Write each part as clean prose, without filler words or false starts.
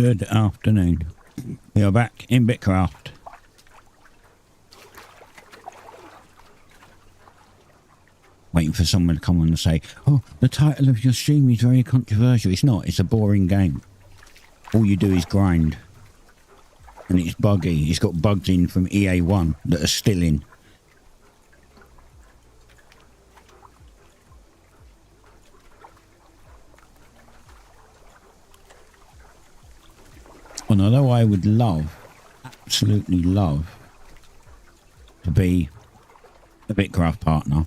Good afternoon. We are back in BitCraft. Waiting for someone to come on and say, oh, the title of your stream is very controversial. It's not. It's a boring game. All you do is grind. And it's buggy. It's got bugs in from EA1 that are still in. And although I would love, absolutely love, to be a BitCraft partner,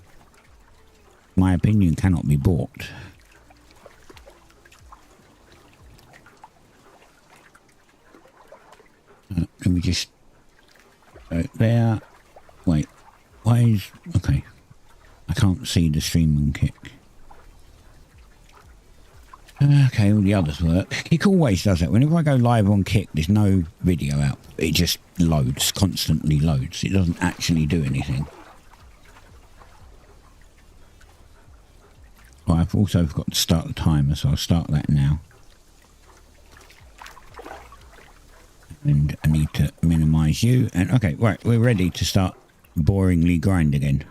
my opinion cannot be bought. Can we just go there? Wait, why is... Okay, I can't see the stream and kick. Okay, all the others work. Kick always does that. Whenever I go live on Kick, there's no video out. It just loads, constantly loads. It doesn't actually do anything. Well, I've also got to start the timer, so I'll start that now. And I need to minimize you. And okay, right, we're ready to start boringly grind again.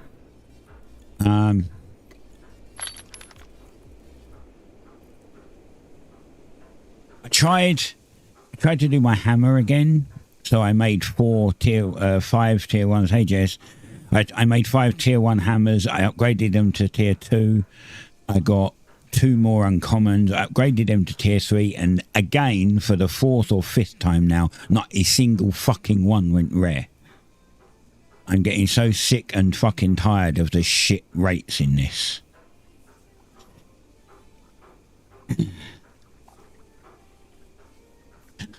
I tried to do my hammer again, so I made 5 tier 1s. Hey Jess, I made 5 tier 1 hammers. I upgraded them to tier 2. I got 2 more uncommons. I upgraded them to tier 3, and again for the 4th or 5th time now, not a single fucking one went rare. I'm getting so sick and fucking tired of the shit rates in this.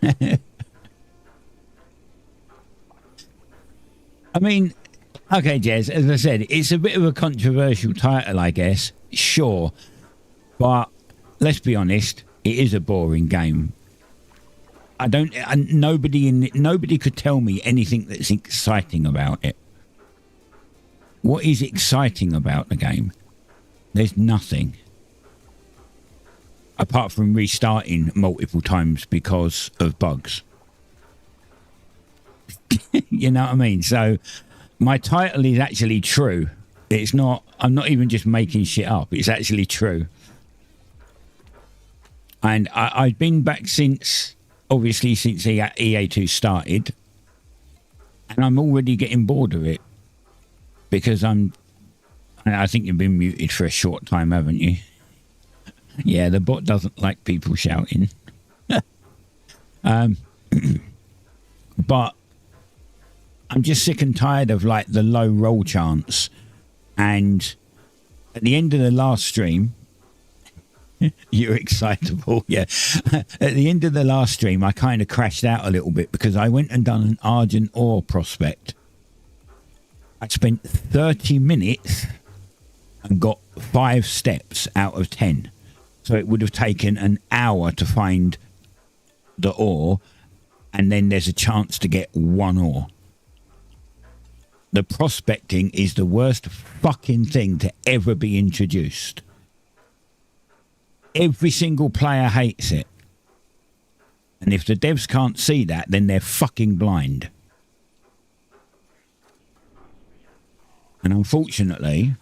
I mean, okay, Jez, as I said, it's a bit of a controversial title, I guess. Sure. But let's be honest, it is a boring game. Nobody could tell me anything that's exciting about it. What is exciting about the game? There's nothing. Apart from restarting multiple times because of bugs. You know what I mean? So my title is actually true. It's not, I'm not even just making shit up. It's actually true. And I've been back since, obviously since EA2 started. And I'm already getting bored of it. Because I think you've been muted for a short time, haven't you? Yeah, the bot doesn't like people shouting. But I'm just sick and tired of like the low roll chance. And at the end of the last stream, you're excitable, yeah. At the end of the last stream, I kind of crashed out a little bit because I went and done an Argent ore prospect. I spent 30 minutes and got 5 steps out of 10. So it would have taken an hour to find the ore, and then there's a chance to get 1 ore. The prospecting is the worst fucking thing to ever be introduced. Every single player hates it. And if the devs can't see that, then they're fucking blind. And unfortunately,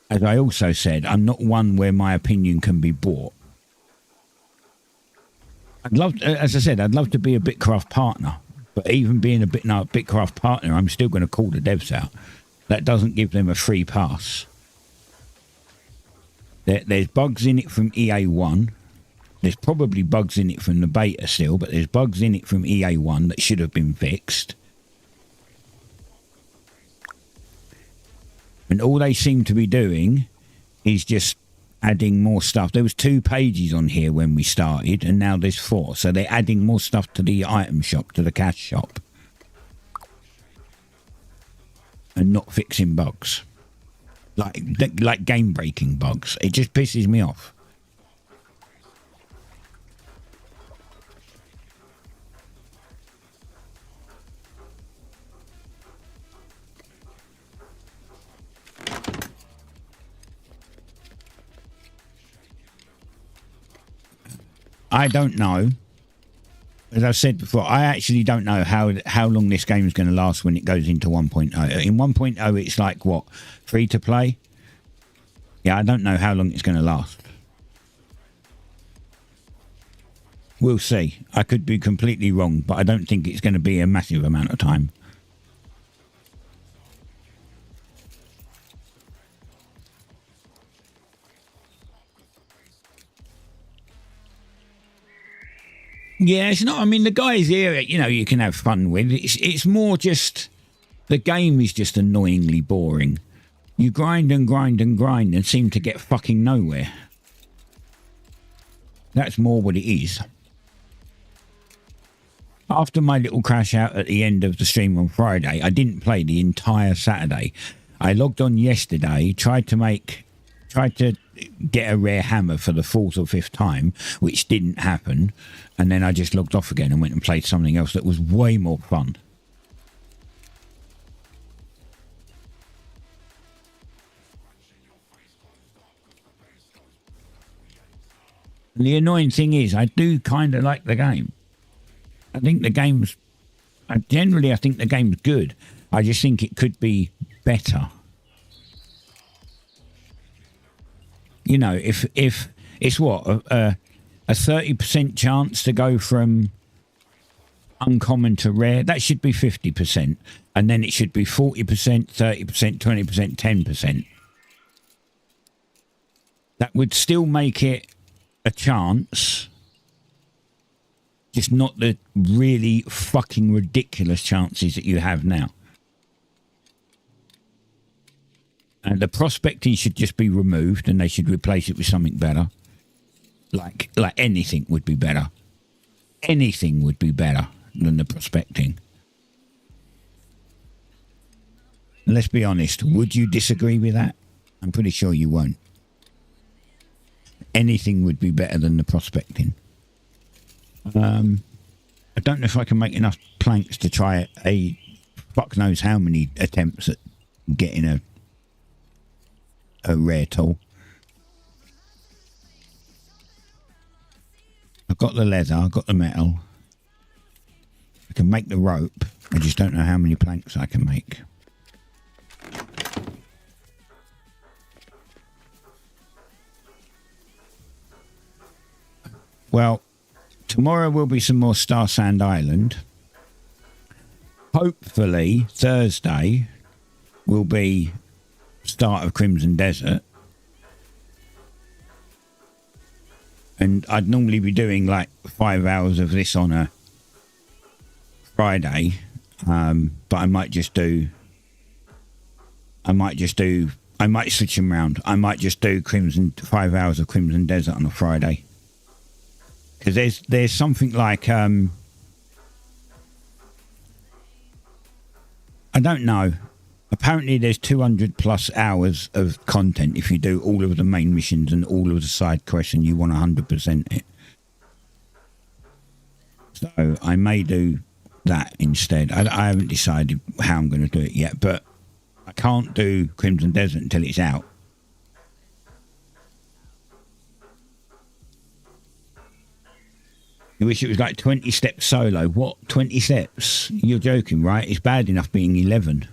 as I also said, I'm not one where my opinion can be bought. As I said, I'd love to be a BitCraft partner. But even being a BitCraft partner, I'm still going to call the devs out. That doesn't give them a free pass. There's bugs in it from EA1. There's probably bugs in it from the beta still, but there's bugs in it from EA1 that should have been fixed. And all they seem to be doing is just adding more stuff. There was 2 pages on here when we started, and now there's 4. So they're adding more stuff to the item shop, to the cash shop. And not fixing bugs. Like game-breaking bugs. It just pisses me off. I don't know. As I've said before, I actually don't know how long this game is going to last when it goes into 1.0. In 1.0, it's like, what, free to play? Yeah, I don't know how long it's going to last. We'll see. I could be completely wrong, but I don't think it's going to be a massive amount of time. Yeah, it's not. I mean, the guys here, you know, you can have fun with. It's more just the game is just annoyingly boring. You grind and grind and grind and seem to get fucking nowhere. That's more what it is. After my little crash out at the end of the stream on Friday, I didn't play the entire Saturday. I logged on yesterday, tried to get a rare hammer for the 4th or 5th time, which didn't happen, and then I just logged off again and went and played something else that was way more fun. And the annoying thing is, I do kind of like the game. I think the game's... I think the game's good. I just think it could be better. You know, if it's what, a 30% chance to go from uncommon to rare, that should be 50%. And then it should be 40%, 30%, 20%, 10%. That would still make it a chance, just not the really fucking ridiculous chances that you have now. And the prospecting should just be removed, and they should replace it with something better. Like anything would be better. Anything would be better than the prospecting. And let's be honest, would you disagree with that? I'm pretty sure you won't. Anything would be better than the prospecting. I don't know if I can make enough planks to try a fuck knows how many attempts at getting a rare tool. I've got the leather, I've got the metal. I can make the rope. I just don't know how many planks I can make. Well, tomorrow will be some more Star Sand Island. Hopefully Thursday will be start of Crimson Desert. And I'd normally be doing like 5 hours of this on a Friday, but I might switch them around. I might just do 5 hours of Crimson Desert on a Friday. Because there's something like, I don't know. Apparently there's 200 plus hours of content if you do all of the main missions and all of the side quests and you want 100% it. So I may do that instead. I haven't decided how I'm going to do it yet, but I can't do Crimson Desert until it's out. You wish it was like 20 steps solo. What? 20 steps? You're joking, right? It's bad enough being 11.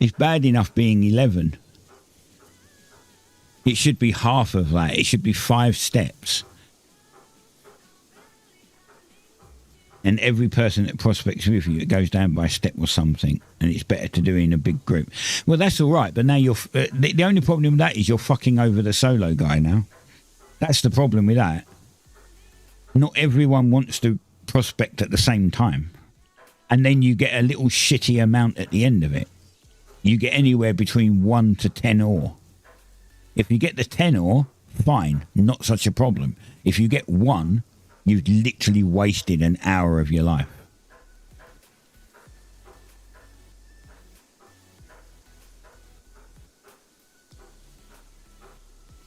It's bad enough being 11. It should be half of that. It should be 5 steps. And every person that prospects with you, it goes down by a step or something. And it's better to do it in a big group. Well, that's all right. But now you're... the only problem with that is you're fucking over the solo guy now. That's the problem with that. Not everyone wants to prospect at the same time. And then you get a little shitty amount at the end of it. You get anywhere between 1 to 10 ore. If you get the 10 ore, fine, not such a problem. If you get 1, you've literally wasted an hour of your life.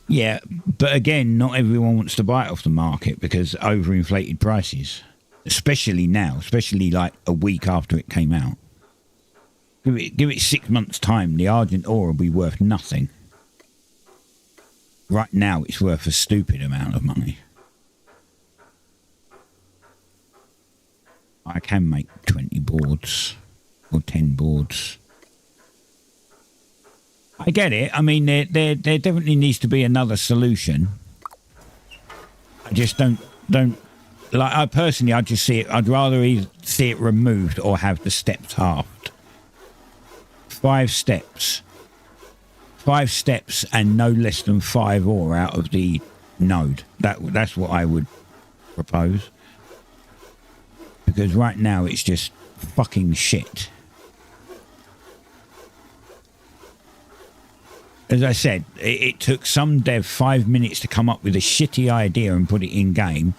Yeah, but again, not everyone wants to buy it off the market because overinflated prices. Especially now, especially like a week after it came out. Give it 6 months' time, the Argent ore will be worth nothing. right now it's worth a stupid amount of money. I can make 20 boards or 10 boards. I get it. I mean, there definitely needs to be another solution. I just don't like. I personally, I just see it. I'd rather either see it removed or have the steps halved. 5 steps. 5 steps and no less than 5 ore out of the node. That's what I would propose. Because right now it's just fucking shit. As I said, it took some dev 5 minutes to come up with a shitty idea and put it in game,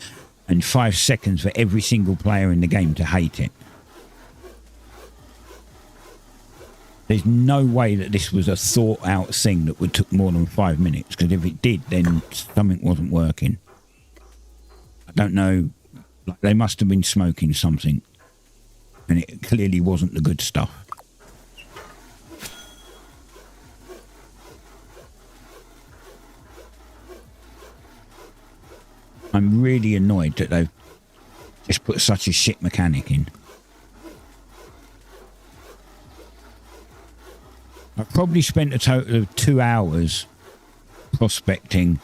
and 5 seconds for every single player in the game to hate it. There's no way that this was a thought out thing that would took more than 5 minutes, because if it did, then something wasn't working. I don't know, like they must have been smoking something, and it clearly wasn't the good stuff. I'm really annoyed that they've just put such a shit mechanic in. I've probably spent a total of 2 hours prospecting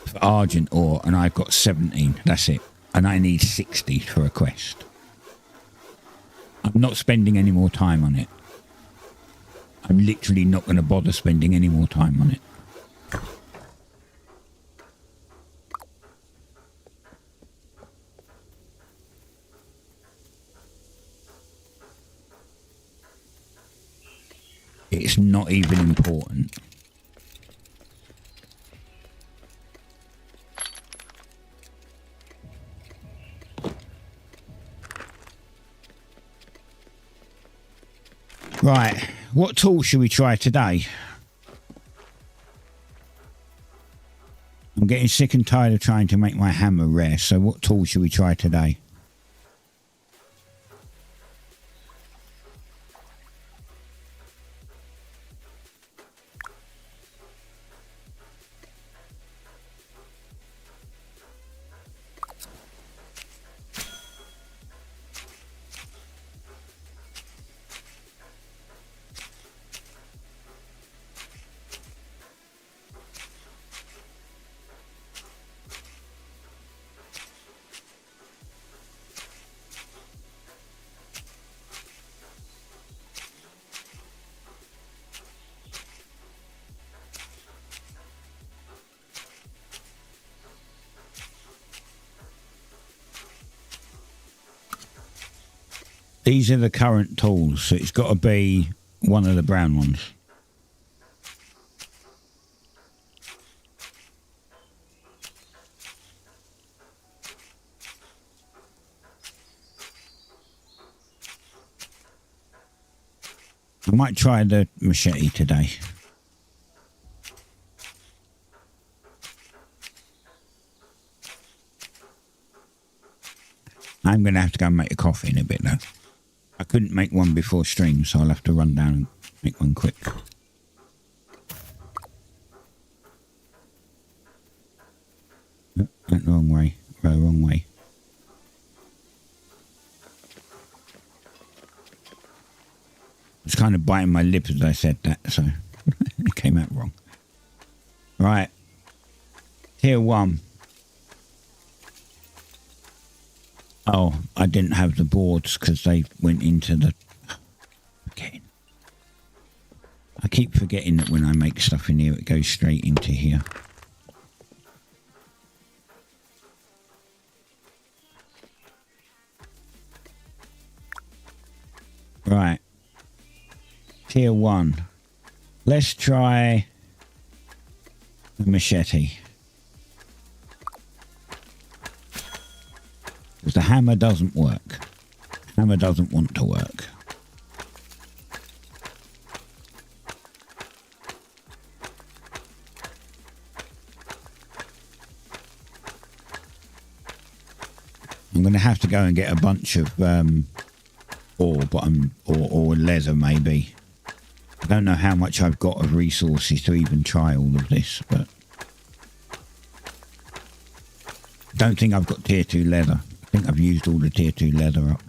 for Argent ore, and I've got 17. That's it. And I need 60 for a quest. I'm not spending any more time on it. I'm literally not going to bother spending any more time on it. It's not even important. Right, what tool should we try today? I'm getting sick and tired of trying to make my hammer rare, so what tool should we try today? These are the current tools, so it's got to be one of the brown ones. I might try the machete today. I'm going to have to go and make a coffee in a bit though. I couldn't make one before stream, so I'll have to run down and make one quick. Oh, went the wrong way. Wrong way. I was kind of biting my lip as I said that, so it came out wrong. Right. Tier 1. Oh, I didn't have the boards because they went into the... Forgetting. I keep forgetting that when I make stuff in here, it goes straight into here. Right. Tier 1. Let's try the machete. Because the hammer doesn't work. Hammer doesn't want to work. I'm going to have to go and get a bunch of ore, but or leather maybe. I don't know how much I've got of resources to even try all of this, but don't think I've got tier 2 leather. I think I've used all the tier 2 leather up.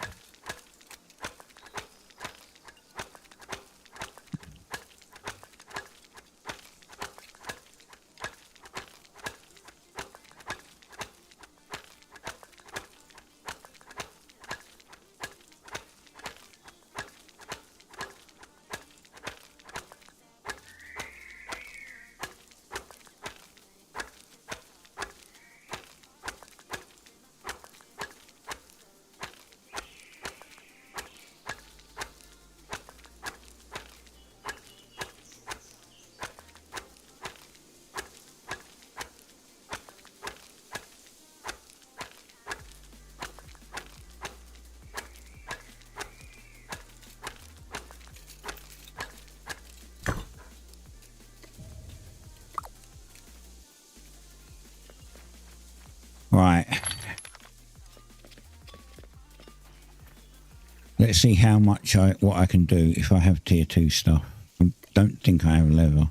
Right. Let's see how much what I can do if I have tier 2 stuff. I don't think I have leather.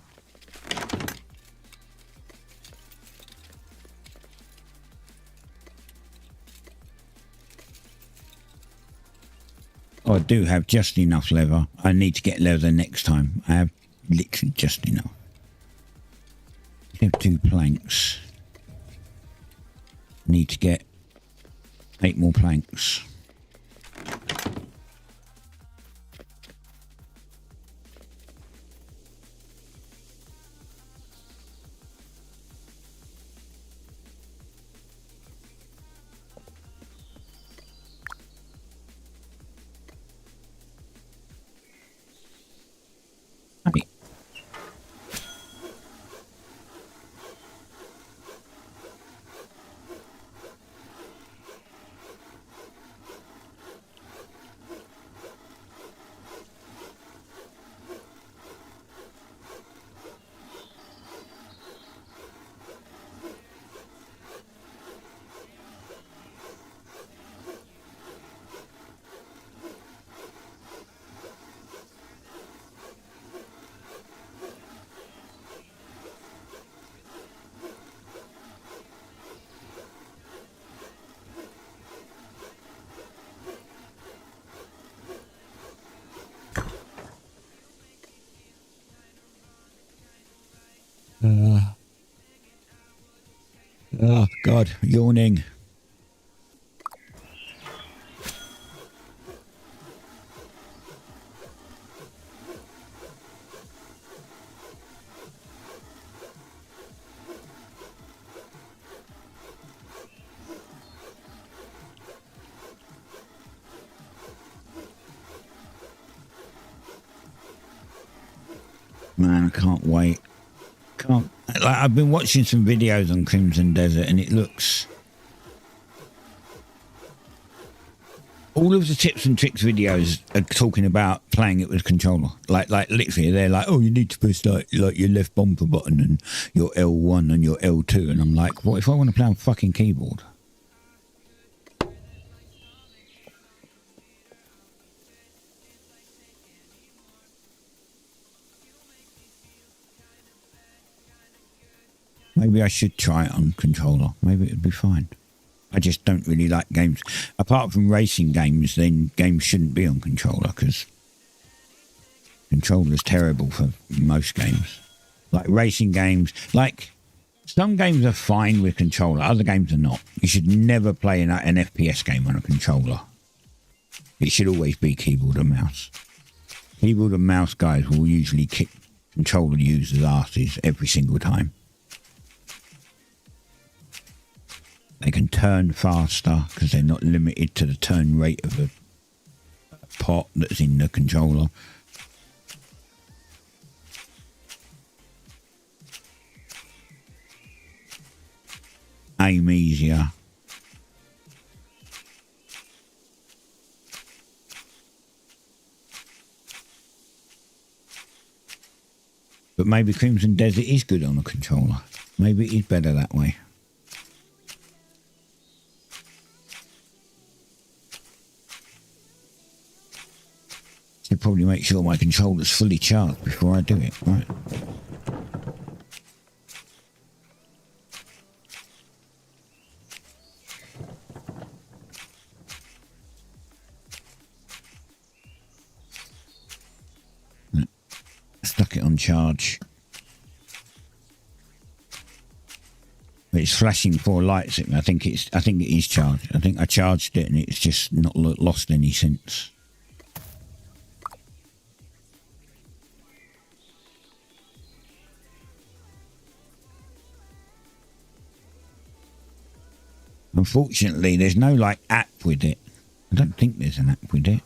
Oh, I do have just enough leather. I need to get leather next time. I have literally just enough. I have 2 planks. Need to get 8 more planks. Hey. Oh, God, yawning. Man, I can't wait. I've been watching some videos on Crimson Desert and it looks... All of the tips and tricks videos are talking about playing it with controller. Like literally, they're like, oh, you need to push like your left bumper button and your L1 and your L2. And I'm like, what if I want to play on fucking keyboard? Maybe I should try it on controller. Maybe it'd be fine. I just don't really like games. Apart from racing games, then games shouldn't be on controller because controller's terrible for most games. Like racing games, like some games are fine with controller, other games are not. You should never play an FPS game on a controller. It should always be keyboard and mouse. Keyboard and mouse guys will usually kick controller users' asses every single time. They can turn faster because they're not limited to the turn rate of a pot that's in the controller. Aim easier. But maybe Crimson Desert is good on a controller. Maybe it is better that way. Should probably make sure my controller's fully charged before I do it, right? socket on charge. It's flashing 4 lights at me. I think it is charged. I think I charged it and it's just not lost any since. Unfortunately, there's no like app with it. I don't think there's an app with it.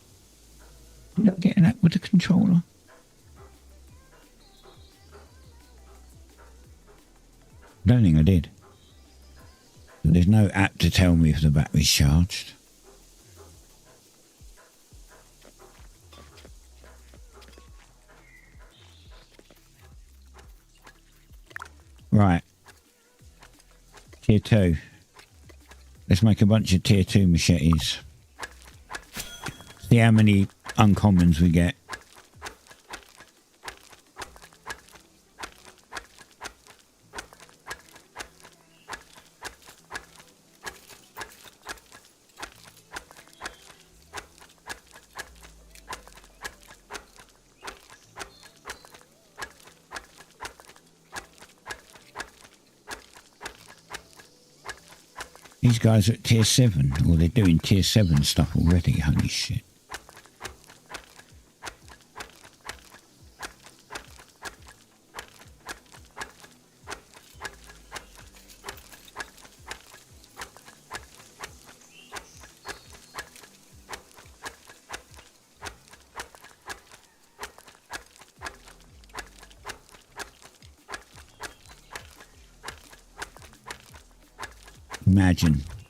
Did I get an app with the controller? I don't think I did. But there's no app to tell me if the battery's charged. Right. Tier 2. Let's make a bunch of tier 2 machetes. See how many uncommons we get. These guys are at tier 7, or they're doing tier 7 stuff already, holy shit.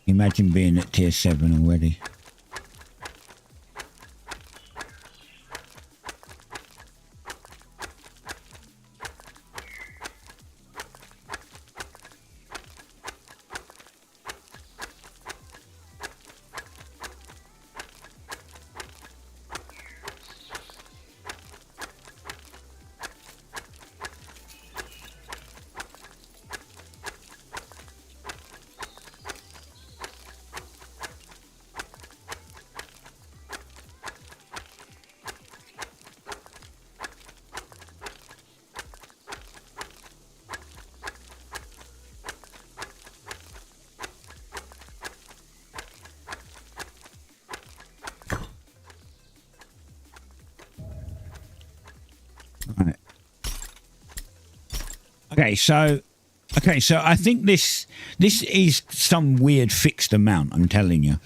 Imagine being at tier 7 already. Okay, so I think this is some weird fixed amount. I'm telling you,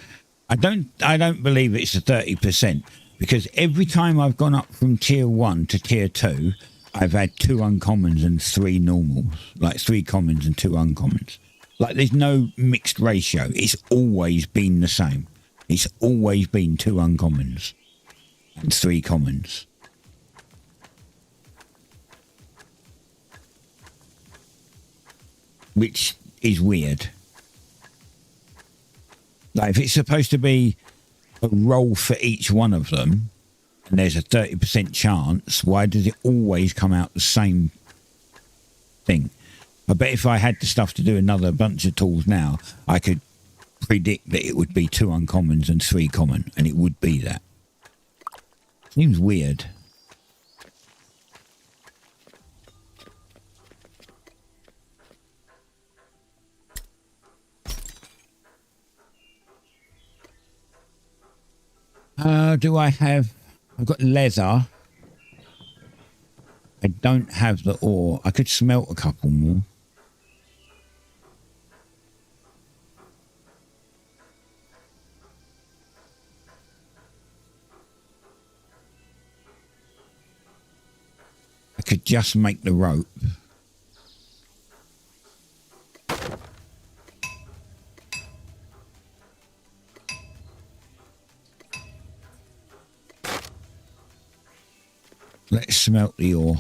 I don't believe it's a 30%, because every time I've gone up from tier 1 to tier 2, I've had 2 uncommons and 3 normals, like 3 commons and 2 uncommons. Like there's no mixed ratio. It's always been the same. It's always been 2 uncommons and 3 commons. Which is weird. Like if it's supposed to be a roll for each one of them and there's a 30% chance, why does it always come out the same thing? I bet if I had the stuff to do another bunch of tools now, I could predict that it would be 2 uncommons and 3 common, and it would be that. Seems weird. Do I have... I've got leather. I don't have the ore. I could smelt a couple more. I could just make the rope. Let's smelt the ore.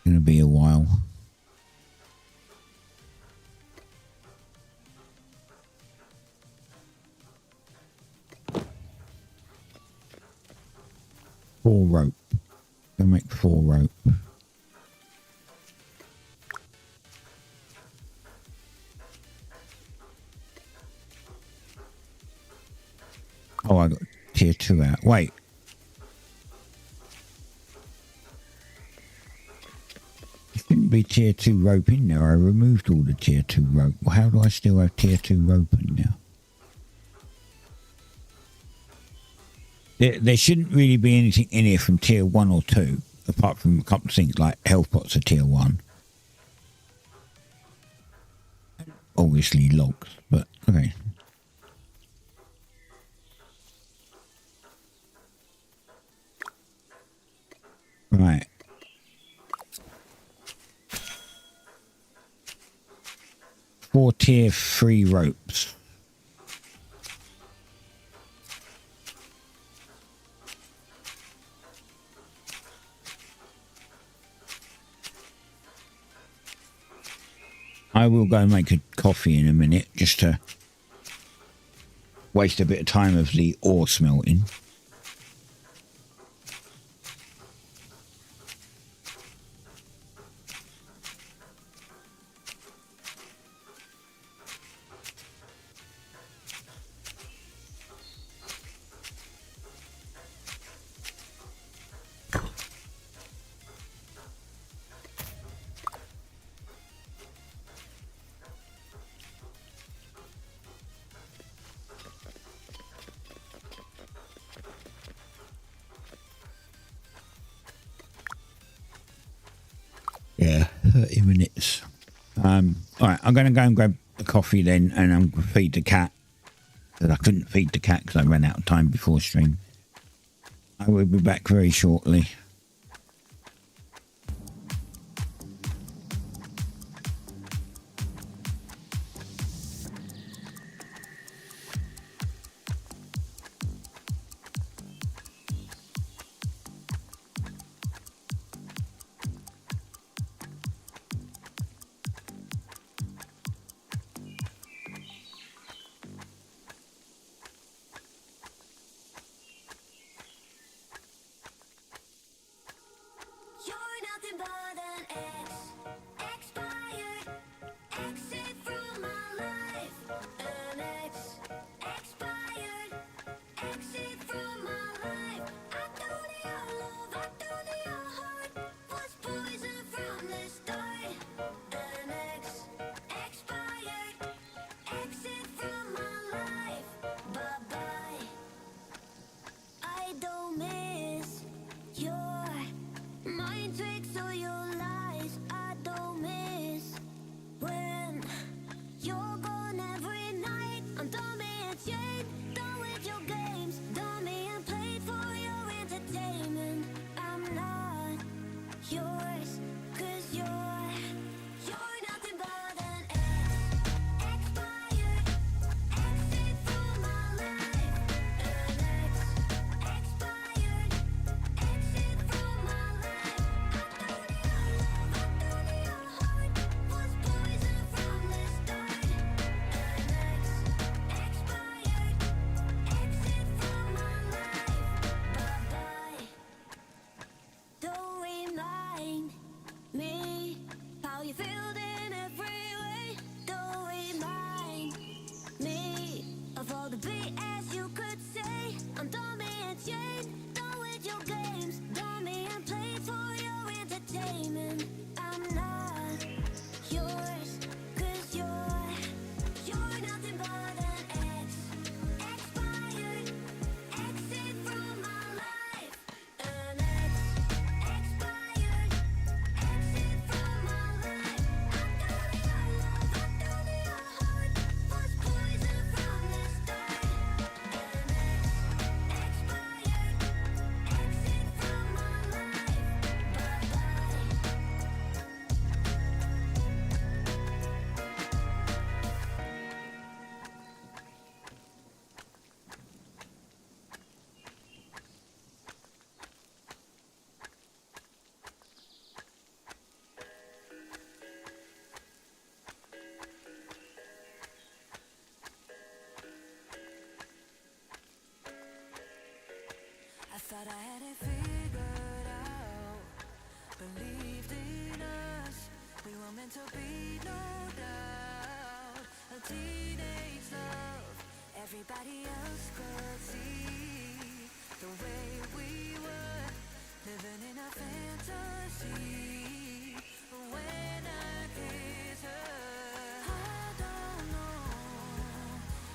Gonna be a while. Or rope. I'll make 4 rope. Oh, I got tier 2 out. Wait. There shouldn't be tier 2 rope in there. I removed all the tier 2 rope. Well, how do I still have tier 2 rope in there? There shouldn't really be anything in here from tier 1 or 2, apart from a couple of things like health pots are tier 1. Obviously logs, but okay. Right. Four tier 3 ropes. I will go and make a coffee in a minute just to waste a bit of time of the ore smelting. Yeah, 30 minutes. All right, I'm going to go and grab a coffee then, and I'm going to feed the cat. Because I couldn't feed the cat because I ran out of time before stream. I will be back very shortly. Thought I had it figured out. Believed in us, we were meant to be, no doubt. A teenage love, everybody else could see the way we were, living in a fantasy. But when I kiss her, I don't know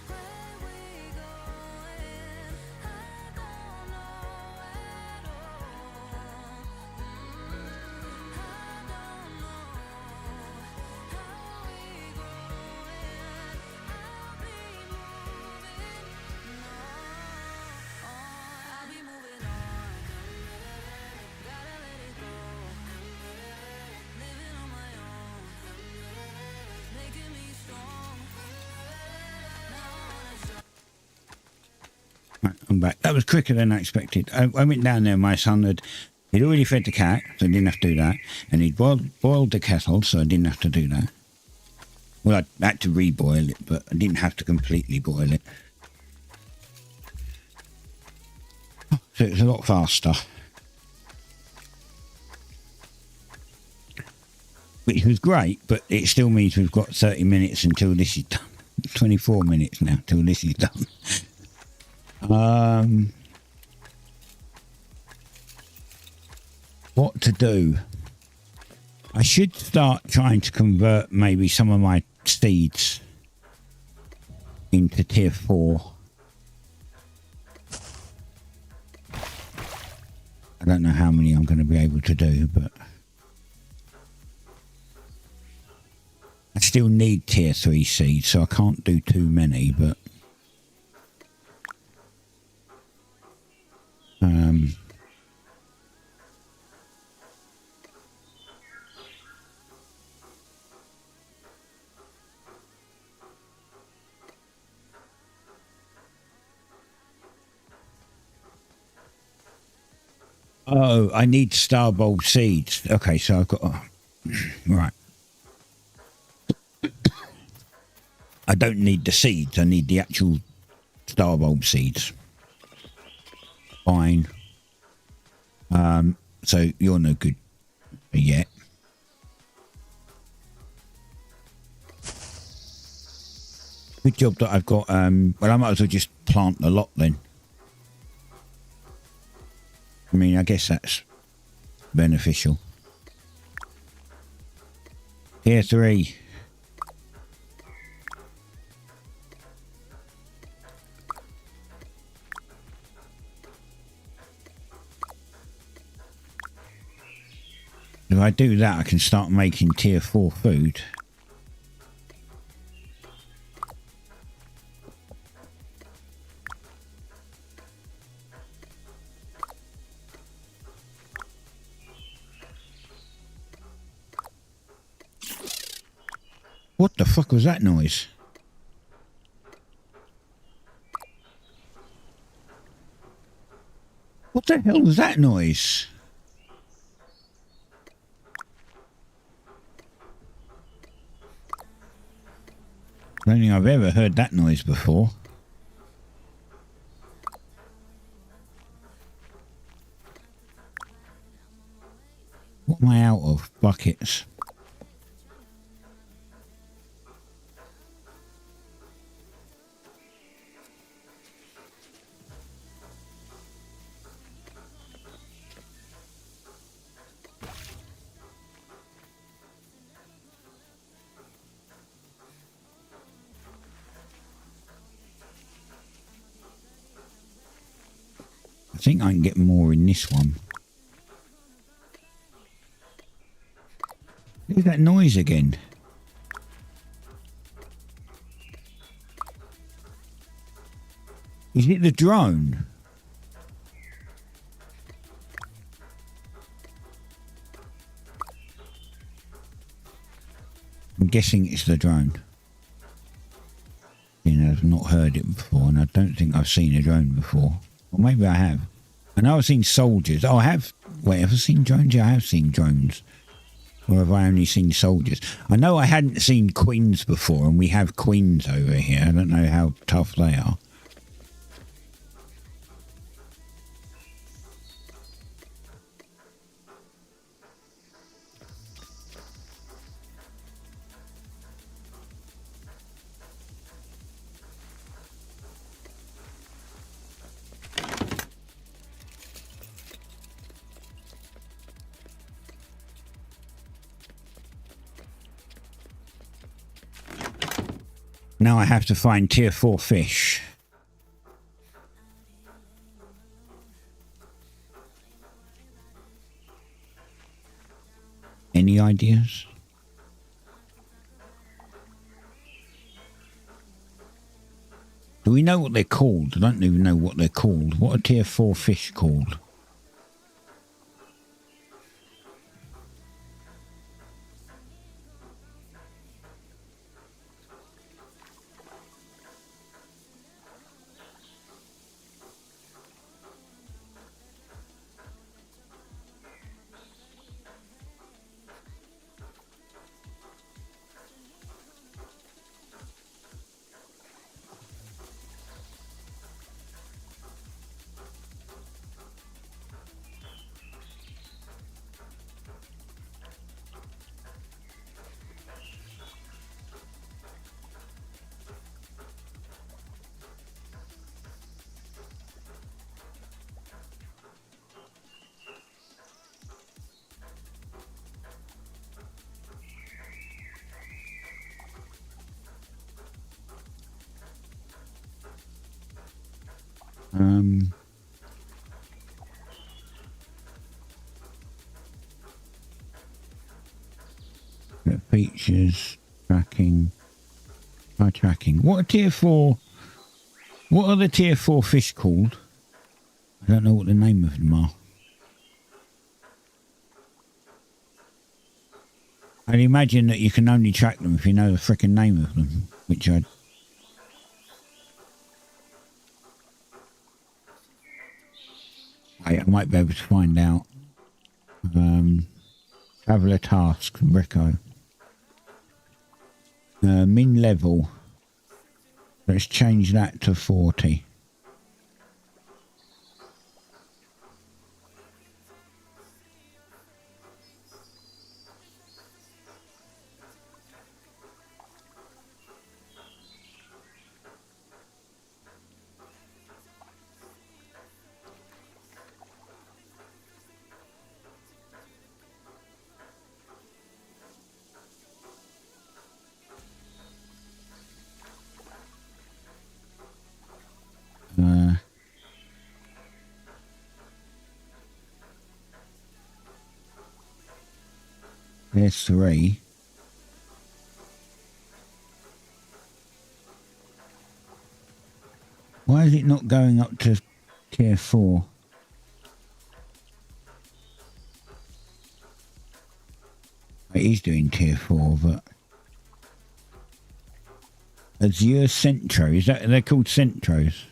where we going. I don't know at all. I don't know how we growing. I'll be moving on. I'll be moving on. Gotta let it go. Living on my own, making me strong. Now I wanna show. Right, I'm back. That was quicker than I expected. I went down there. My son he'd already fed the cat, so I didn't have to do that. And he'd boiled the kettle, so I didn't have to do that. Well, I had to reboil it, but I didn't have to completely boil it. So it's a lot faster. Which was great, but it still means we've got 30 minutes until this is done. 24 minutes now till this is done. What to do? I should start trying to convert maybe some of my seeds into tier 4. I don't know how many I'm going to be able to do, but I still need tier 3 seeds, so I can't do too many, but oh, I need star bulb seeds. Okay, so I've got right. I don't need the seeds. I need the actual star bulb seeds. Fine. So you're no good yet. Good job that I've got. Well, I might as well just plant a lot then. I mean, I guess that's beneficial. Tier 3. If I do that, I can start making tier 4 food. What the fuck was that noise? What the hell was that noise? I don't think I've ever heard that noise before. What am I out of? Buckets. I think I can get more in this one. What's that noise again? Is it the drone? I'm guessing it's the drone. You know, I've not heard it before, and I don't think I've seen a drone before. Or maybe I have. I know I've seen soldiers. Oh, I have. Wait, have I seen drones? Yeah, I have seen drones. Or have I only seen soldiers? I know I hadn't seen queens before, and we have queens over here. I don't know how tough they are. Now I have to find tier 4 fish. Any ideas? Do we know what they're called? I don't even know what they're called. What are tier 4 fish called? Features, tracking, by tracking. What are tier 4? What are the tier 4 fish called? I don't know what the name of them are. I'd imagine that you can only track them if you know the frickin' name of them, which I... I might be able to find out. Traveller task, Rico. Min level. Let's change that to 40. There's 3. Why is it not going up to tier 4? It is doing tier 4, but... Azure Centro, is that... They're called Centros?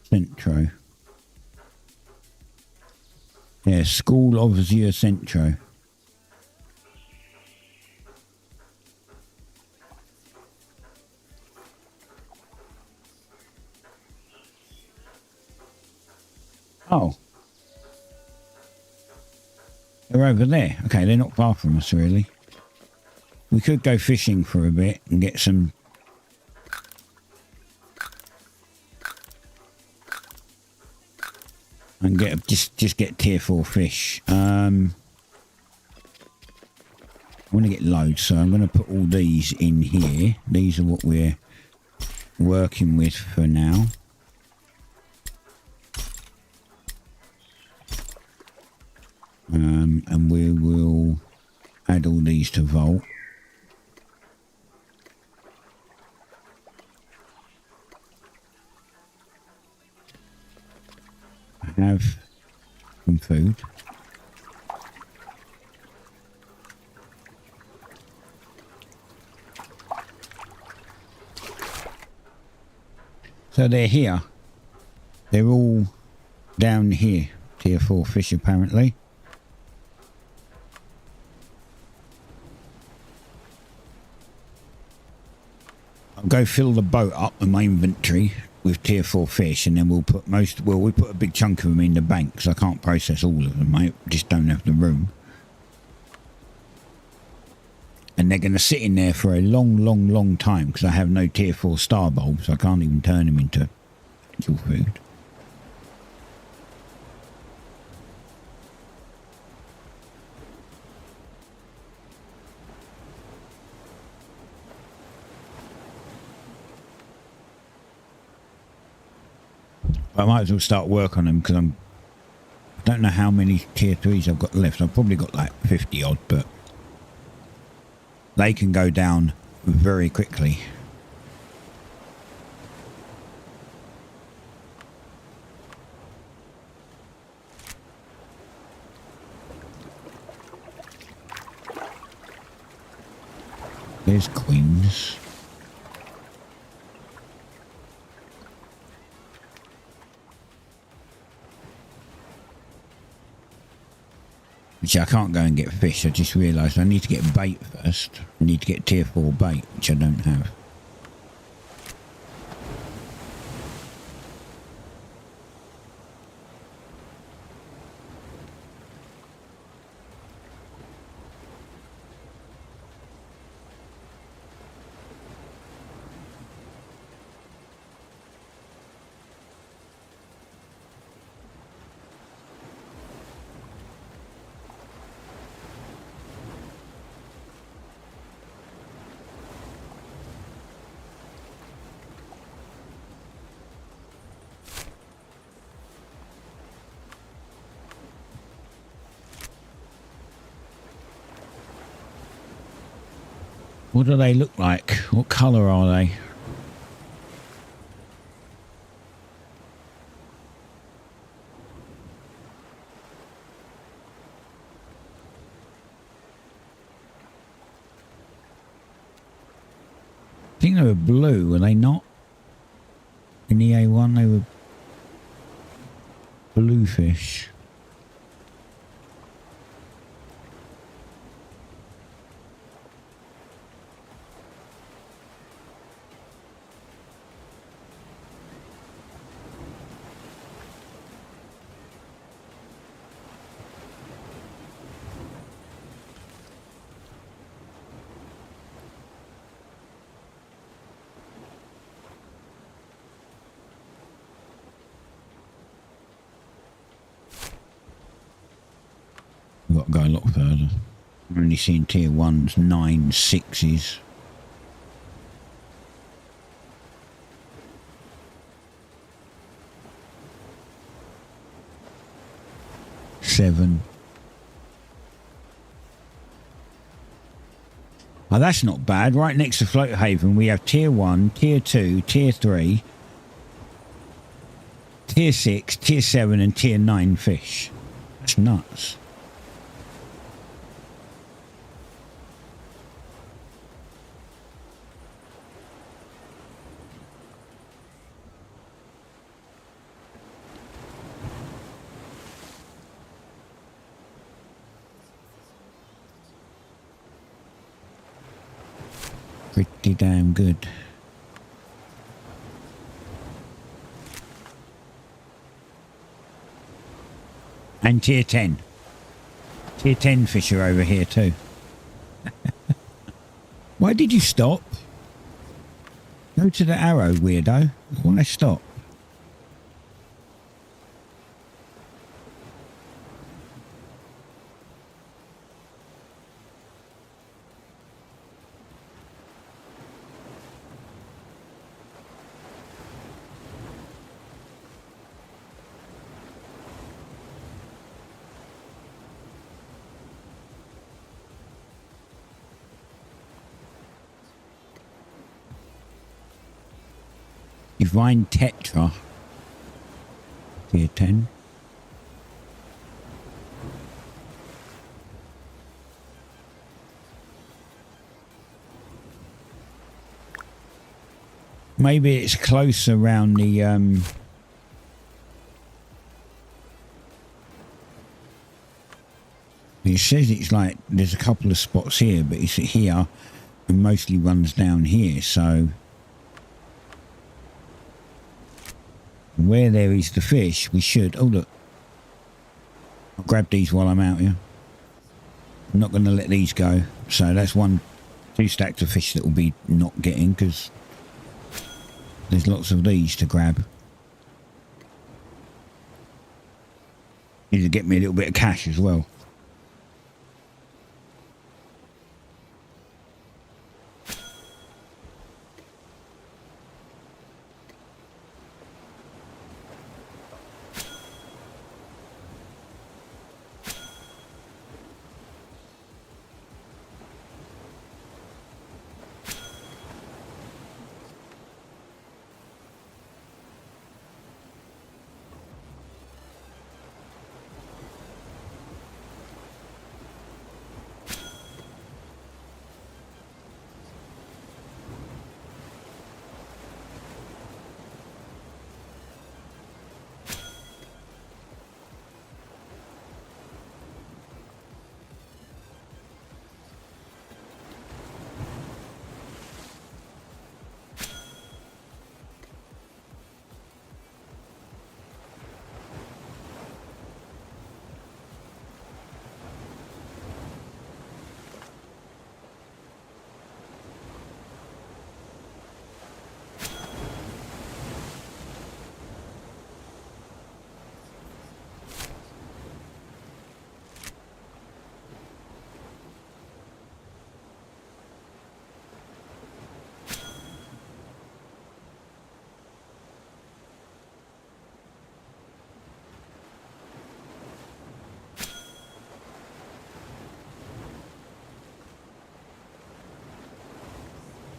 Centro. Yeah, School of Azure Centro. Oh. They're over there. Okay, they're not far from us, really. We could go fishing for a bit and get some... And get just get tier 4 fish. I want to get loads, so I'm going to put all these in here. These are what we're working with for now. And we will add all these to Vault. I have some food. So they're here. They're all down here. Tier 4 fish, apparently. I'll go fill the boat up in my inventory with tier 4 fish, and then we'll put we'll put a big chunk of them in the bank, because I can't process all of them. I just don't have the room. And they're going to sit in there for a long time, because I have no tier 4 star bulbs, so I can't even turn them into actual food. I might as well start work on them because I don't know how many tier 3s I've got left. I've probably got like 50 odd, but they can go down very quickly. There's Queens. Which I can't go and get fish. I just realised I need to get bait first. I need to get tier 4 bait, which I don't have. What do they look like? What colour are they? I think they were blue, were they not? In the A1 they were blue fish. We've got to go a lot further. I'm only seeing tier 1s, 9s, 6s. Seven. Oh, that's not bad. Right next to Floathaven, we have tier 1, tier 2, tier 3, tier 6, tier 7 and tier 9 fish. That's nuts. Pretty damn good. And tier 10. Tier 10 fish are over here too. Why did you stop? Go to the arrow, weirdo. Why stop? Divine Tetra. Tier 10. Maybe it's close around the it says it's like there's a couple of spots here, but it's here and mostly runs down here, so where there is the fish, we should... Oh, look. I'll grab these while I'm out here. I'm not going to let these go. So that's two stacks of fish that will be not getting, because there's lots of these to grab. Need to get me a little bit of cash as well.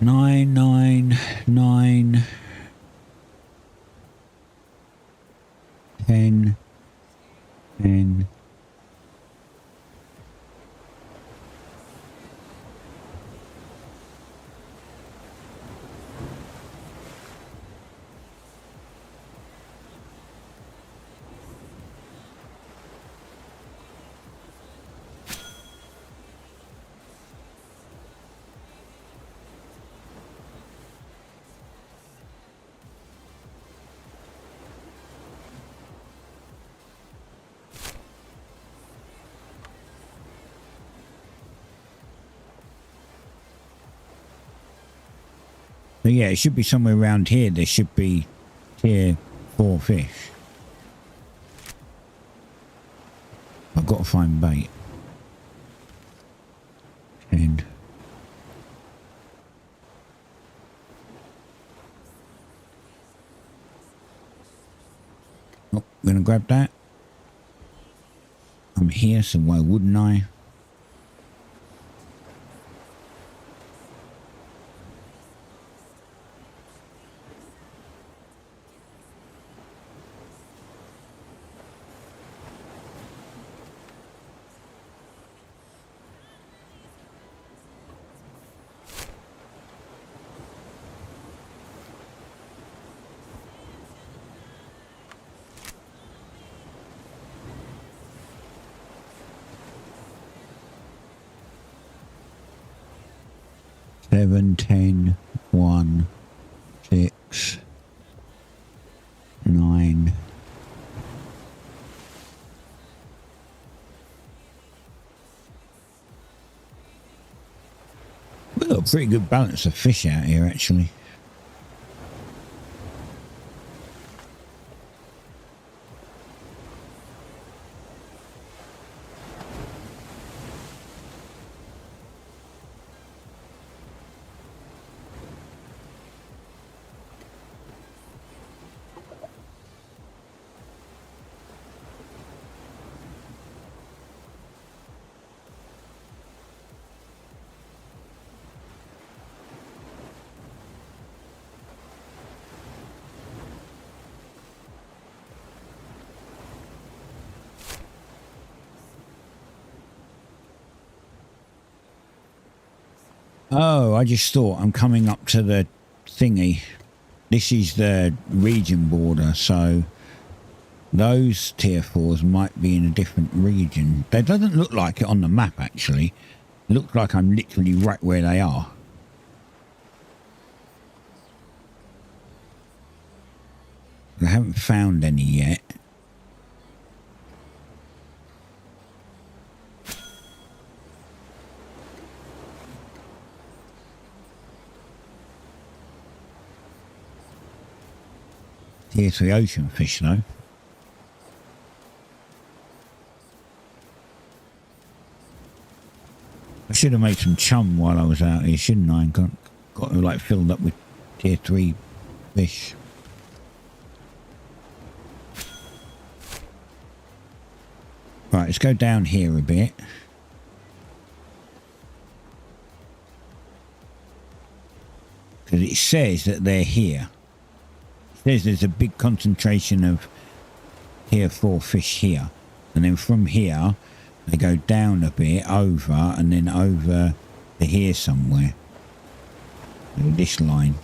9, 9, 9, 10, 10. So yeah, it should be somewhere around here. There should be tier 4 fish. I've got to find bait. 10. Oh, I'm going to grab that. I'm here, so why wouldn't I? Seven, 10, 1, 6, 9. We've got a pretty good balance of fish out here, actually. Oh, I just thought I'm coming up to the thingy. This is the region border, so those tier 4s might be in a different region. That doesn't look like it on the map, actually. It looks like I'm literally right where they are. I haven't found any yet. Here's the ocean fish, though. I should have made some chum while I was out here, shouldn't I? Got like filled up with tier 3 fish. Right, let's go down here a bit. Because it says that they're here. There's a big concentration of tier 4 fish here, and then from here they go down a bit over and then over to here somewhere. This line.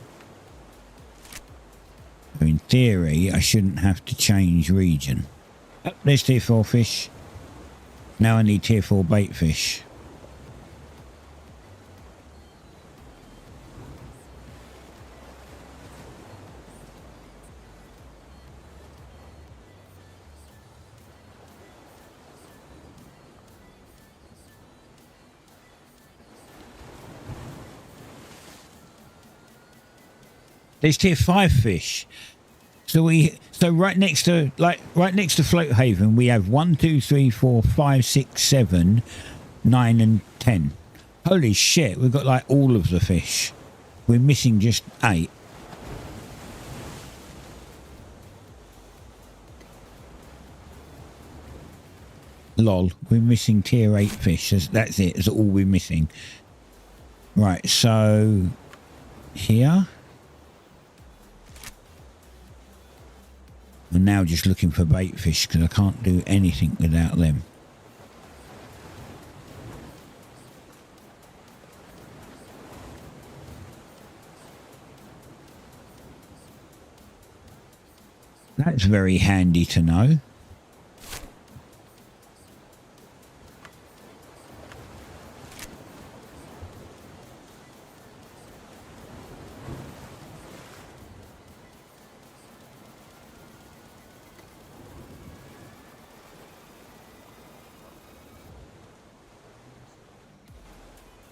So in theory I shouldn't have to change region. Oh, there's tier 4 fish. Now I need tier 4 bait fish. There's tier 5 fish. So right next to Floathaven we have 1, 2, 3, 4, 5, 6, 7, 9 and 10. Holy shit, we've got like all of the fish. We're missing just 8. Lol, we're missing tier 8 fish. That's it. That's all we're missing. Right, so here. I'm now just looking for bait fish because I can't do anything without them. That's very handy to know.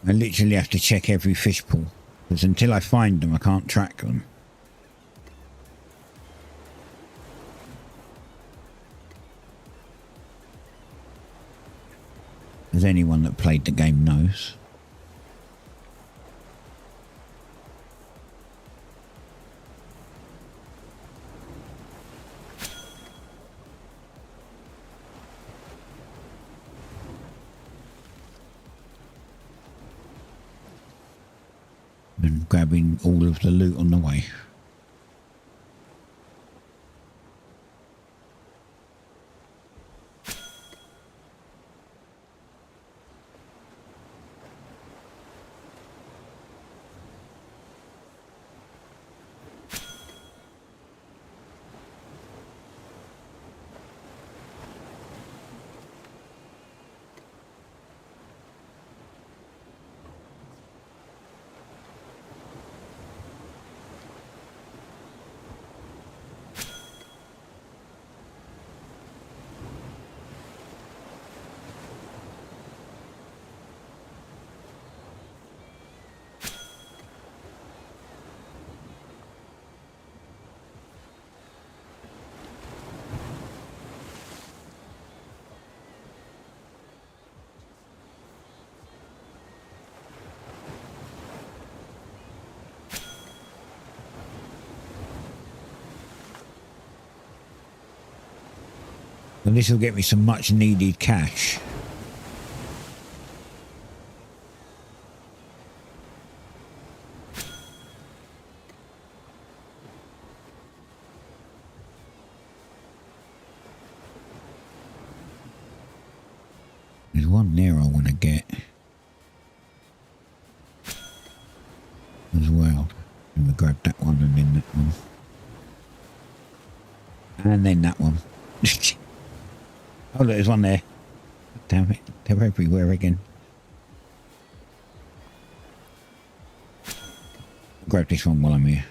I literally have to check every fish pool because until I find them, I can't track them. As anyone that played the game knows. And grabbing all of the loot on the way. And this will get me some much needed cash. There's one there I want to get as well. And we'll grab that one and then that one. And then that one. Oh, look, there's one there. Damn it. They're everywhere again. Grab this one while I'm here.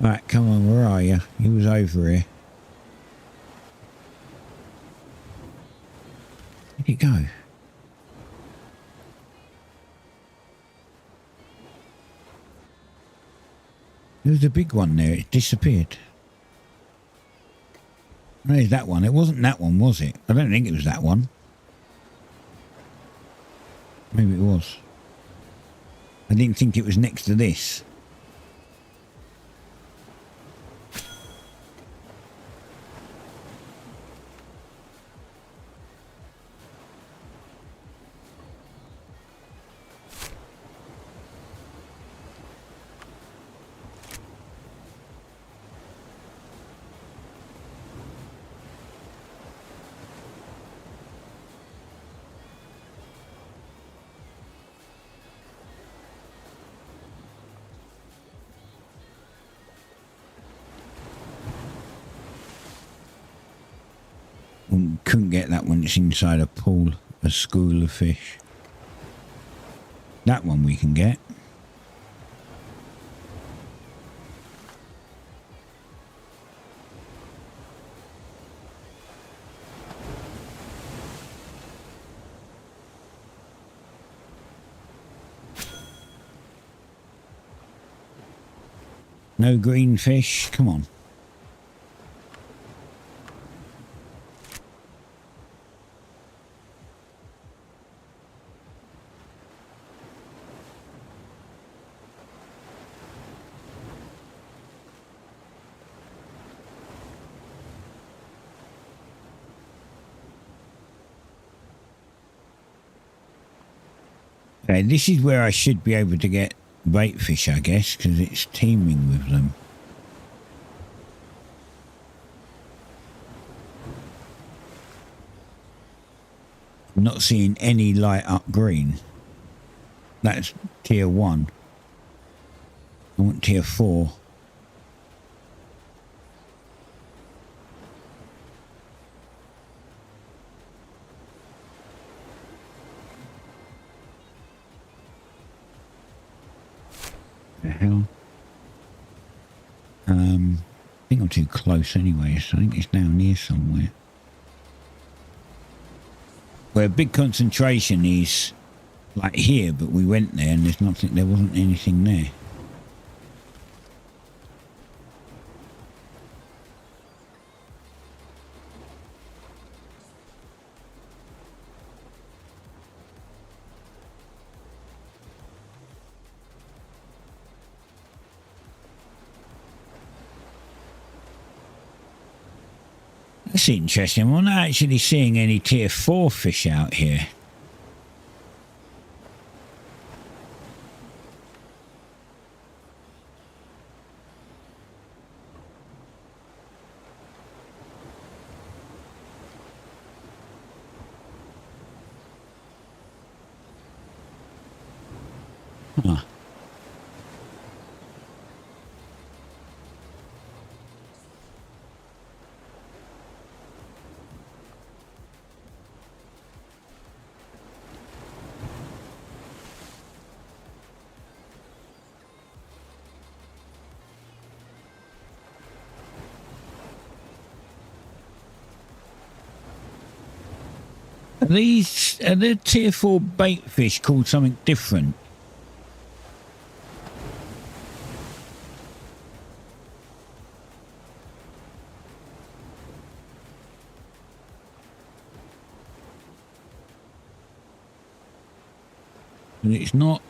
Right, come on, where are you? He was over here. Where'd he go? There was a big one there, it disappeared. There's that one. It wasn't that one, was it? I don't think it was that one. Maybe it was. I didn't think it was next to this. Couldn't get that one. It's inside a pool, a school of fish. That one we can get. No green fish. Come on. Okay, this is where I should be able to get bait fish, I guess, because it's teeming with them. I'm not seeing any light up green. That's tier 1. I want tier 4. The hell? I think I'm too close anyway, so I think it's down here somewhere. Where big concentration is like here, but we went there and there wasn't anything there. That's interesting. I'm not actually seeing any tier 4 fish out here. Huh. Are the tier 4 bait fish called something different? And it's not.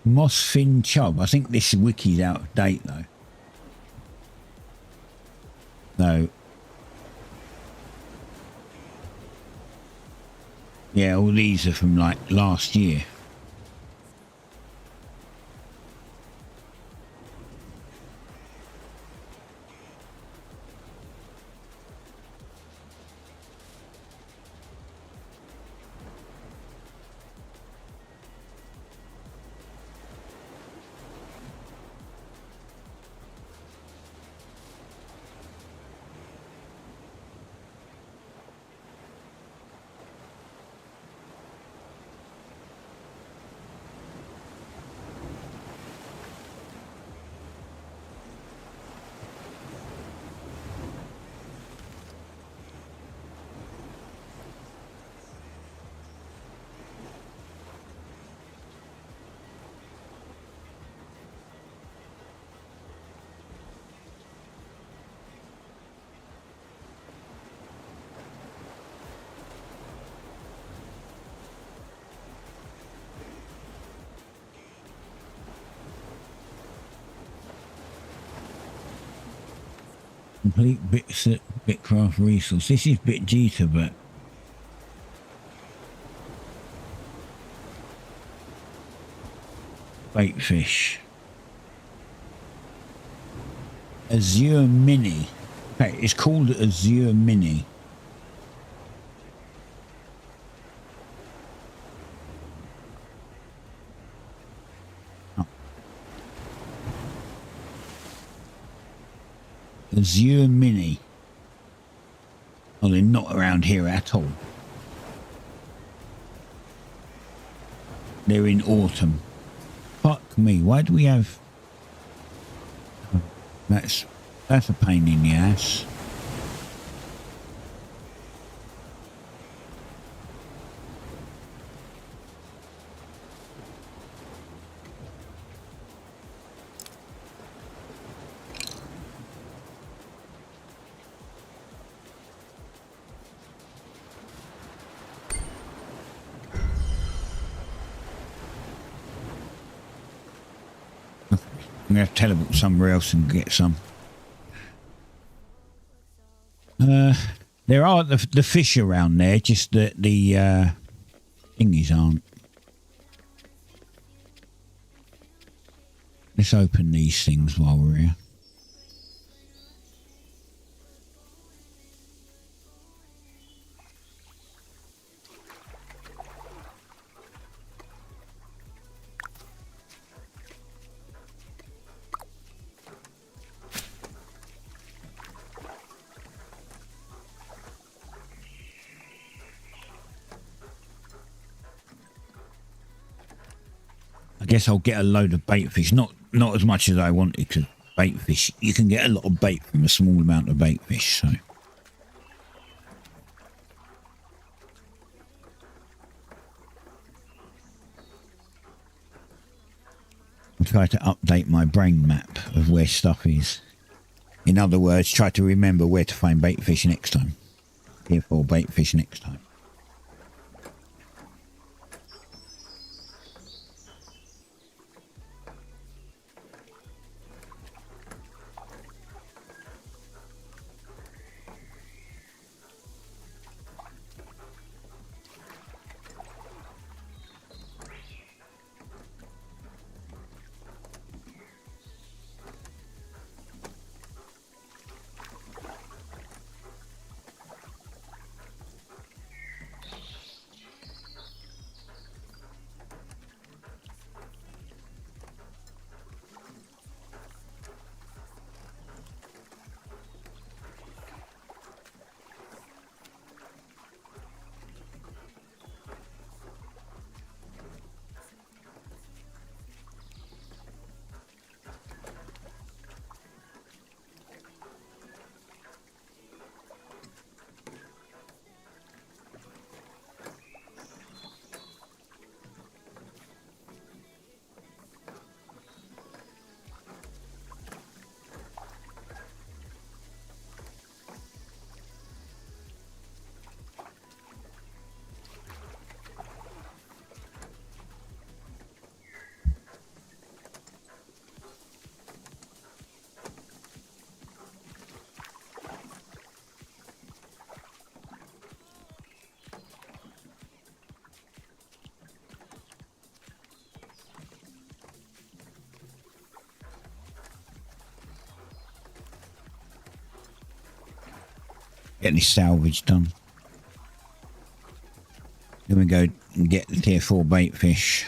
Mossfin chub. I think this wiki's out of date though. No. Yeah, all these are from like last year. Complete BitCraft resource. This is BitJita, but bait fish. Azure Mini. Okay, it's called Azure Mini. Azure Mini. Oh, they're not around here at all. They're in autumn. Fuck me. Why do we have... That's a pain in the ass. I'm going to teleport somewhere else and get some. There are the fish around there, just that the thingies aren't. Let's open these things while we're here. I guess I'll get a load of bait fish. Not as much as I wanted, because bait fish, you can get a lot of bait from a small amount of bait fish, so. I'll try to update my brain map of where stuff is. In other words, try to remember where to find bait fish next time. Therefore, bait fish next time. Get this salvage done. Then we go and get the tier 4 bait fish.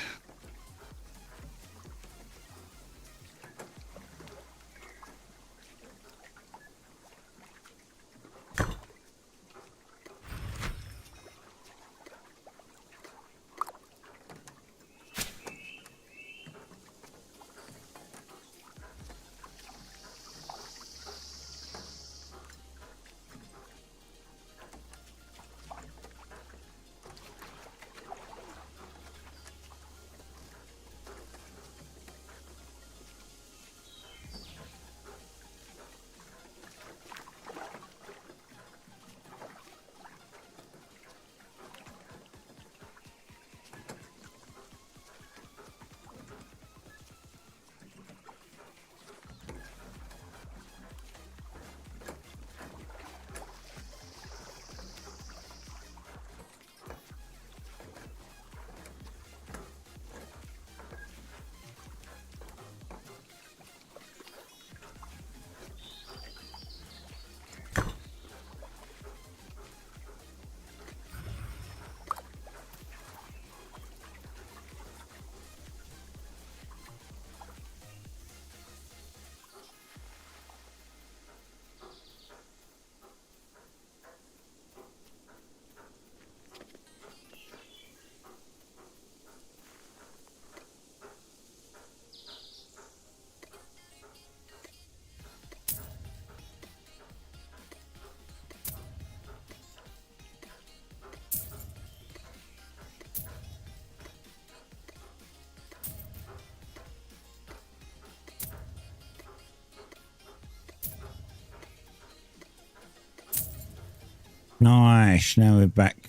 Nice. Now we're back.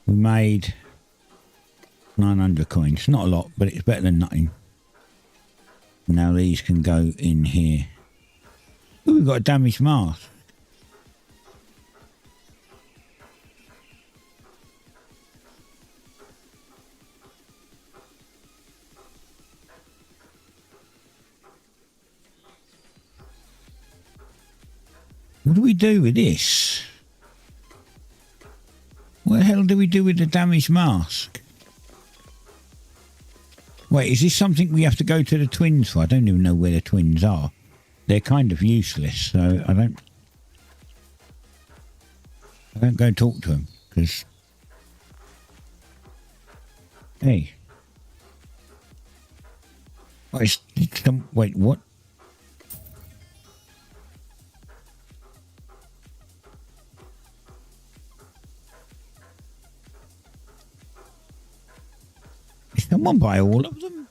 We made 900 coins. Not a lot, but it's better than nothing. Now these can go in here. Ooh, we've got a damaged mask. What do we do with this? What the hell do we do with the damaged mask? Wait, is this something we have to go to the twins for? I don't even know where the twins are. They're kind of useless, so I don't go and talk to them, because... Hey. Wait, what? Did someone buy all of them?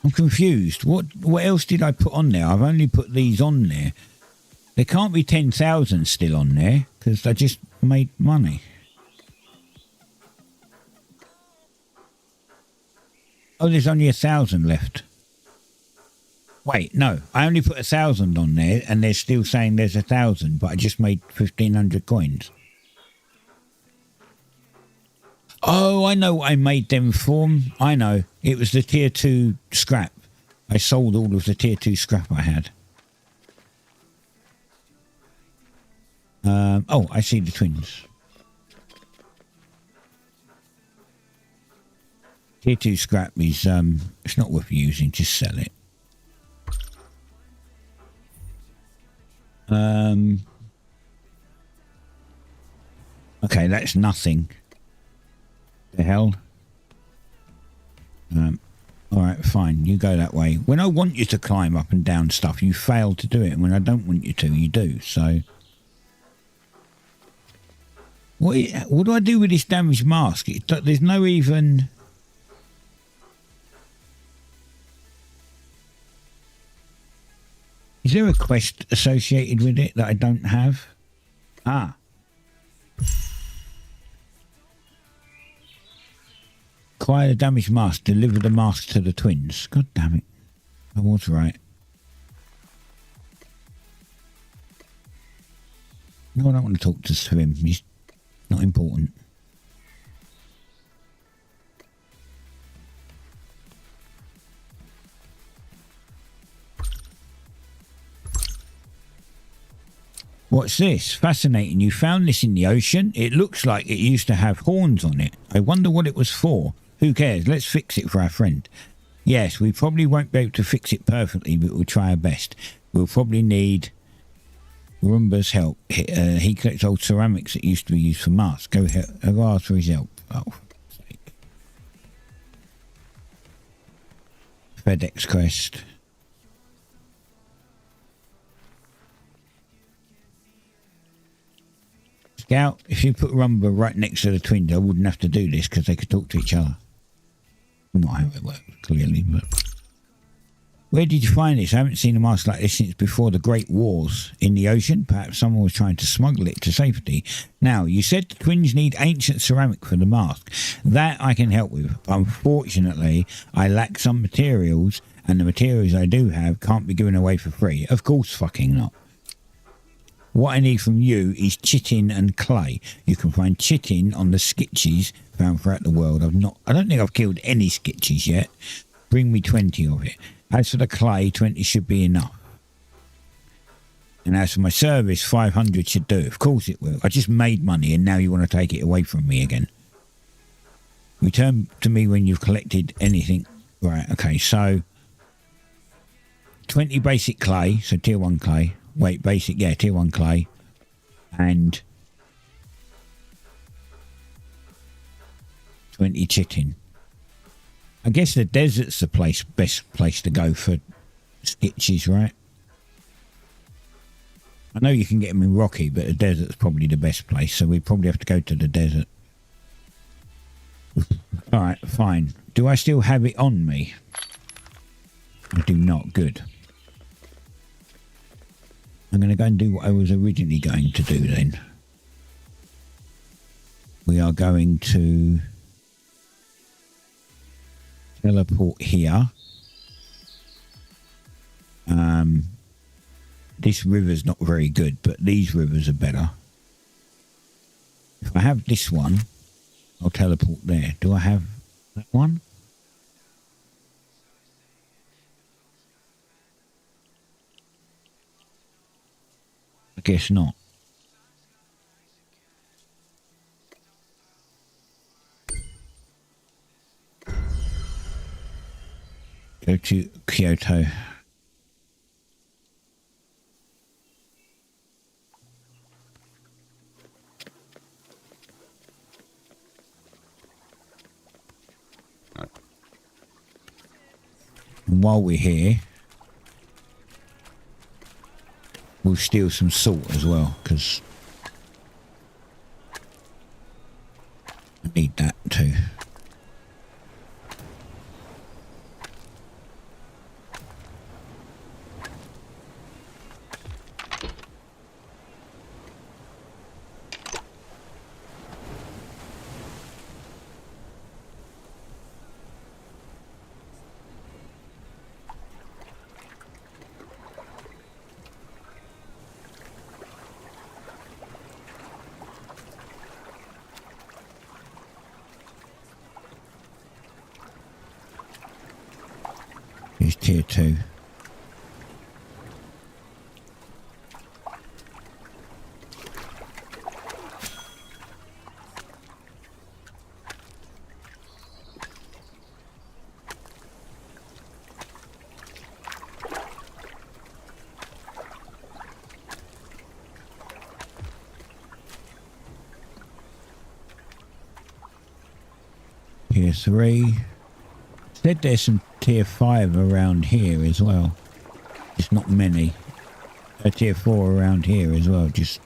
I'm confused. What else did I put on there? I've only put these on there. There can't be 10,000 still on there, because I just made money. Oh, there's only 1,000 left. Wait, no. I only put 1,000 on there, and they're still saying there's 1,000, but I just made 1,500 coins. Oh, I know what I made them from. I know. It was the tier 2 scrap. I sold all of the tier 2 scrap I had. Oh, I see the twins. Tier 2 scrap is, it's not worth using, just sell it. Okay, that's nothing. The hell? Alright, fine, you go that way. When I want you to climb up and down stuff, you fail to do it, and when I don't want you to, you do, so... What do I do with this damaged mask? There's no even... Is there a quest associated with it that I don't have? Ah. Acquire the damaged mask. Deliver the mask to the twins. God damn it. I was right. No, I don't want to talk to him. He's not important. What's this? Fascinating. You found this in the ocean? It looks like it used to have horns on it. I wonder what it was for. Who cares? Let's fix it for our friend. Yes, we probably won't be able to fix it perfectly, but we'll try our best. We'll probably need Roomba's help. He collects old ceramics that used to be used for masks. Go ask for his help. Oh, for sake. FedEx quest. Scout, if you put Rumba right next to the twins, I wouldn't have to do this because they could talk to each other. Not how it works, clearly, but... Where did you find this? I haven't seen a mask like this since before the Great Wars. In the ocean? Perhaps someone was trying to smuggle it to safety. Now, you said the twins need ancient ceramic for the mask. That I can help with. Unfortunately, I lack some materials, and the materials I do have can't be given away for free. Of course fucking not. What I need from you is chitin and clay. You can find chitin on the skitches found throughout the world. I don't think I've killed any skitches yet. Bring me 20 of it. As for the clay, 20 should be enough. And as for my service, 500 should do. Of course it will. I just made money and now you want to take it away from me again. Return to me when you've collected anything. Right, okay, so 20 basic clay, so tier 1 clay. Wait, basic, yeah, tier 1 clay. And 20 chitin. I guess the desert's the best place to go for sketches, right? I know you can get them in Rocky, but the desert's probably the best place, so we probably have to go to the desert. Alright, fine. Do I still have it on me? I do not. Good. I'm going to go and do what I was originally going to do then. We are going to teleport here. This river's not very good, but these rivers are better. If I have this one, I'll teleport there. Do I have that one? I guess not. Go to Kyoto. And while we're here, we'll steal some salt as well, because I need that too. Here's tier 2. Tier 3. Said there's some tier 5 around here as well. Just not many. Tier 4 around here as well, just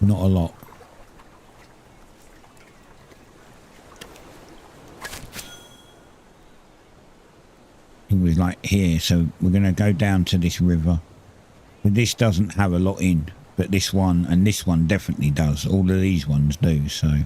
not a lot. It was like here, so we're going to go down to this river. But this doesn't have a lot in, but this one and this one definitely does. All of these ones do, so...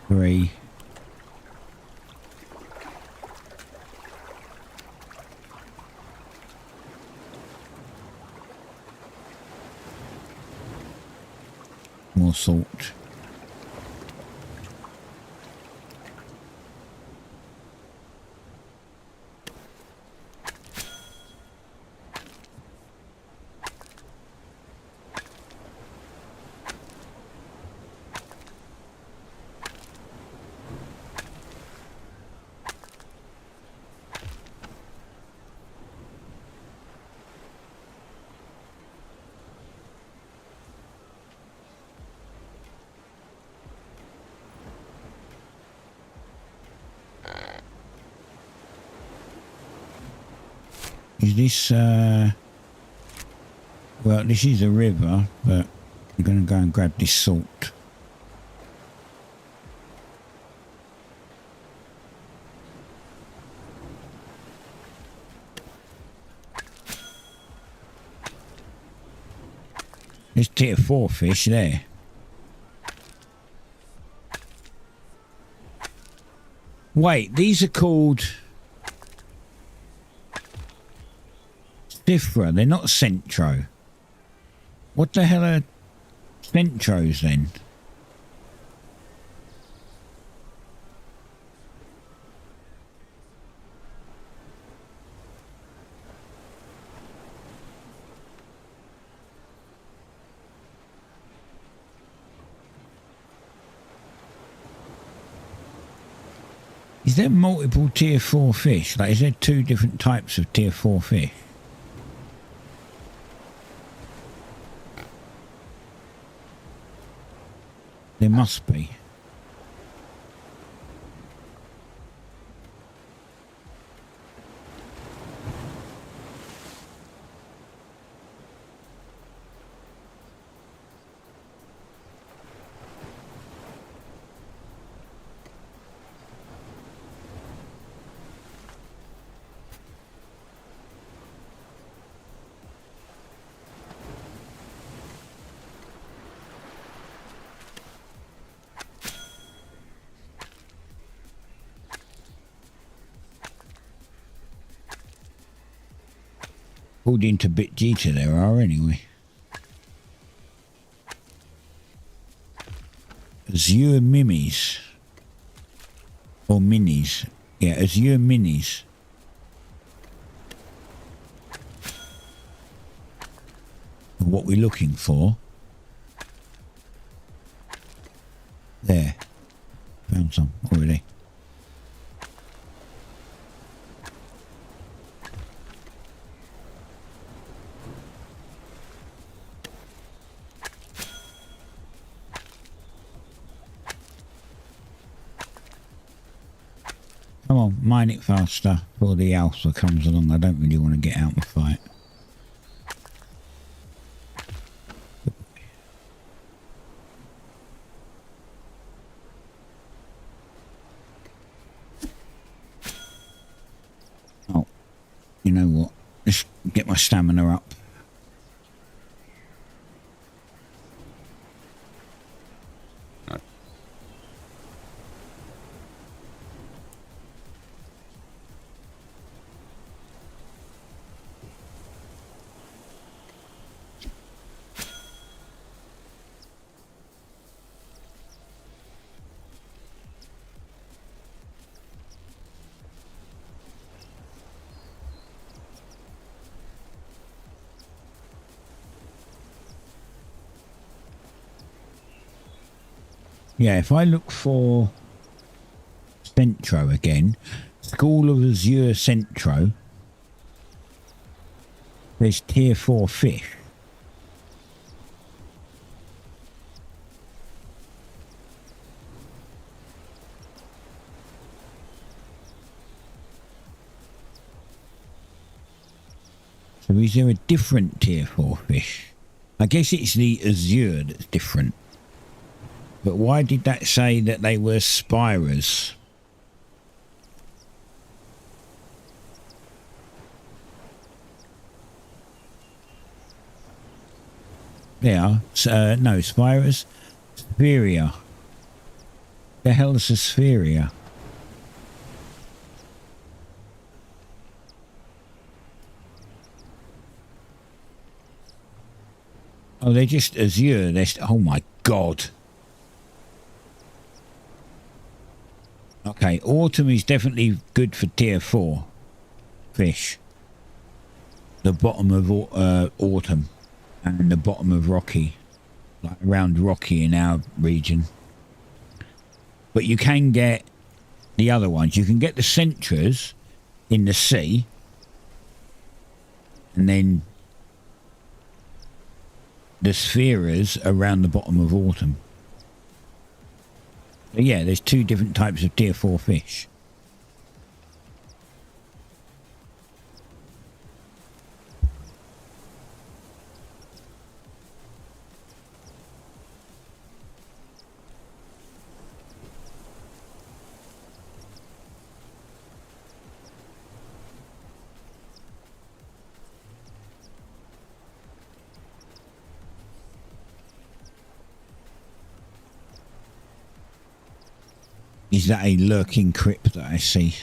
Three. More salt. Is this, well, this is a river, but I'm going to go and grab this salt. There's tier 4 fish there. Wait, these are called Cifra. They're not Centro. What the hell are Centros then? Is there multiple tier 4 fish? Like, is there 2 different types of tier 4 fish? There must be. Pulled into BitGita there are anyway. Azure Mimis. Or Minis. Yeah, Azure Minis. What we're looking for. There. Found some already. Come on, mine it faster before the alpha comes along. I don't really want to get out and fight. Oh, you know what? Let's get my stamina up. Yeah, if I look for Centro again, School of Azure Centro, there's tier 4 fish. So is there a different tier 4 fish? I guess it's the Azure that's different. But why did that say that they were Spiras? They are. No, Spiras. Spheria. The hell is a Spheria? Oh, they're just Azure. Oh my God. Okay, Autumn is definitely good for tier 4 fish. The bottom of Autumn and the bottom of Rocky, like around Rocky in our region. But you can get the other ones. You can get the Centras in the sea, and then the Spheras around the bottom of Autumn. But yeah, there's 2 different types of tier 4 fish. Is that a lurking crypt that I see?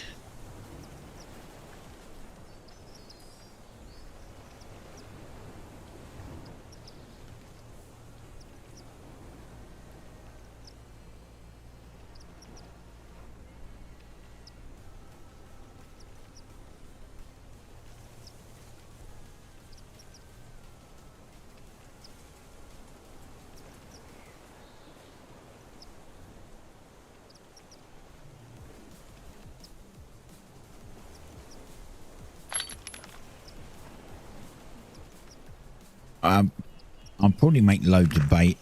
I'll probably make loads of bait.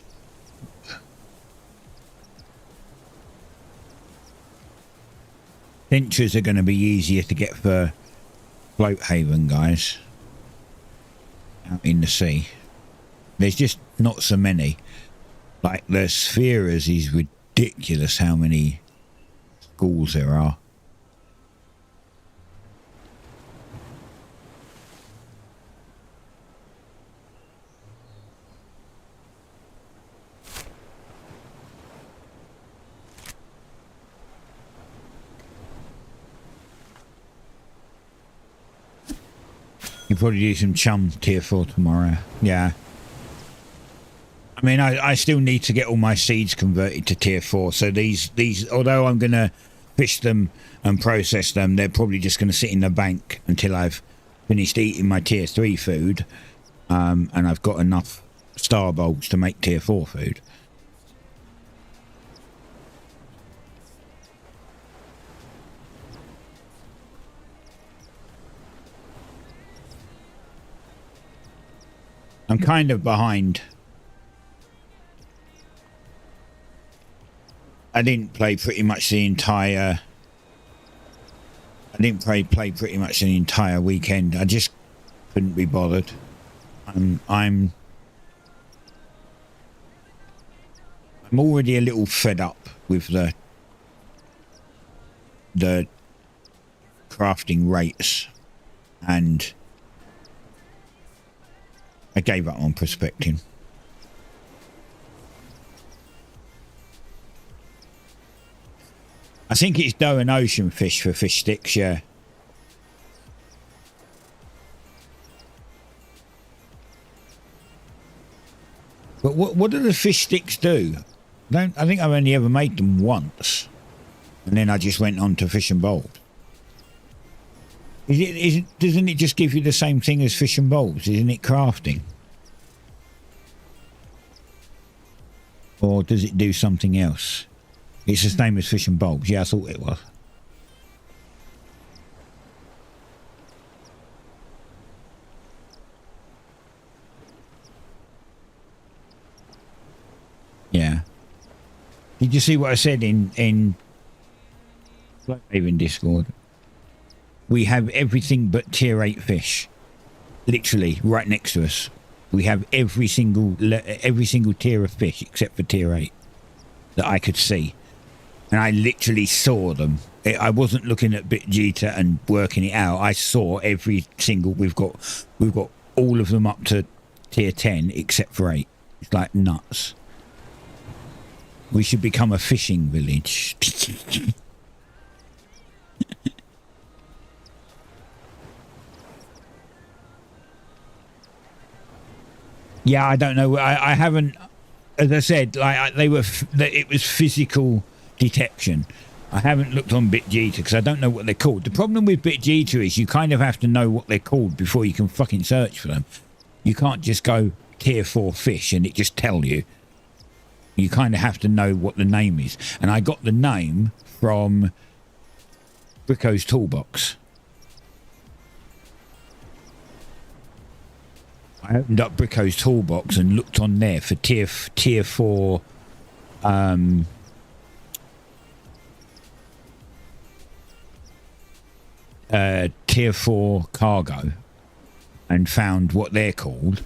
Pinchers are going to be easier to get for Floathaven, guys. Out in the sea. There's just not so many. Like the Spheres is ridiculous how many schools there are. You probably do some chum tier 4 tomorrow. Yeah. I mean, I still need to get all my seeds converted to tier 4. So these, although I'm going to fish them and process them, they're probably just going to sit in the bank until I've finished eating my tier 3 food. And I've got enough star bulbs to make tier 4 food. I'm kind of behind. I didn't play pretty much the entire... I didn't play pretty much the entire weekend. I just couldn't be bothered. I'm already a little fed up with the crafting rates, and I gave up on prospecting. I think it's dough and ocean fish for fish sticks, yeah. But what do the fish sticks do? I think I've only ever made them once, and then I just went on to fish and bulbs. Doesn't it just give you the same thing as fish and bulbs? Isn't it crafting? Or does it do something else? It's the same as fish and bulbs. Yeah, I thought it was. Yeah. Did you see what I said in Floathaven Discord? We have everything but tier 8 fish. Literally, right next to us. We have every single tier of fish except for tier 8 that I could see. And I literally saw them. I wasn't looking at BitGita and working it out. I saw every single... We've got all of them up to tier 10 except for 8. It's like nuts. We should become a fishing village. Yeah, I don't know. I haven't, as I said, like it was physical detection. I haven't looked on BitGita because I don't know what they're called. The problem with BitGita is you kind of have to know what they're called before you can fucking search for them. You can't just go tier 4 fish and it just tell you. You kind of have to know what the name is. And I got the name from Bricko's Toolbox. I opened up Bricko's Toolbox and looked on there for tier 4 tier 4 cargo and found what they're called,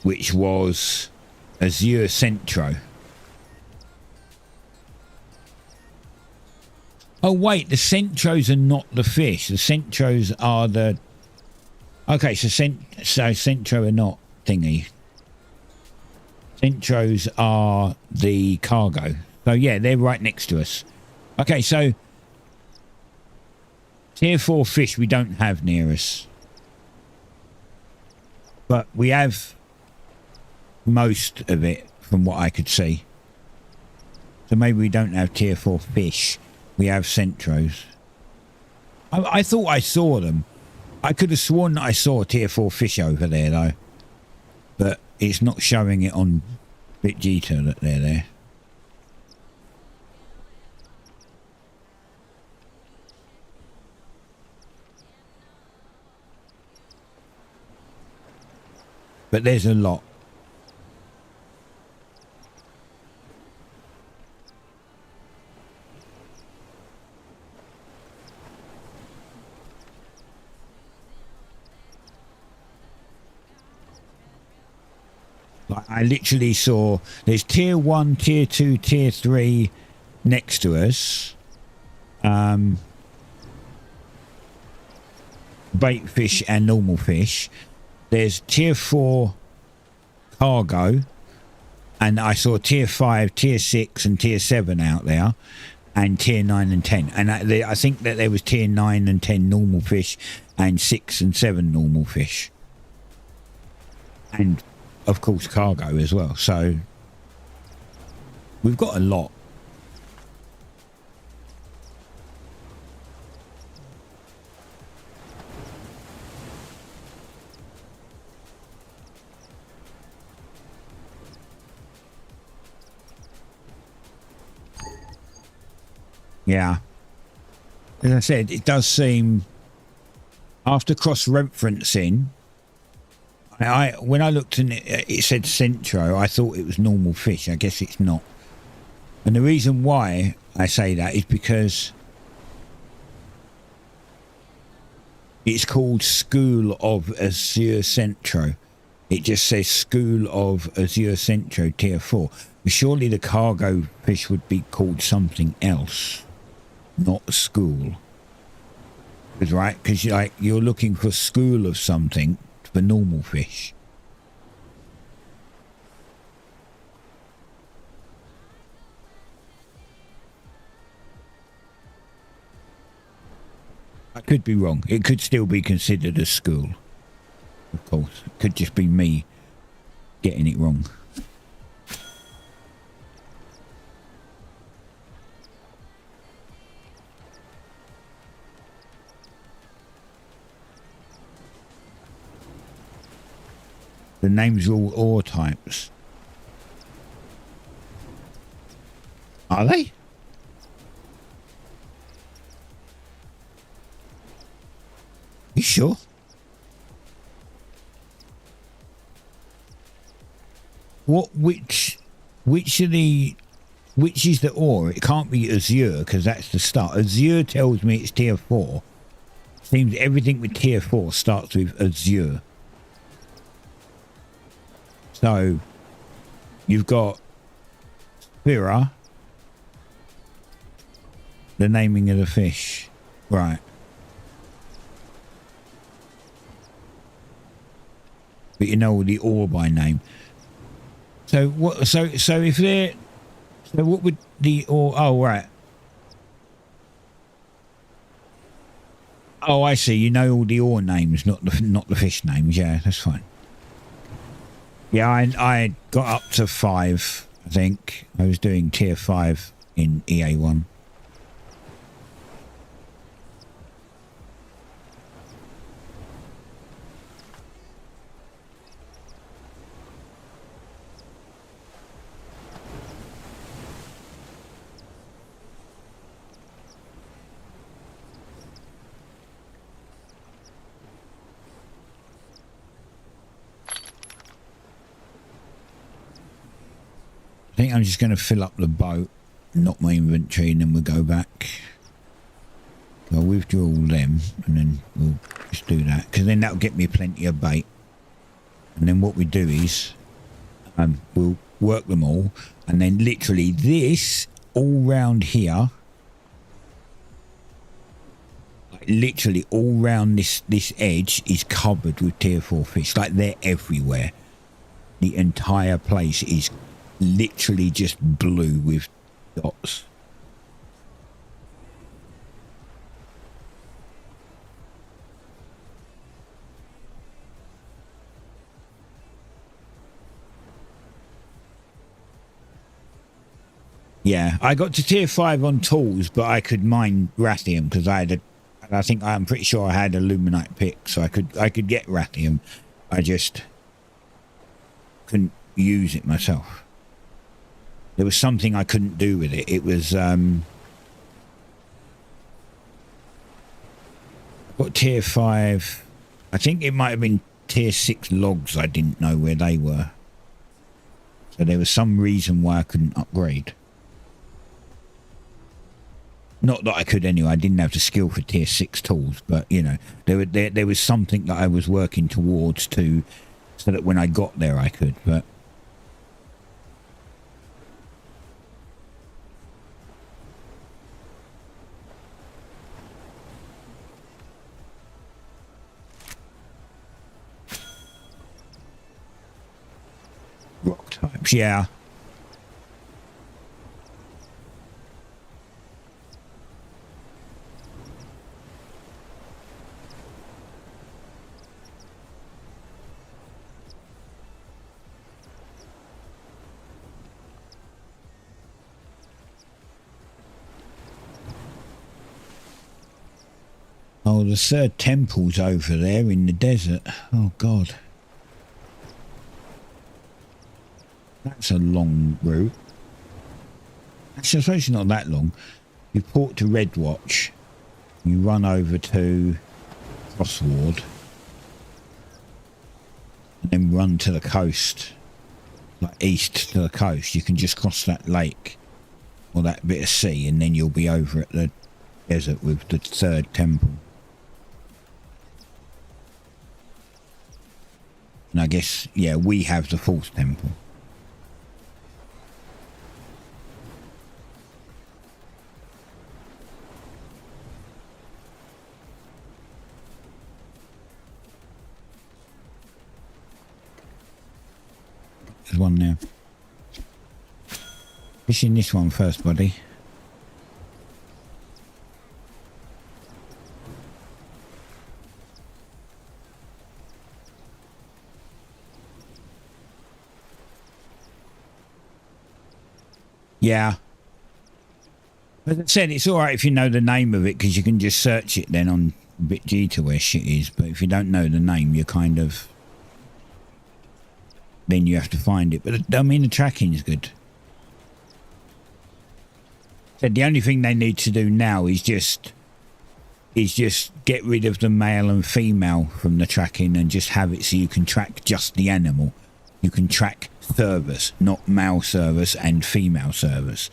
which was Azure Centro. Oh wait, the Centros are not the fish. The Centros are the... Okay, so Centro are not thingy. Centros are the cargo. So yeah, they're right next to us. Okay, so tier 4 fish we don't have near us. But we have most of it from what I could see. So maybe we don't have tier 4 fish. We have Centros. I thought I saw them. I could have sworn that I saw a tier 4 fish over there though. But it's not showing it on BitGita that they're there. But there's a lot. Like I literally saw there's tier 1, tier 2, tier 3 next to us. Bait fish and normal fish. There's tier 4 cargo, and I saw tier 5, tier 6 and tier 7 out there, and tier 9 and 10. And I think that there was tier 9 and 10 normal fish and 6 and 7 normal fish. And of course cargo as well. So we've got a lot. Yeah. As I said, it does seem, after cross-referencing, when I looked and it said Centro, I thought it was normal fish. I guess it's not. And the reason why I say that is because it's called School of Azure Centro. It just says School of Azure Centro tier 4. But surely the cargo fish would be called something else. Not school, right? Because you're looking for school of something for normal fish. I could be wrong. It could still be considered a school. Of course, it could just be me getting it wrong. The names are all ore types. Are they? You sure? Which is the ore? It can't be Azure because that's the start. Azure tells me it's tier 4. Seems everything with tier 4 starts with Azure. So, you've got Spira, the naming of the fish, right? But you know the ore by name. So what? So if they're, so what would the ore? Oh right. Oh, I see. You know all the ore names, not the fish names. Yeah, that's fine. Yeah, I got up to 5, I think. I was doing tier 5 in EA1. I think I'm just going to fill up the boat, not my inventory, and then we'll go back. I'll withdraw all them, and then we'll just do that, because then that'll get me plenty of bait. And then what we do is, we'll work them all, and then literally this all round here, like literally all round this edge is covered with tier 4 fish, like they're everywhere. the entire place is literally just blue with dots. Yeah, I got to tier 5 on tools, but I could mine Rathium because I'm pretty sure I had a Luminite pick, so I could get Rathium. I just couldn't use it myself. There was something I couldn't do with it. It was got tier 5. I think it might have been tier 6 logs. I didn't know where they were, so there was some reason why I couldn't upgrade. Not that I could anyway. I didn't have the skill for tier 6 tools, but you know, there was something that I was working towards to, so that when I got there I could. But rock types, yeah. Oh, the third temple's over there in the desert. Oh, God. That's a long route. Actually, I suppose it's not that long. You port to Redwatch. You run over to Crossward. And then run to the coast. Like east to the coast. You can just cross that lake. Or that bit of sea. And then you'll be over at the desert with the third temple. And I guess, yeah, we have the fourth temple. There's one now. Fishing this one first, buddy. Yeah. As I said, it's alright if you know the name of it, because you can just search it then on BitG to where shit is. But if you don't know the name, you're kind of... then you have to find it. But I mean, the tracking is good. So the only thing they need to do now is just get rid of the male and female from the tracking and just have it so you can track just the animal. You can track service, not male service and female service.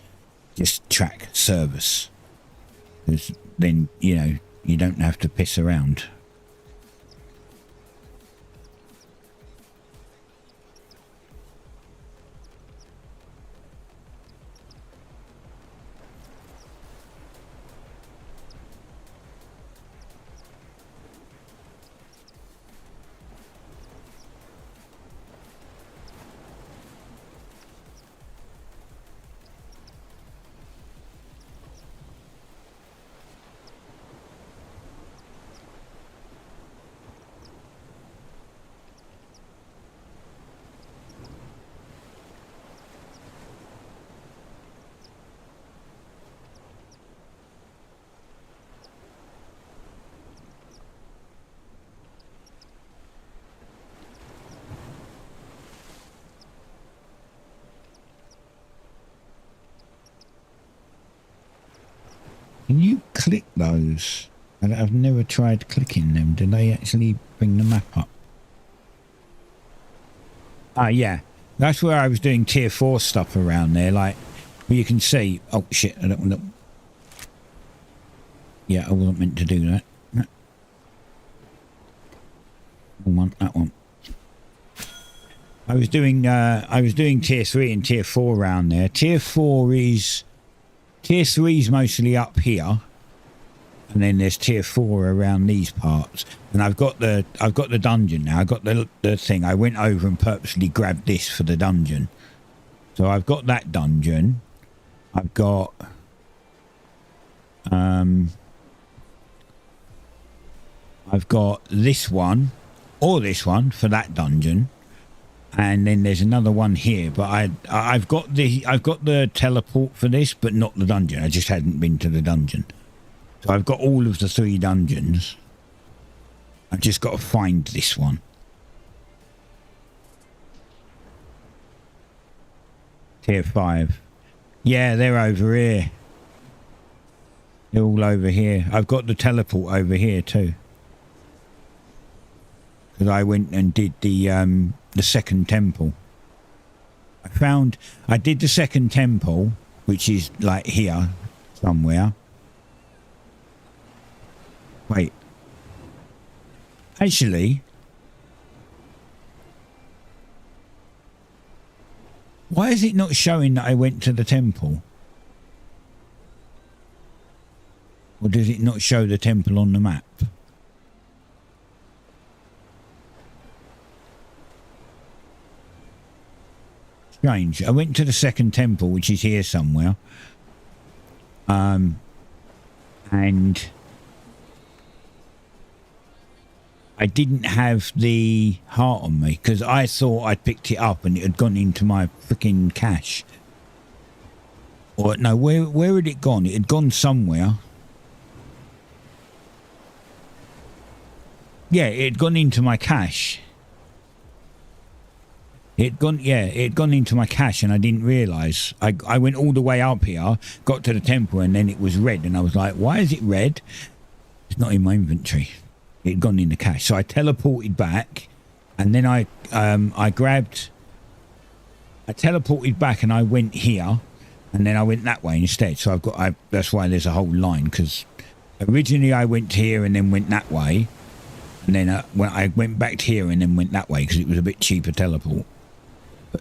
Just track service. Because then, you know, you don't have to piss around. Can you click those? I've never tried clicking them. Do they actually bring the map up? Ah, yeah. That's where I was doing tier 4 stuff around there. Like, where you can see... oh, shit. I don't want to... yeah, I wasn't meant to do that. No. That one. I was doing tier 3 and tier 4 around there. Tier 4 is... tier 3 is mostly up here. and then there's tier 4 around these parts. And I've got the dungeon now. I got the thing. I went over and purposely grabbed this for the dungeon. So I've got that dungeon. I've got this one or this one for that dungeon, and then there's another one here. But I've got the teleport for this, but not the dungeon. I just hadn't been to the dungeon. So I've got all of the 3 dungeons. I've just got to find this one. Tier 5. Yeah, they're over here. They're all over here. I've got the teleport over here too. Because I went and did the second temple. I did the second temple, which is like here somewhere. Wait. Actually, why is it not showing that I went to the temple? Or does it not show the temple on the map? Strange. I went to the second temple, which is here somewhere. And I didn't have the heart on me because I thought I'd picked it up and it had gone into my freaking cache. Or no, where had it gone? It had gone somewhere. Yeah, it had gone into my cache. It had gone into my cache and I didn't realise. I went all the way up here, got to the temple, and then it was red, and I was like, why is it red? It's not in my inventory. It had gone in the cache. So I teleported back, and then I teleported back and I went here, and then I went that way instead. So that's why there's a whole line, because originally I went here and then went that way, and then when I went back to here and then went that way because it was a bit cheaper teleport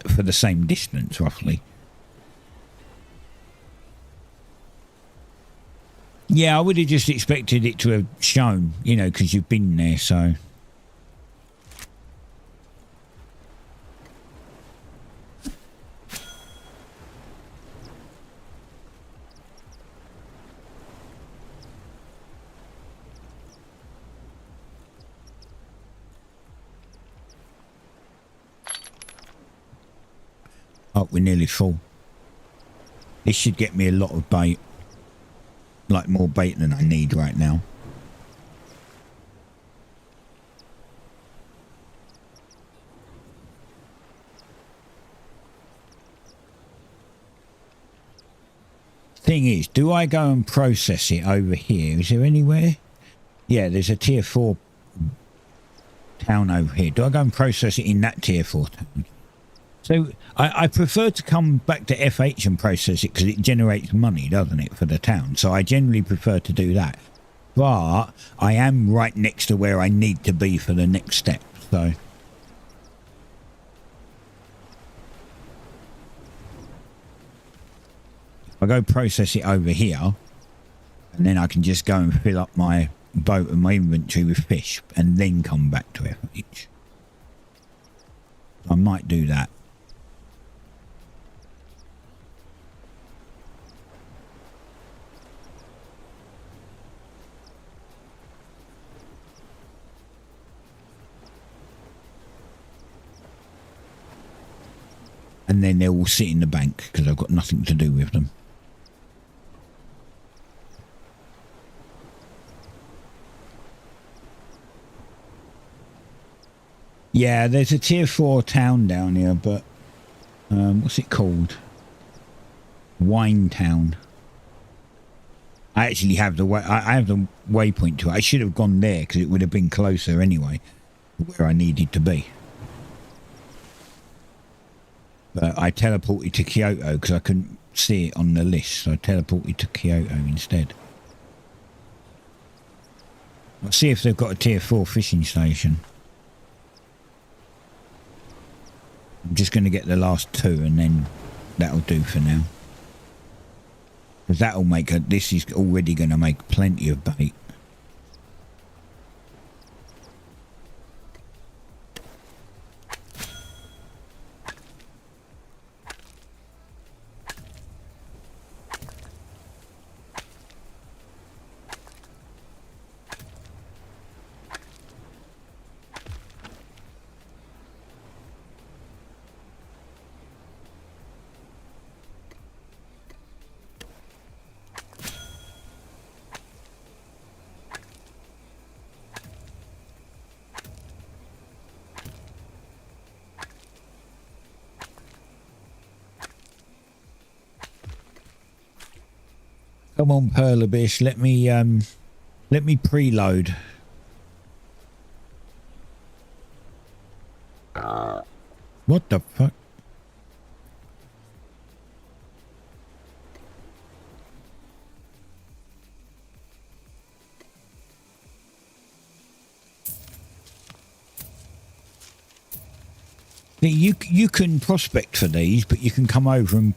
for the same distance roughly. Yeah, I would have just expected it to have shown, you know, because you've been there, so. Oh, we're nearly full. This should get me a lot of bait. Like more bait than I need right now. Thing is, do I go and process it over here? Is there anywhere? Yeah, there's a tier 4 town over here. Do I go and process it in that tier 4 town? So I prefer to come back to FH and process it because it generates money, doesn't it, for the town? So I generally prefer to do that. But I am right next to where I need to be for the next step. So I go process it over here, and then I can just go and fill up my boat and my inventory with fish and then come back to FH. I might do that. And then they'll all sit in the bank because I've got nothing to do with them. Yeah, there's a tier 4 town down here, but what's it called? Wine Town. I actually have the way. I have the waypoint to it. I should have gone there because it would have been closer anyway, where I needed to be. But I teleported to Kyoto because I couldn't see it on the list, so I teleported to Kyoto instead. I'll see if they've got a tier 4 fishing station. I'm just going to get the last 2 and then that'll do for now. Because that'll make this is already going to make plenty of bait. Come on, Pearl Abyss. Let me preload. What the fuck? You can prospect for these, but you can come over and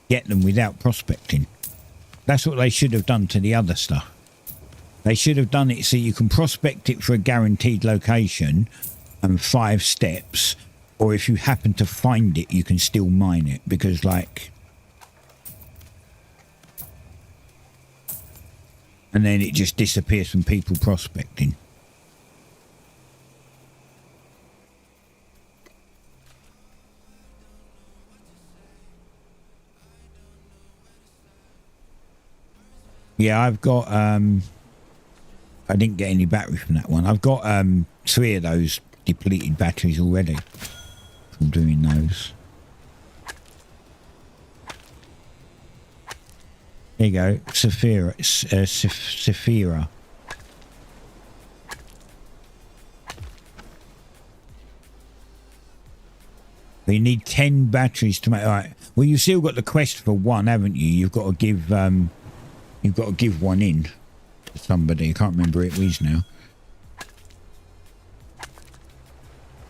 get them without prospecting. That's what they should have done to the other stuff. They should have done it so you can prospect it for a guaranteed location and 5 steps, or if you happen to find it, you can still mine it, because like... And then it just disappears from people prospecting. Yeah, I've got, I didn't get any battery from that one. I've got 3 of those depleted batteries already from doing those. There you go, Saphira. Saphira. You need 10 batteries to make. All right. Well, you've still got the quest for 1, haven't you? You've got to give one in to somebody. I can't remember who it was now.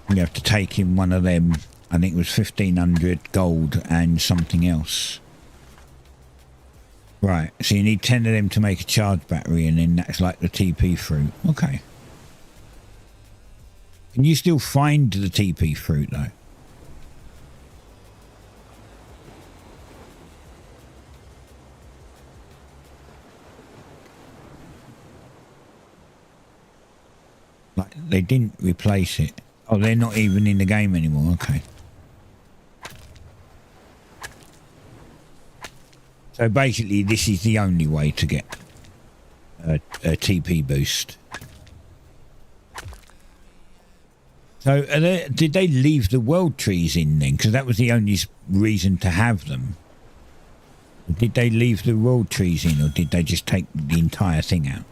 You have to take in one of them. I think it was 1,500 gold and something else. Right, so you need 10 of them to make a charge battery, and then that's like the TP fruit. Okay. Can you still find the TP fruit though? Like, they didn't replace it. Oh, they're not even in the game anymore. Okay. So basically, this is the only way to get a TP boost. So, did they leave the world trees in then? Because that was the only reason to have them. Did they leave the world trees in, or did they just take the entire thing out?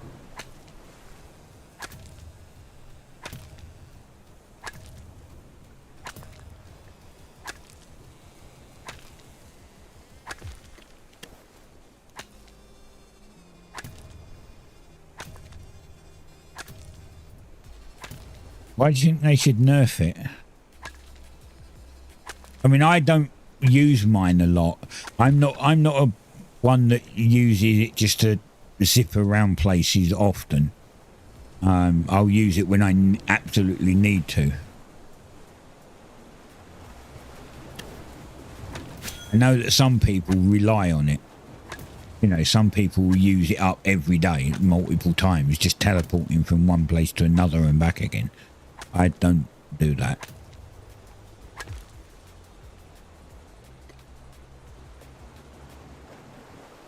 Why do you think they should nerf it? I mean, I don't use mine a lot. I'm not a one that uses it just to zip around places often. I'll use it when I absolutely need to. I know that some people rely on it. You know, some people will use it up every day, multiple times, just teleporting from one place to another and back again. I don't do that.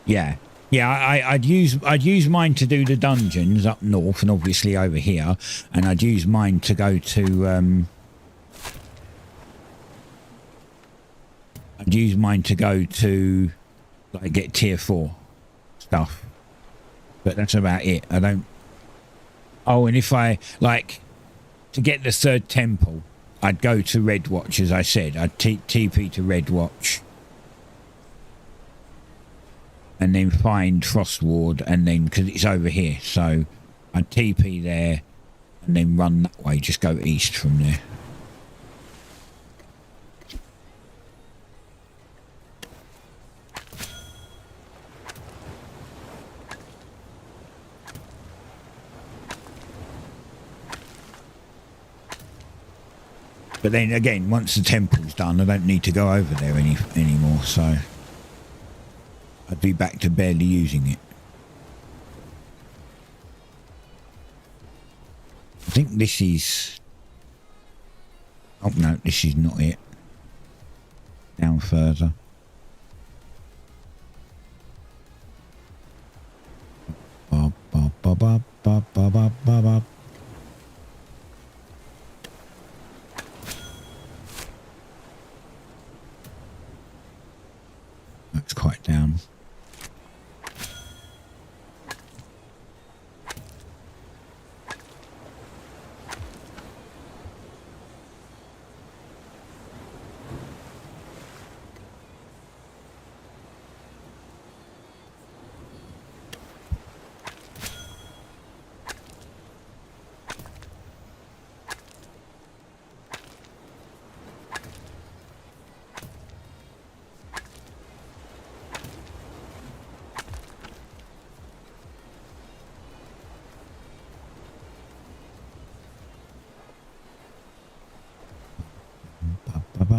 Yeah, I'd use mine to do the dungeons up north and obviously over here, and I'd use mine to go to like get tier 4 stuff, but that's about it. I don't. Oh, and if I like. To get the 3rd temple, I'd go to Red Watch, as I said. I'd TP to Red Watch. And then find Frost Ward, and then, because it's over here, so I'd TP there, and then run that way, just go east from there. But then again, once the temple's done, I don't need to go over there anymore, so I'd be back to barely using it. I think this is... Oh no, this is not it. Down further. Ba ba ba ba ba ba ba ba. That's quite down.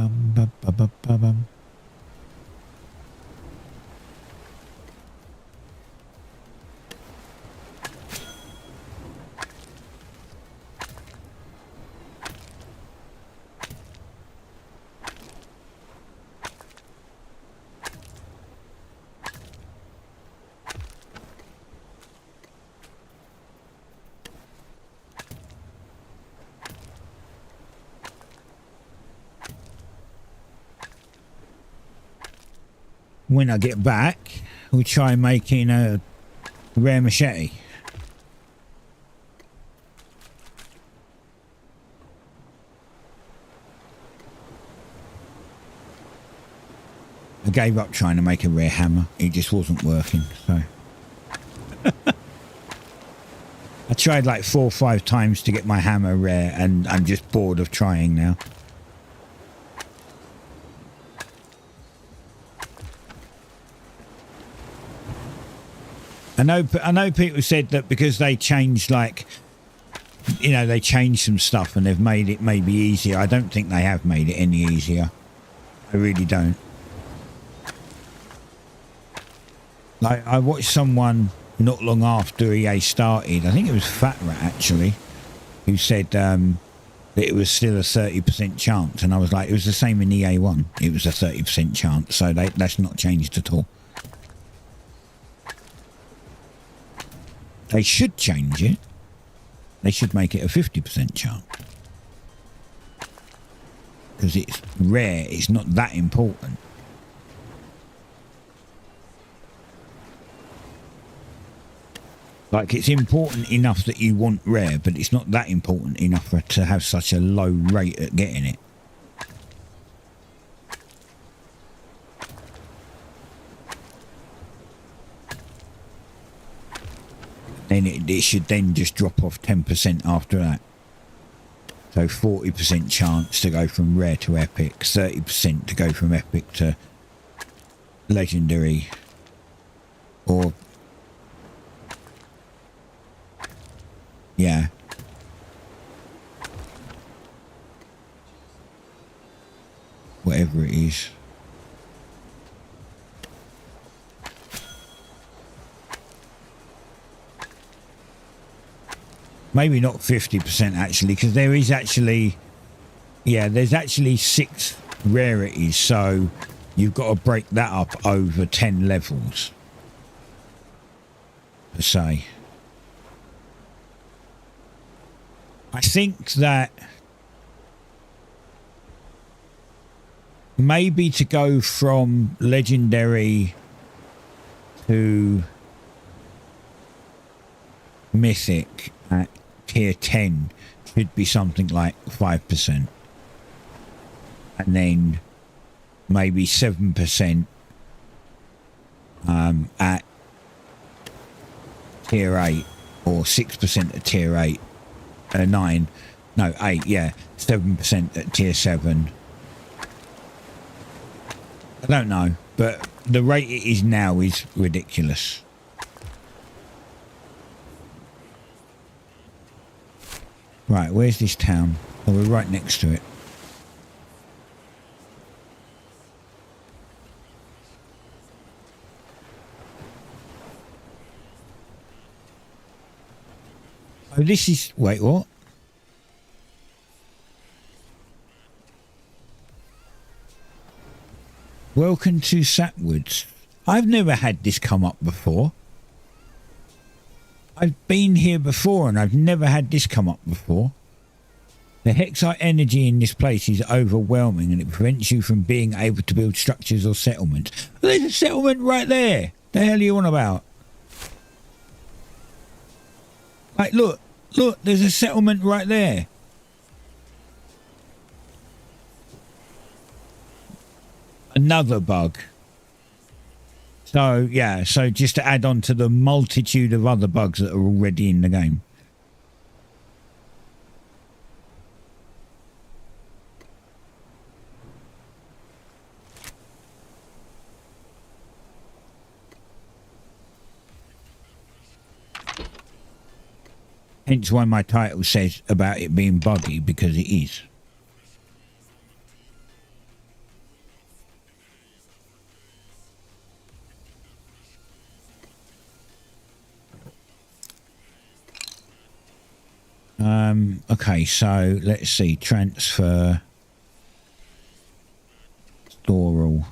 Ba-bum. When I get back, we'll try making a rare machete. I gave up trying to make a rare hammer. It just wasn't working, so. I tried like 4 or 5 times to get my hammer rare, and I'm just bored of trying now. I know people said that because they changed, like, you know, they changed some stuff and they've made it maybe easier. I don't think they have made it any easier. I really don't. Like, I watched someone not long after EA started, I think it was Fat Rat actually, who said that it was still a 30% chance. And I was like, it was the same in EA1. It was a 30% chance. So that's not changed at all. They should change it. They should make it a 50% chance. Because it's rare, it's not that important. Like, it's important enough that you want rare, but it's not that important enough for to have such a low rate at getting it. Then it should then just drop off 10% after that. So 40% chance to go from rare to epic, 30% to go from epic to legendary, or yeah. Whatever it is. Maybe not 50% actually, because there is actually, yeah, there's actually 6 rarities, so you've got to break that up over 10 levels, per se. I think that maybe to go from legendary to mythic at tier 10 should be something like 5%, and then maybe 7% at tier 8, or 6% at tier 8, 9, no 8, yeah, 7% at tier 7. I don't know, but the rate it is now is ridiculous. Right, where's this town? Oh, we're right next to it. Oh, this is... Wait, what? Welcome to Sapwoods. I've never had this come up before. I've been here before and I've never had this come up before. The Hexite energy in this place is overwhelming and it prevents you from being able to build structures or settlements. There's a settlement right there. The hell are you on about? Like, look, there's a settlement right there. Another bug. So, yeah, so just to add on to the multitude of other bugs that are already in the game. Hence why my title says about it being buggy, because it is. Okay, so let's see. Transfer. Store all.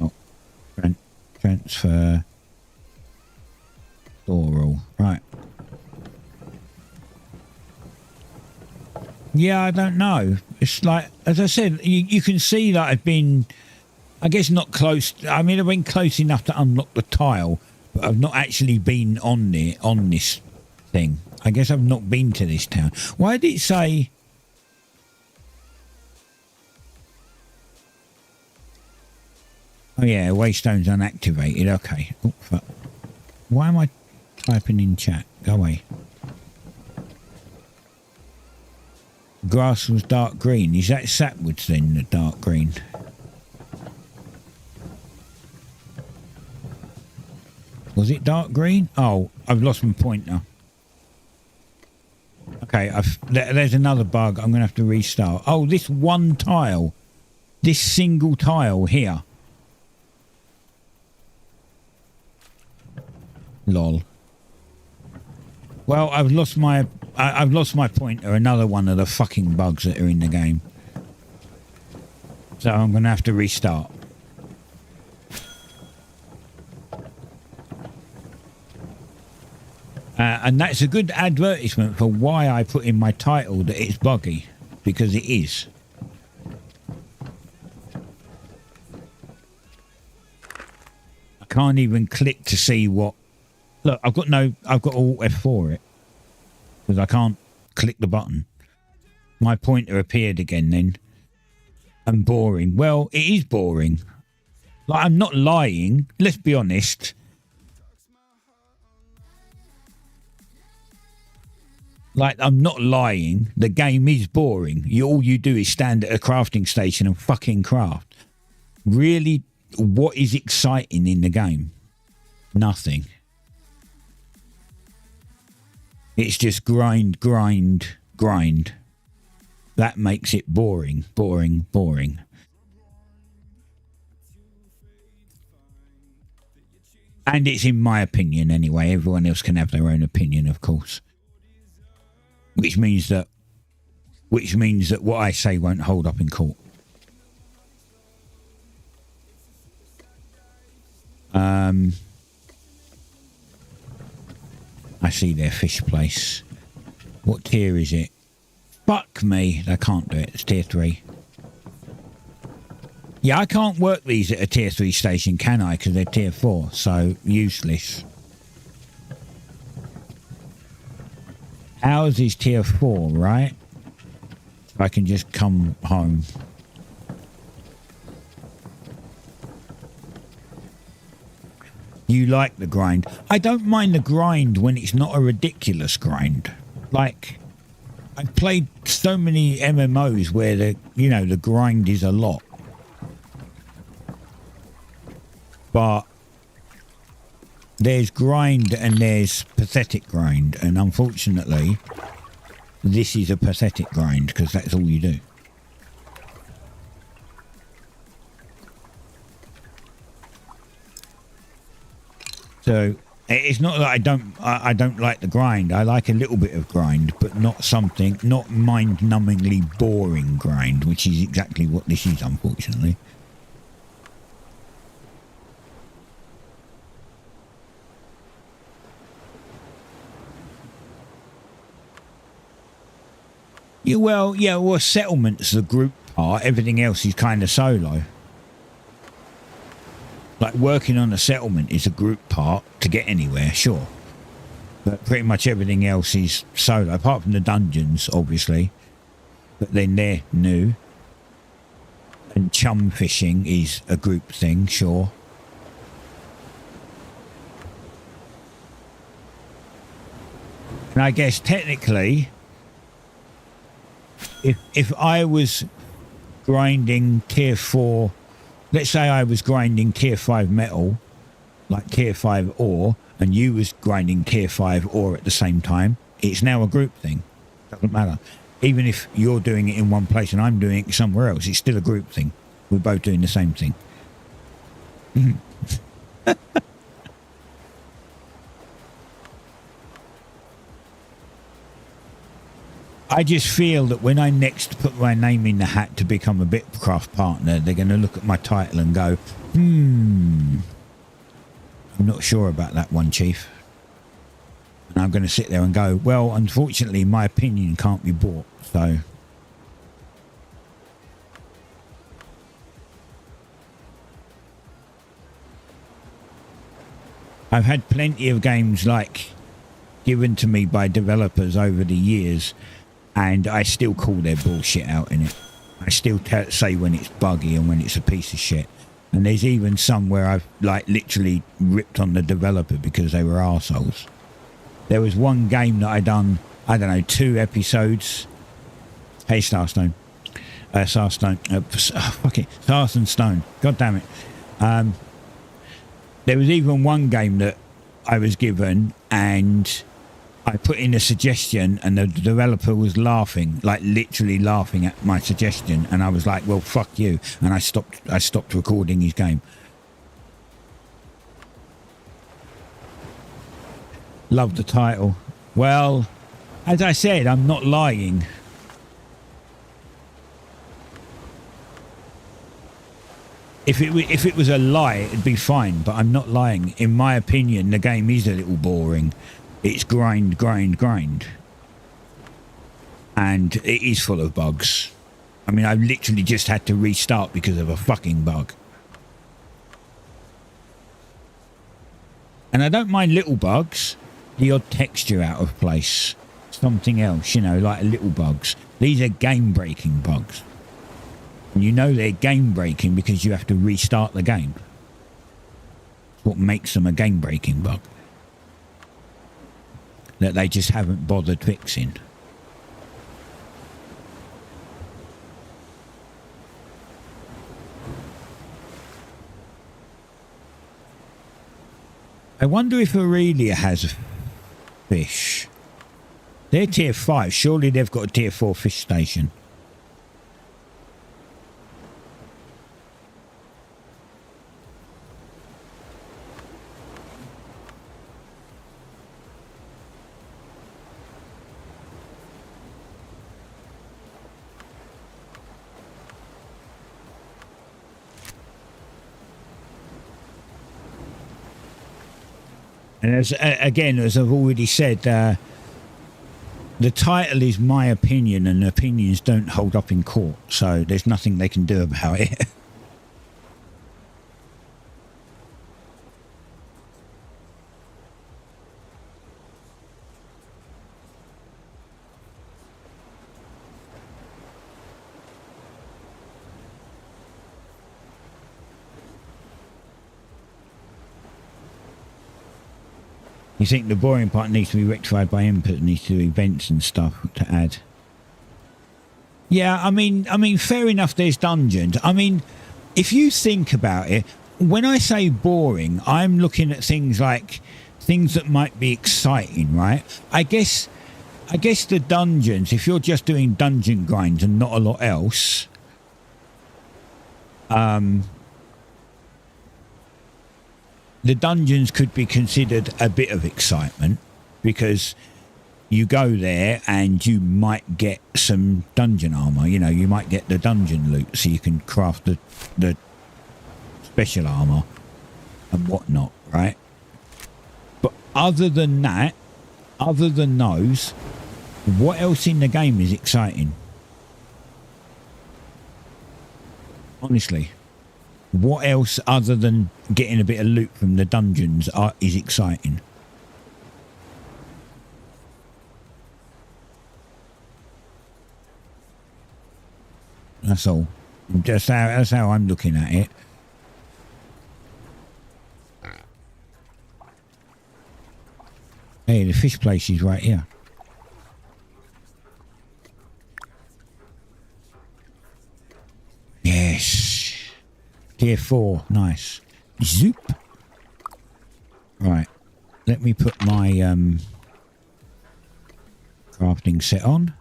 Oh, transfer. Store all. Right. Yeah, I don't know. It's like, as I said, you can see that I've been, I guess not close. I mean, I've been close enough to unlock the tile, but I've not actually been on this thing. I guess I've not been to this town. Why did it say? Oh yeah, Waystone's unactivated. Okay. Oh, fuck. Why am I typing in chat? Go away. Grass was dark green. Is that sapwoods then, the dark green? Was it dark green? Oh, I've lost my pointer. Okay, there's another bug. I'm going to have to restart. Oh, this one tile. This single tile here. Lol. Well, I've lost my pointer. Another one of the fucking bugs that are in the game. So I'm going to have to restart. And that's a good advertisement for why I put in my title that it's buggy. Because it is. I can't even click to see what... Look, I've got Alt F for it. Because I can't click the button. My pointer appeared again then. And boring. Well, it is boring. Like, I'm not lying. Let's be honest. Like, I'm not lying. The game is boring. All you do is stand at a crafting station and fucking craft. Really, what is exciting in the game? Nothing. It's just grind, grind, grind. That makes it boring, boring, boring. And it's in my opinion anyway. Everyone else can have their own opinion, of course. Which means that what I say won't hold up in court. I see their fish place. What tier is it? Fuck me. I can't do it. It's tier 3. Yeah, I can't work these at a tier 3 station, can I? Because they're tier 4, so useless. Ours is tier 4, right? I can just come home. You like the grind. I don't mind the grind when it's not a ridiculous grind. Like, I've played so many MMOs where the grind is a lot. But there's grind and there's pathetic grind. And unfortunately, this is a pathetic grind because that's all you do. So it's not that I don't like the grind. I like a little bit of grind, but not mind-numbingly boring grind, which is exactly what this is, unfortunately. Yeah, well, settlement's the group part. Everything else is kind of solo. Like, working on a settlement is a group part to get anywhere, sure. But pretty much everything else is solo, apart from the dungeons, obviously. But then they're new. And chum fishing is a group thing, sure. And I guess technically, if I was grinding tier 4... Let's say I was grinding tier 5 metal, like tier 5 ore, and you was grinding tier 5 ore at the same time. It's now a group thing. Doesn't matter. Even if you're doing it in one place and I'm doing it somewhere else, it's still a group thing. We're both doing the same thing. I just feel that when I next put my name in the hat to become a BitCraft partner, they're going to look at my title and go, I'm not sure about that one, Chief. And I'm going to sit there and go, well, unfortunately, my opinion can't be bought, so... I've had plenty of games like given to me by developers over the years, and I still call their bullshit out in it. I still say when it's buggy and when it's a piece of shit. And there's even some where I've like literally ripped on the developer because they were arseholes. There was one game that I done, I don't know, 2 episodes. Hey, Starstone. Starstone. Fuck it. Stars and Stone. God damn it. There was even one game that I was given and I put in a suggestion and the developer was laughing, like literally laughing at my suggestion. And I was like, well, fuck you. And I stopped recording his game. Love the title. Well, as I said, I'm not lying. If it was a lie, it'd be fine, but I'm not lying. In my opinion, the game is a little boring. It's grind. And it is full of bugs. I mean, I've literally just had to restart because of a fucking bug. And I don't mind little bugs. The odd texture out of place. Something else, you know, like little bugs. These are game-breaking bugs. And you know they're game-breaking because you have to restart the game. What makes them a game-breaking bug. That they just haven't bothered fixing. I wonder if Aurelia has a fish. They're tier 5. Surely they've got a tier 4 fish station. And as I've already said, the title is my opinion, and opinions don't hold up in court, so there's nothing they can do about it. You think the boring part needs to be rectified by input, needs to do events and stuff to add? Yeah, I mean, fair enough. There's dungeons. I mean, if you think about it, when I say boring, I'm looking at things like things that might be exciting, right? I guess the dungeons. If you're just doing dungeon grinds and not a lot else, the dungeons could be considered a bit of excitement because you go there and you might get some dungeon armor. You know, you might get the dungeon loot so you can craft the special armor and whatnot, right? But other than that, other than those, what else in the game is exciting? Honestly. What else other than getting a bit of loot from the dungeons is exciting? That's all. That's how I'm looking at it. Hey, the fish place is right here. Yes. Tier 4, nice. Zoop. Right, let me put my crafting set on.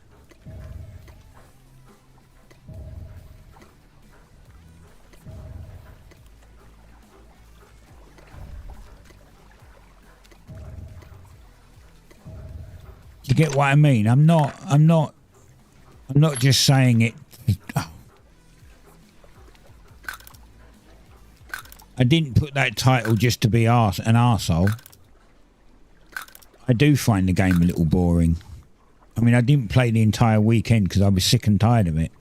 You get what I mean? I'm not I'm not just saying it. I didn't put that title just to be an arsehole. I do find the game a little boring. I mean, I didn't play the entire weekend because I was sick and tired of it.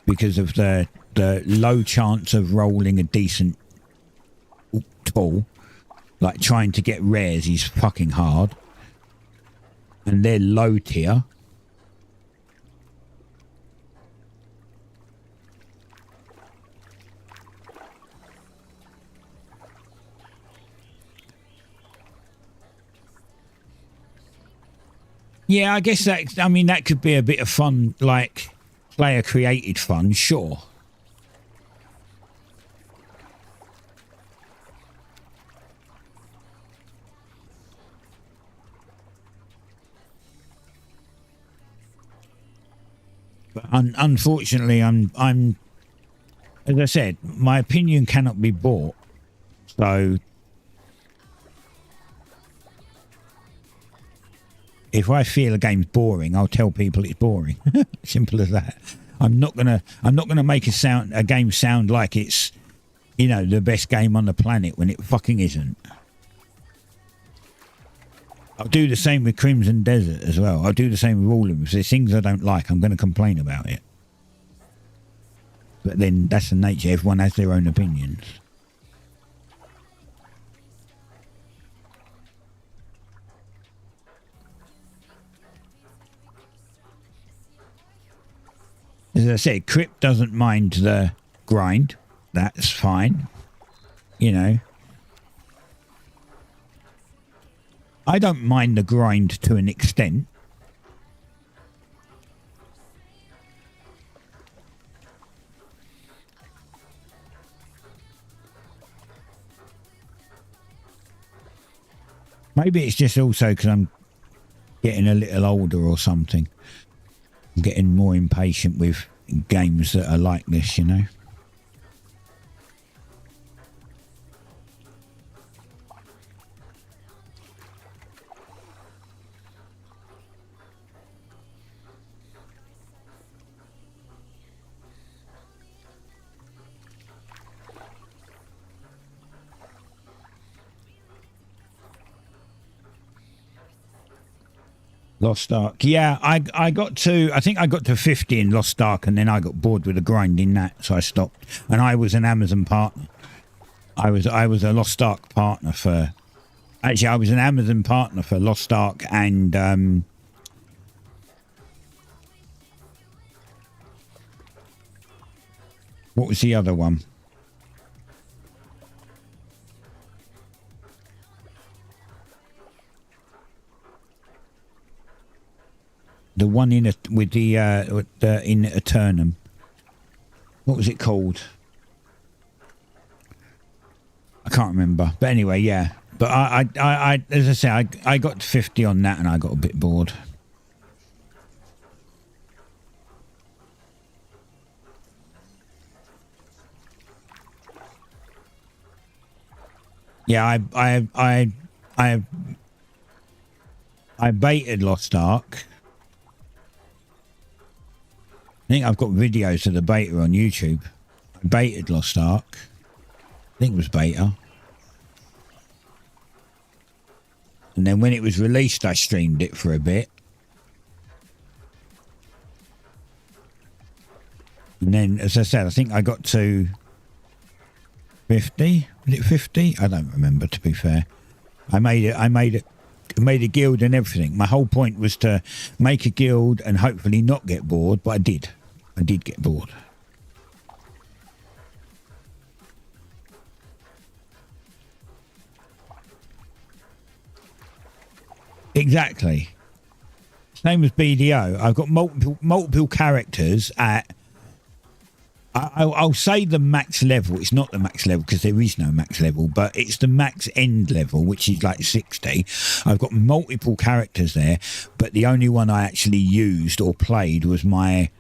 Because of the low chance of rolling a decent tool. Like trying to get rares is fucking hard. And they're low tier. Yeah, I guess that could be a bit of fun, like player created fun, sure. But unfortunately, I'm as I said, my opinion cannot be bought. So if I feel a game's boring, I'll tell people it's boring. Simple as that. I'm not gonna make a game sound like it's, you know, the best game on the planet when it fucking isn't. I'll do the same with Crimson Desert as well. I'll do the same with all of them. If there's things I don't like, I'm going to complain about it. But then that's the nature. Everyone has their own opinions. As I said, Crypt doesn't mind the grind. That's fine. You know. I don't mind the grind to an extent. Maybe it's just also because I'm getting a little older or something. I'm getting more impatient with games that are like this, you know. Lost Ark. Yeah, I think I got to 50 in Lost Ark, and then I got bored with the grind in that, so I stopped. And I was an Amazon partner. I was a Lost Ark partner for... Actually, I was an Amazon partner for Lost Ark and... what was the other one? The one in with the in Eternum. What was it called? I can't remember. But anyway, yeah. But I as I say, I got 50 on that and I got a bit bored. Yeah, I baited Lost Ark. I think I've got videos of the beta on YouTube. I baited Lost Ark. I think it was beta. And then when it was released, I streamed it for a bit. And then, as I said, I think I got to 50. Was it 50? I don't remember, to be fair. I made a guild and everything. My whole point was to make a guild and hopefully not get bored, but I did. I did get bored. Exactly. Same as BDO. I've got multiple characters at... I'll say the max level. It's not the max level because there is no max level, but it's the max end level, which is like 60. I've got multiple characters there, but the only one I actually used or played was my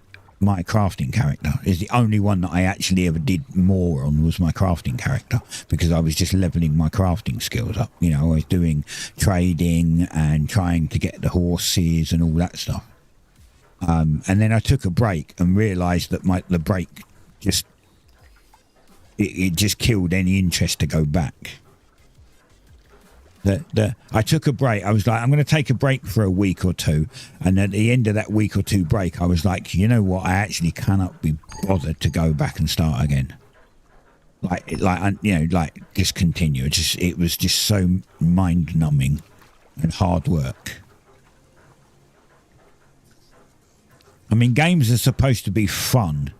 my crafting character. Is the only one that I actually ever did more on was my crafting character, because I was just leveling my crafting skills up. You know, I was doing trading and trying to get the horses and all that stuff. And then I took a break and realised that the break just it just killed any interest to go back. I took a break. I was like, I'm going to take a break for a week or two, and at the end of that week or two break, I was like, you know what? I actually cannot be bothered to go back and start again. Just continue. It was just so mind numbing and hard work. I mean, games are supposed to be fun.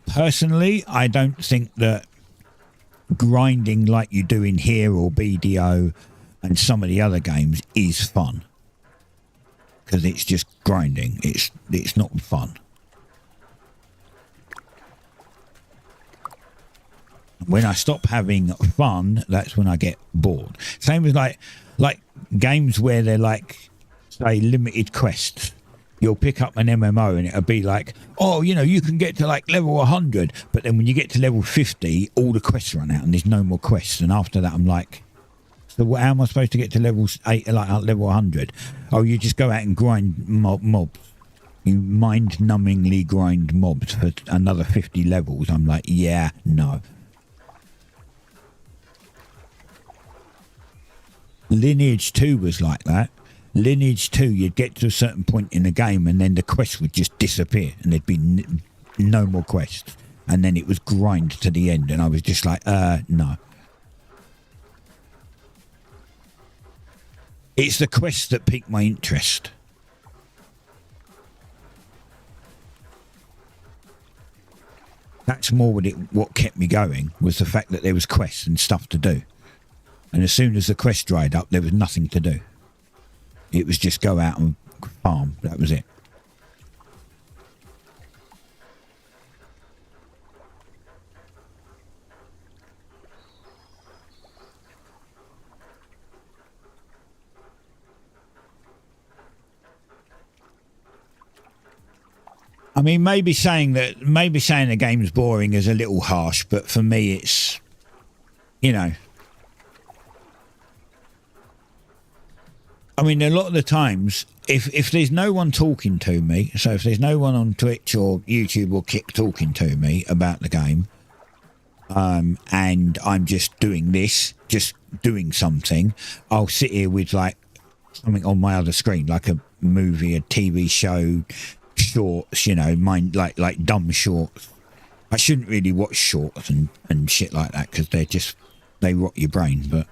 Personally, I don't think that grinding like you do in here or BDO and some of the other games is fun, because it's just grinding. It's not fun. When I stop having fun, that's when I get bored. Same as like games where they're like, say, limited quests. You'll pick up an MMO and it'll be like, oh, you know, you can get to like level 100, but then when you get to level 50, all the quests run out and there's no more quests. And after that, I'm like, so how am I supposed to get to level 8, like level 100? Oh, you just go out and grind mobs. You mind-numbingly grind mobs for another 50 levels. I'm like, yeah, no. Lineage 2 was like that. Lineage 2, you'd get to a certain point in the game and then the quest would just disappear and there'd be no more quests. And then it was grind to the end and I was just like, no. It's the quests that pique my interest. That's more what kept me going, was the fact that there was quests and stuff to do. And as soon as the quest dried up, there was nothing to do. It was just go out and farm. That was it. I mean, maybe saying the game's boring is a little harsh, but for me, it's, you know. I mean, a lot of the times, if there's no one talking to me, so if there's no one on Twitch or YouTube or Kick talking to me about the game, and I'm just doing this, just doing something, I'll sit here with like something on my other screen, like a movie, a TV show, shorts, you know, like dumb shorts. I shouldn't really watch shorts and shit like that, because they rot your brain, but...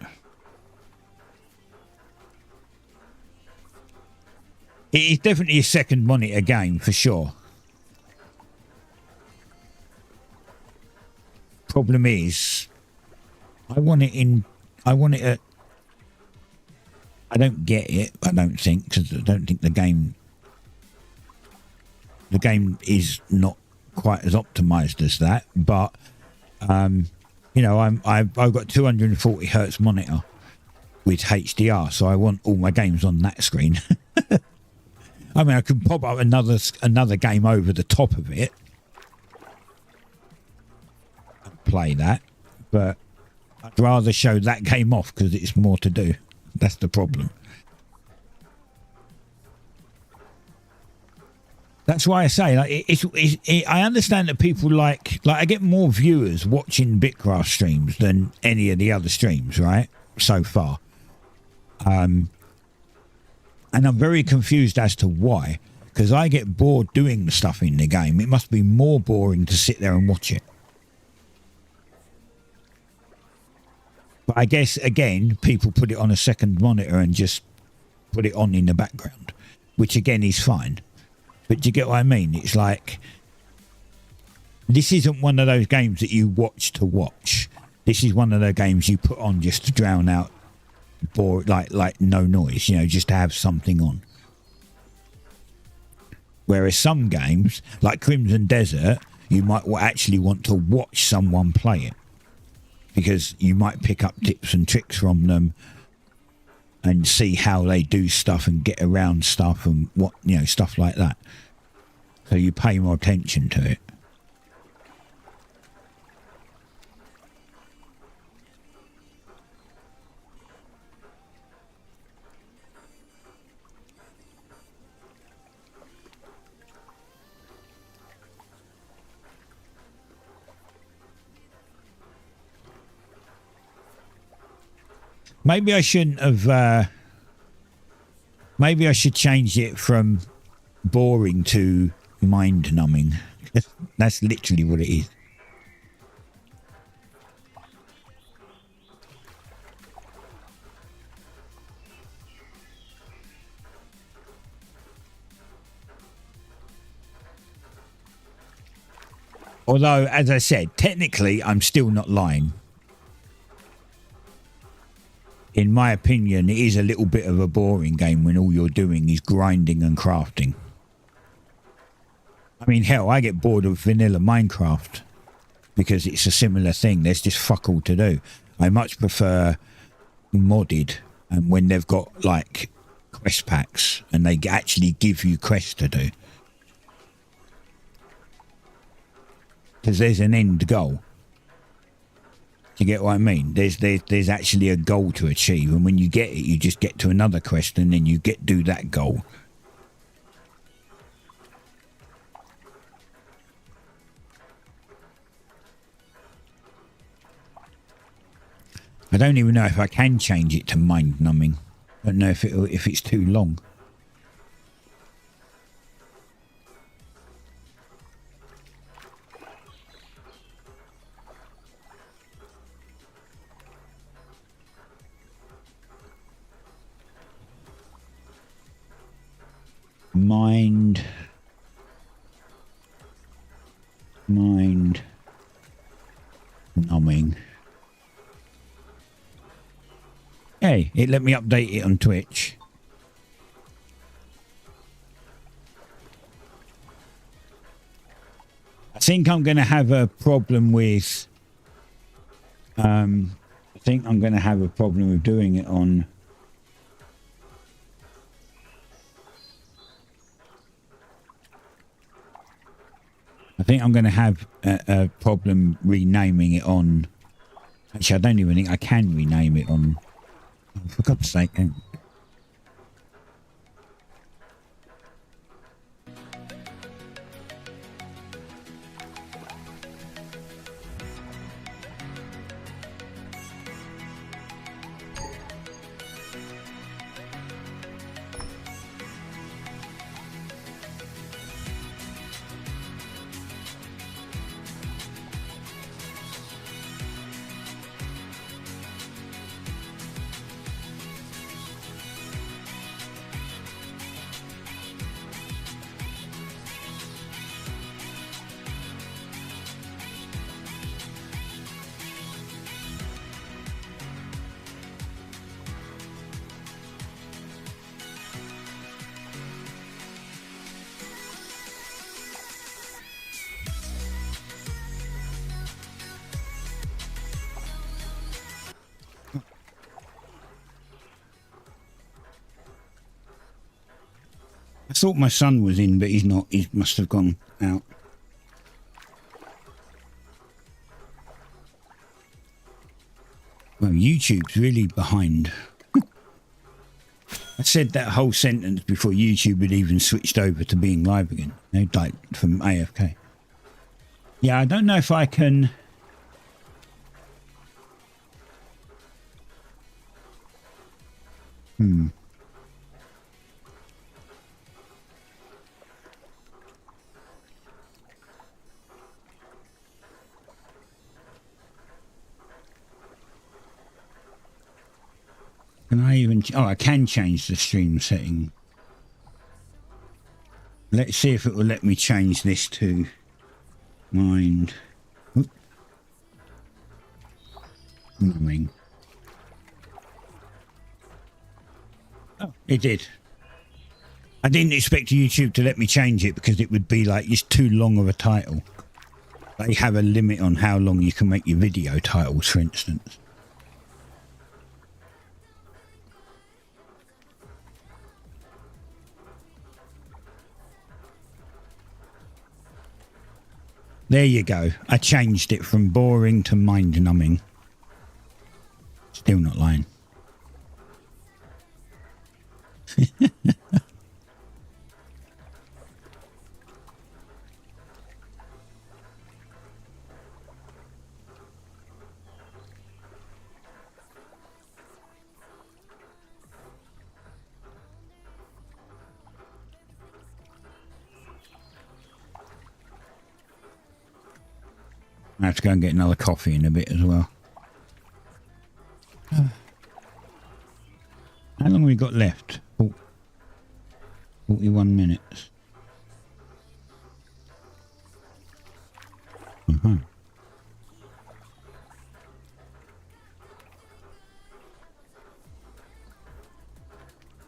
It is definitely a second monitor game, for sure. Problem is, I want it at... I don't get it, I don't think, because I don't think the game is not quite as optimized as that, but, you know, I've got 240 hertz monitor with HDR, so I want all my games on that screen. I mean, I could pop up another game over the top of it and play that, but I'd rather show that game off because it's more to do. That's the problem. That's why I say, like, I understand that people like I get more viewers watching BitCraft streams than any of the other streams, right? So far. And I'm very confused as to why, because I get bored doing the stuff in the game. It must be more boring to sit there and watch it. But I guess, again, people put it on a second monitor and just put it on in the background, which again is fine. But do you get what I mean? It's like, this isn't one of those games that you watch to watch. This is one of the games you put on just to drown out like no noise, you know, just to have something on. Whereas some games, like Crimson Desert, you might actually want to watch someone play it, because you might pick up tips and tricks from them, and see how they do stuff and get around stuff and what, you know, stuff like that. So you pay more attention to it. Maybe I shouldn't have, maybe I should change it from boring to mind numbing. That's literally what it is. Although, as I said, technically I'm still not lying. In my opinion, it is a little bit of a boring game when all you're doing is grinding and crafting. I mean, hell, I get bored of vanilla Minecraft because it's a similar thing. There's just fuck all to do. I much prefer modded, and when they've got like quest packs and they actually give you quests to do. Because there's an end goal. Do you get what I mean? There's actually a goal to achieve, and when you get it, you just get to another quest, and then you do that goal. I don't even know if I can change it to mind numbing. I don't know if it's too long. Mind numbing. Hey, it let me update it on Twitch. I think I'm going to have a problem with doing it on I think I'm going to have a problem renaming it on. Actually, I don't even think I can rename it on. Oh, for God's sake. I thought my son was in, but he's not. He must have gone out. Well, YouTube's really behind. I said that whole sentence before YouTube had even switched over to being live again. They died from AFK. Yeah, I don't know if I can... Can I even... Oh, I can change the stream setting. Let's see if it will let me change this to mind. Numbing. Oh, it did. I didn't expect YouTube to let me change it because it would be like it's too long of a title. They have a limit on how long you can make your video titles, for instance. There you go. I changed it from boring to mind numbing. Still not lying. I have to go and get another coffee in a bit as well. How long have we got left? 41 minutes.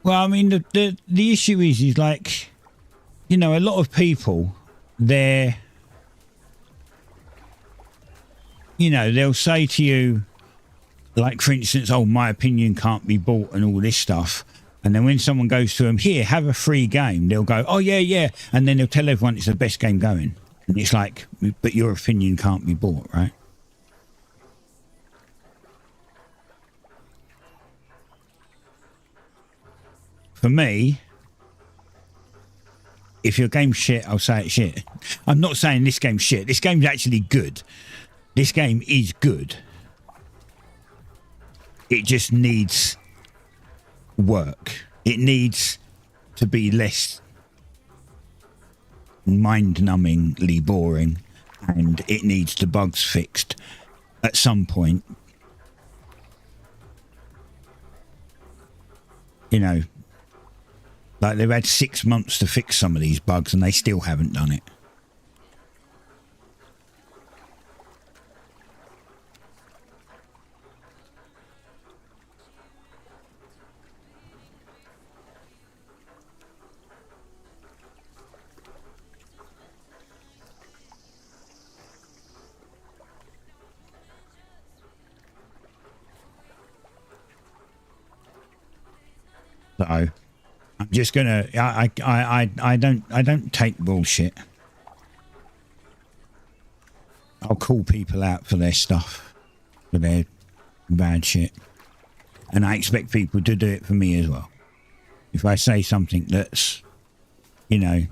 Well, I mean, the issue is like, you know, a lot of people, they're, you know, they'll say to you, like, for instance, oh, my opinion can't be bought and all this stuff. And then when someone goes to them, here, have a free game, they'll go, oh, yeah, yeah. And then they'll tell everyone it's the best game going. And it's like, but your opinion can't be bought, right? For me, if your game's shit, I'll say it's shit. I'm not saying this game's shit. This game's actually good. This game is good. It just needs work. It needs to be less mind-numbingly boring, and it needs the bugs fixed at some point. You know, like they've had 6 months to fix some of these bugs and they still haven't done it. So I'm just gonna. I don't take bullshit. I'll call people out for their stuff, for their bad shit, and I expect people to do it for me as well. If I say something that's, you know,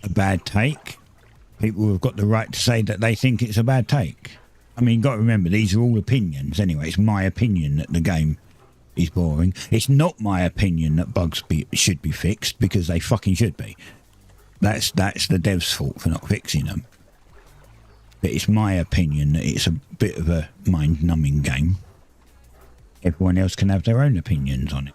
a bad take, people have got the right to say that they think it's a bad take. I mean, you've got to remember, these are all opinions anyway. It's my opinion that the game is boring. It's not my opinion that bugs should be fixed, because they fucking should be. That's the devs' fault for not fixing them. But it's my opinion that it's a bit of a mind-numbing game. Everyone else can have their own opinions on it.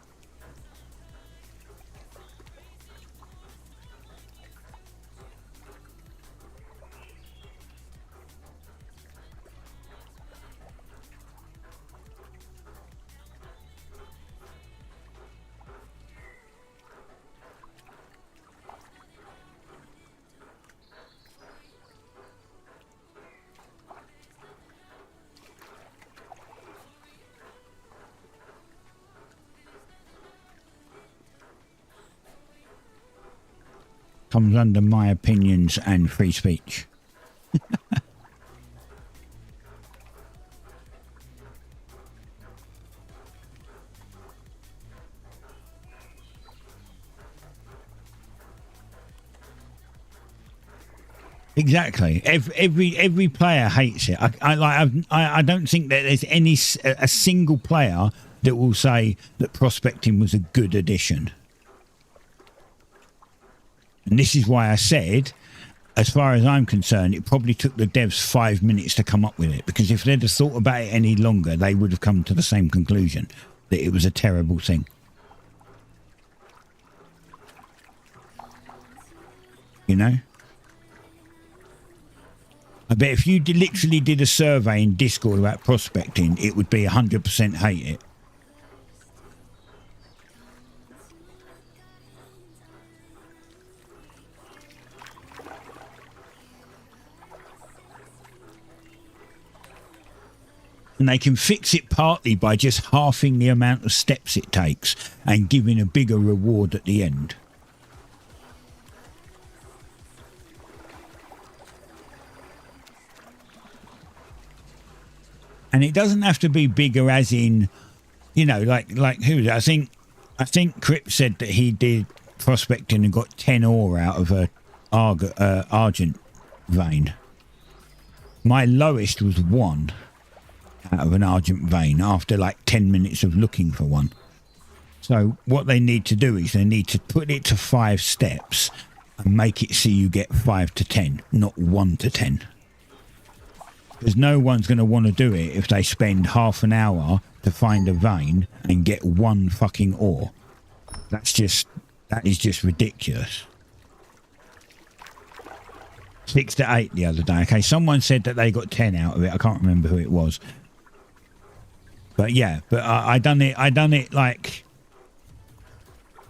Comes under my opinions and free speech. Exactly. Every player hates it. I don't think that there's a single player that will say that prospecting was a good addition. And this is why I said, as far as I'm concerned, it probably took the devs 5 minutes to come up with it, because if they'd have thought about it any longer, they would have come to the same conclusion, that it was a terrible thing. You know? I bet if you literally did a survey in Discord about prospecting, it would be 100% hate it. And they can fix it partly by just halving the amount of steps it takes and giving a bigger reward at the end. And it doesn't have to be bigger as in, you know, like who was it? I think Crip said that he did prospecting and got 10 ore out of a argent vein. My lowest was 1 out of an argent vein after like 10 minutes of looking for one. So what they need to do is they need to put it to 5 steps and make it so you get 5 to 10, not 1 to 10. Because no one's going to want to do it if they spend half an hour to find a vein and get 1 fucking ore. That is just ridiculous. 6 to 8 the other day. Okay, someone said that they got 10 out of it. I can't remember who it was. But yeah, but I done it like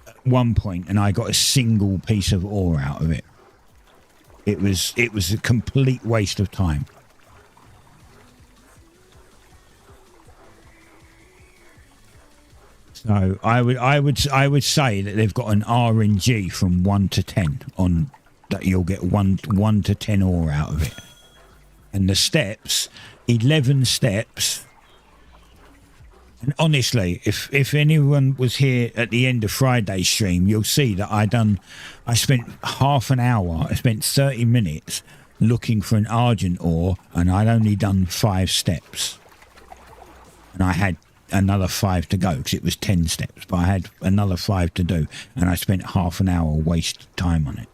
at one point and I got a single piece of ore out of it. It was a complete waste of time. So I would say that they've got an RNG from 1 to 10 on that. You'll get 1 to 10 ore out of it. And the steps, 11 steps. And honestly, if anyone was here at the end of Friday's stream, you'll see that I spent half an hour, I spent 30 minutes looking for an argent ore, and I'd only done 5 steps. And I had another 5 to go because it was 10 steps, but I had another 5 to do, and I spent half an hour wasted time on it.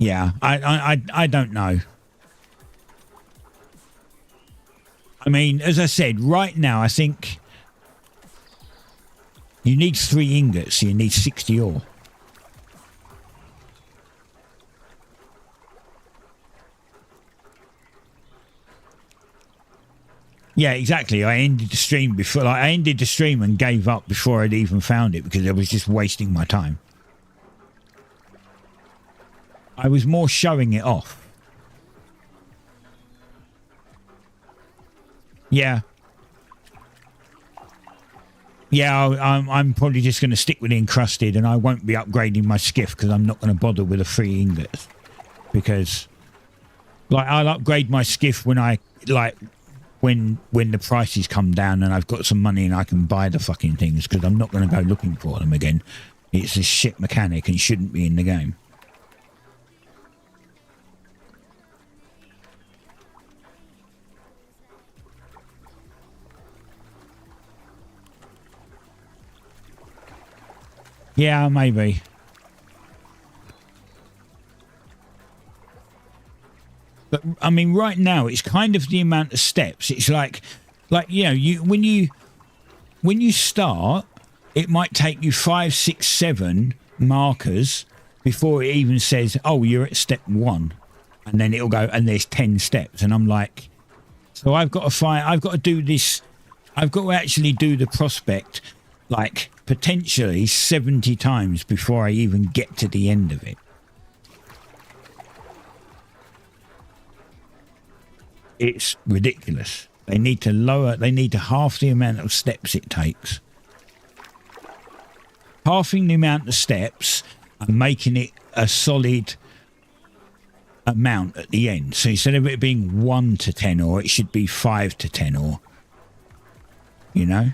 Yeah, I don't know. I mean, as I said, right now I think you need 3 ingots, so you need 60 ore. Yeah, exactly. I ended the stream before. Like, I ended the stream and gave up before I'd even found it because I was just wasting my time. I was more showing it off. Yeah. Yeah, I'm probably just going to stick with the encrusted, and I won't be upgrading my skiff because I'm not going to bother with the 3 ingots. Because, like, I'll upgrade my skiff when when the prices come down and I've got some money and I can buy the fucking things, because I'm not going to go looking for them again. It's a shit mechanic and shouldn't be in the game. Yeah, maybe. But I mean, right now it's kind of the amount of steps. It's like you know, when you start, it might take you 5, 6, 7 markers before it even says, "Oh, you're at step 1," and then it'll go, and there's 10 steps, and I'm like, so I've got to do this. I've got to actually do the prospect like potentially 70 times before I even get to the end of it. It's ridiculous. They need to half the amount of steps it takes. Halving the amount of steps and making it a solid amount at the end. So instead of it being 1 to 10 ore, it should be 5 to 10 ore. You know?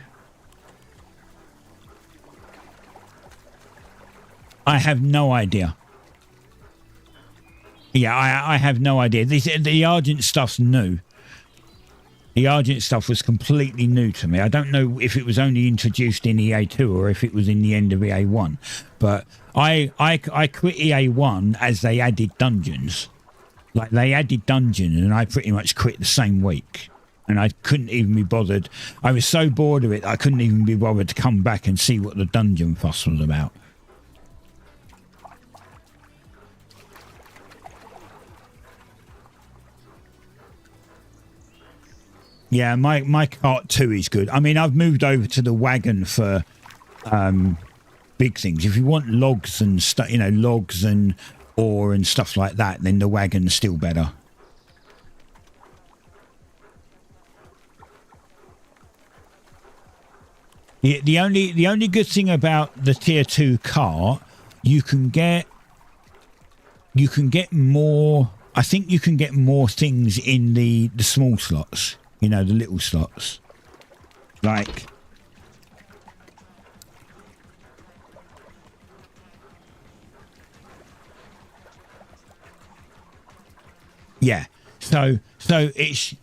I have no idea. Yeah, I have no idea. The Argent stuff's new. The Argent stuff was completely new to me. I don't know if it was only introduced in EA2 or if it was in the end of EA1. But I quit EA1 as they added dungeons. Like, they added dungeons and I pretty much quit the same week. And I couldn't even be bothered. I was so bored of it, I couldn't even be bothered to come back and see what the dungeon fuss was about. Yeah, my cart 2 is good. I mean, I've moved over to the wagon for big things. If you want logs and stuff, you know, logs and ore and stuff like that, then the wagon's still better. The only good thing about the tier 2 cart, you can get you can get more. I think you can get more things in the small slots. You know, the little slots. Like, yeah. So it's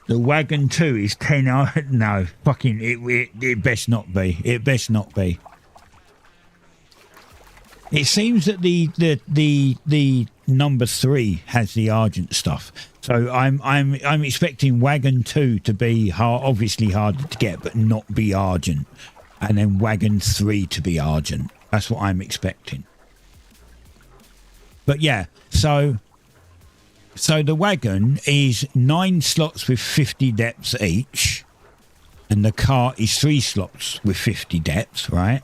the Wagon 2 is 10. No, fucking it best not be. It best not be. It seems that the number 3 has the Argent stuff. So I'm expecting Wagon 2 to be obviously harder to get, but not be Argent, and then Wagon 3 to be Argent. That's what I'm expecting. But yeah, so the Wagon is 9 slots with 50 depths each, and the cart is 3 slots with 50 depths, right?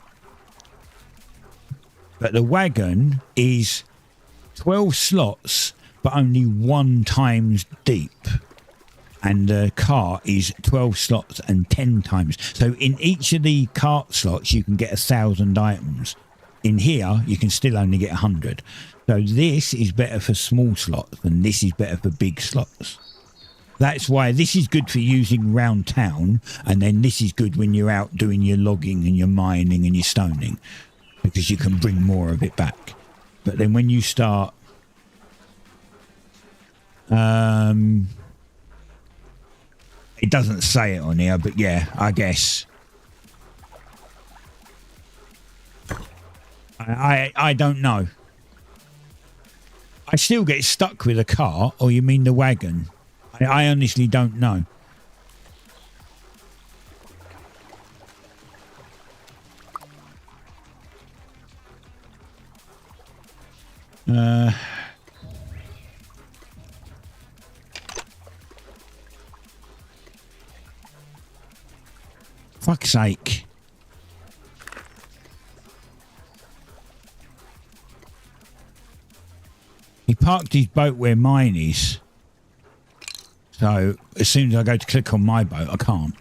But the Wagon is 12 slots, but only 1 times deep. And the cart is 12 slots and 10 times. So in each of the cart slots, you can get 1,000 items. In here, you can still only get 100. So this is better for small slots, and this is better for big slots. That's why this is good for using round town, and then this is good when you're out doing your logging and your mining and your stoning, because you can bring more of it back. But then when you start it doesn't say it on here, but yeah, I guess I don't know. I still get stuck with a car, or you mean the Wagon? I honestly don't know. Fuck's sake. He parked his boat where mine is. So as soon as I go to click on my boat, I can't.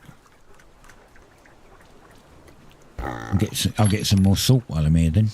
I'll get some more salt while I'm here then.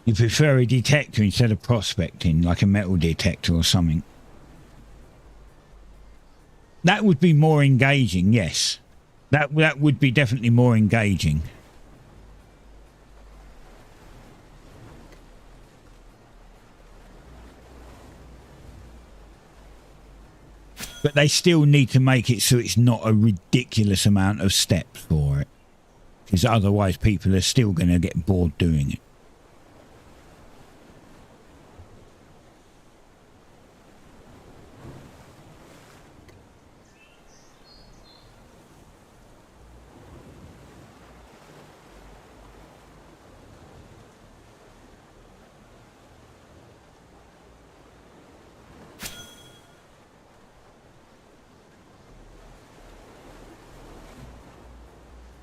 You prefer a detector instead of prospecting, like a metal detector or something? That would be more engaging, yes. That would be definitely more engaging. But they still need to make it so it's not a ridiculous amount of steps for it. Because otherwise people are still going to get bored doing it.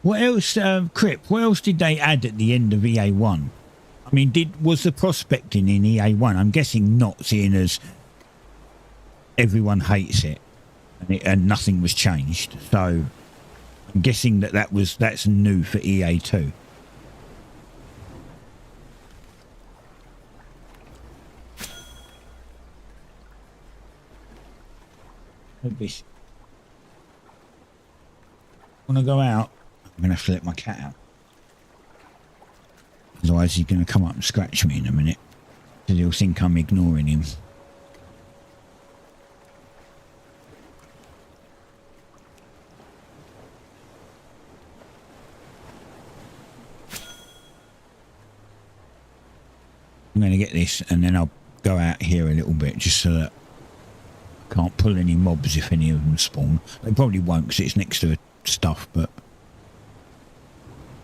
What else, Crip, what else did they add at the end of EA1? I mean, was the prospecting in EA1? I'm guessing not, seeing as everyone hates it and nothing was changed. So I'm guessing that's new for EA2. Want to go out? I'm going to have to let my cat out. Otherwise he's going to come up and scratch me in a minute. Because he'll think I'm ignoring him. I'm going to get this and then I'll go out here a little bit just so that I can't pull any mobs if any of them spawn. They probably won't because it's next to stuff, but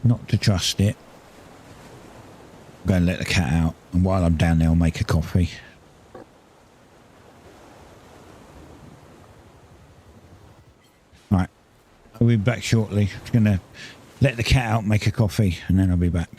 not to trust it. Go and let the cat out, and while I'm down there, I'll make a coffee. Right, I'll be back shortly. Just gonna let the cat out, make a coffee, and then I'll be back.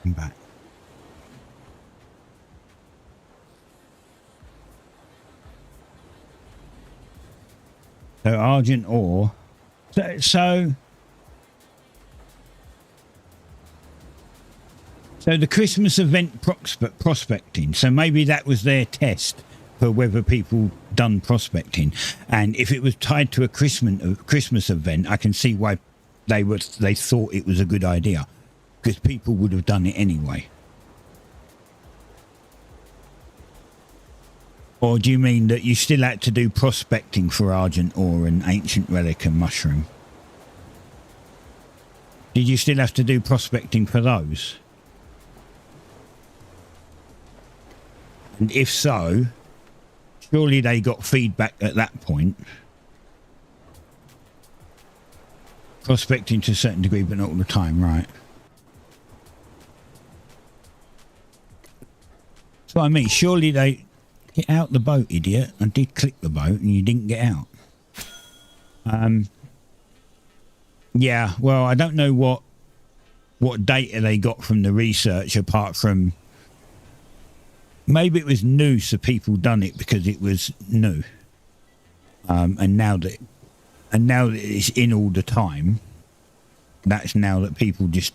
Back. So Argent ore. So the Christmas event prospecting. So maybe that was their test for whether people done prospecting, and if it was tied to a Christmas event, I can see why they thought it was a good idea, because people would have done it anyway. Or do you mean that you still had to do prospecting for Argent ore and Ancient Relic and Mushroom? Did you still have to do prospecting for those? And if so, Surely they got feedback at that point. Prospecting to a certain degree, but not all the time, right? So I mean, surely they get out the boat, idiot. I did click the boat and you didn't get out. Yeah, well, I don't know what data they got from the research apart from maybe it was new, so people done it because it was new. And now that it's in all the time, that's now that people just.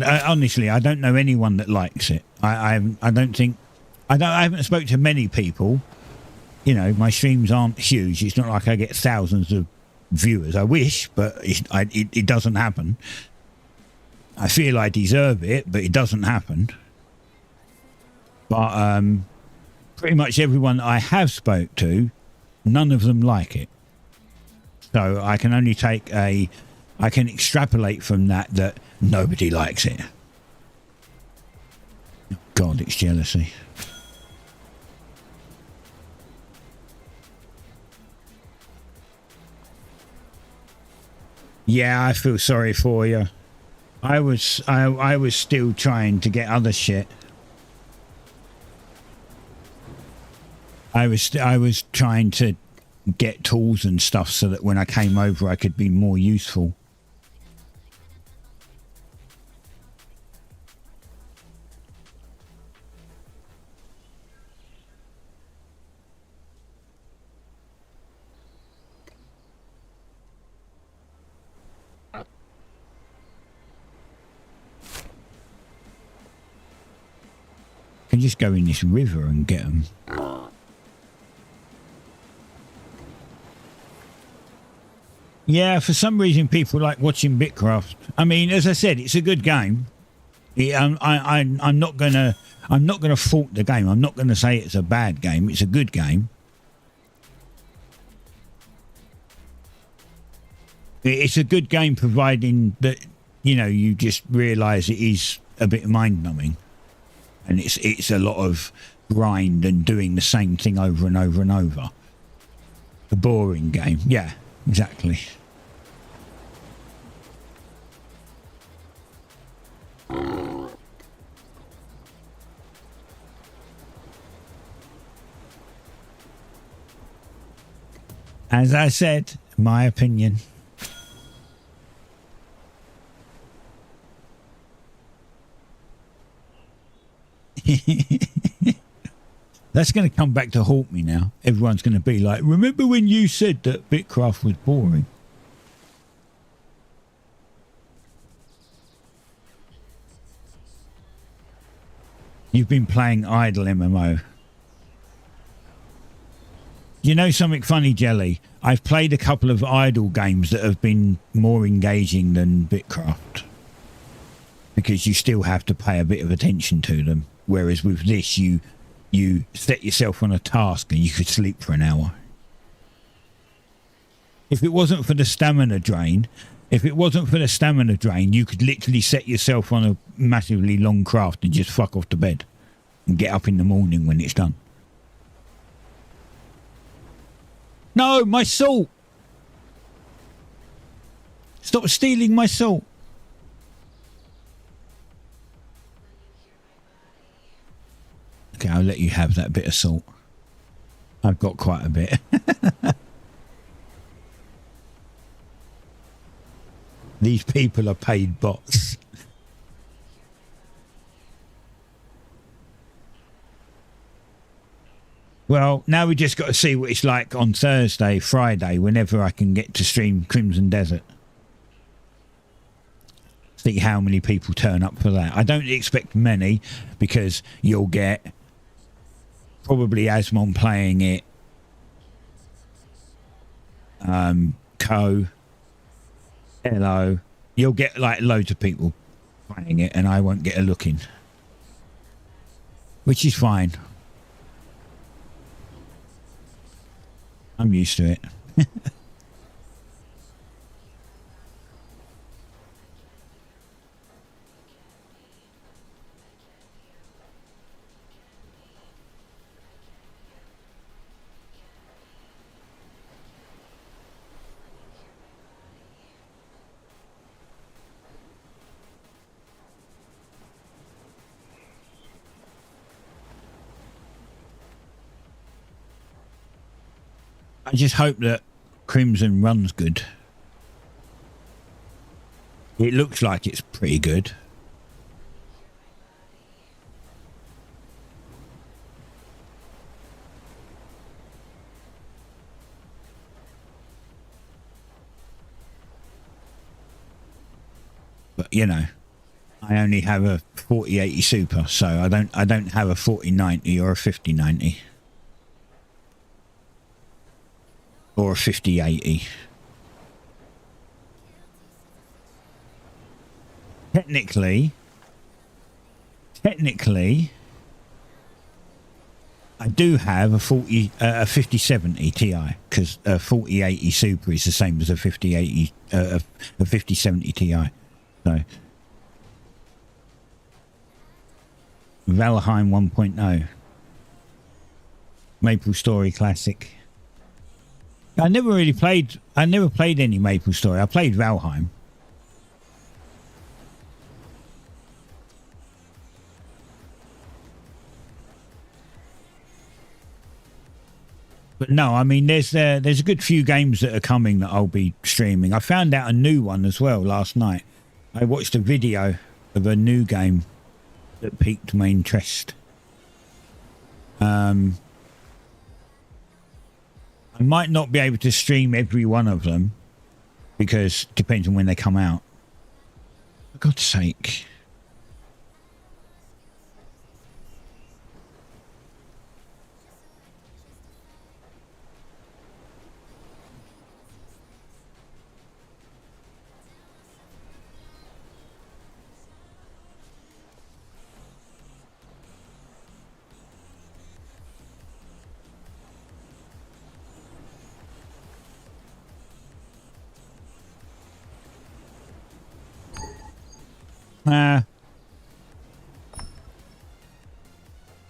Honestly, I don't know anyone that likes it. I haven't spoke to many people. You know, my streams aren't huge. It's not like I get thousands of viewers. I wish, but it doesn't happen. I feel I deserve it, but it doesn't happen. But pretty much everyone I have spoke to, none of them like it. So I can only I can extrapolate from that nobody likes it. Oh God, it's jealousy. Yeah, I feel sorry for you. I was still trying to get other shit. I was trying to get tools and stuff so that when I came over I could be more useful. Can just go in this river and get them. Yeah, for some reason people like watching BitCraft. I mean, as I said, it's a good game. I'm not gonna fault the game. I'm not gonna say it's a bad game. It's a good game. It's a good game, providing that you just realise it is a bit mind numbing. And it's a lot of grind and doing the same thing over and over and over. A boring game. Yeah, exactly. As I said, my opinion. That's going to come back to haunt me now. Everyone's going to be like, remember when you said that BitCraft was boring? You've been playing idle MMO. You know something funny, Jelly? I've played a couple of idle games that have been more engaging than BitCraft. Because you still have to pay a bit of attention to them. Whereas with this, you set yourself on a task and you could sleep for an hour. If it wasn't for the stamina drain, you could literally set yourself on a massively long craft and just fuck off to bed and get up in the morning when it's done. No, my salt! Stop stealing my salt! Okay, I'll let you have that bit of salt. I've got quite a bit. These people are paid bots. Well, now we just got to see what it's like on Thursday, Friday, whenever I can get to stream Crimson Desert. See how many people turn up for that. I don't expect many because you'll get probably Asmon playing it, Hello. You'll get like loads of people playing it and I won't get a look in. Which is fine. I'm used to it. I just hope that Crimson runs good. It looks like it's pretty good. But you know, I only have a 4080 Super, so I don't have a 4090 or a 5090 or a 5080. Technically, I do have a 5070 Ti, because a 4080 Super is the same as a 5070 Ti. So Valheim 1.0, Maple Story Classic. I never played any Maple Story. I played Valheim. But no, I mean, there's a good few games that are coming that I'll be streaming. I found out a new one as well last night. I watched a video of a new game that piqued my interest. I might not be able to stream every one of them because it depends on when they come out. For God's sake.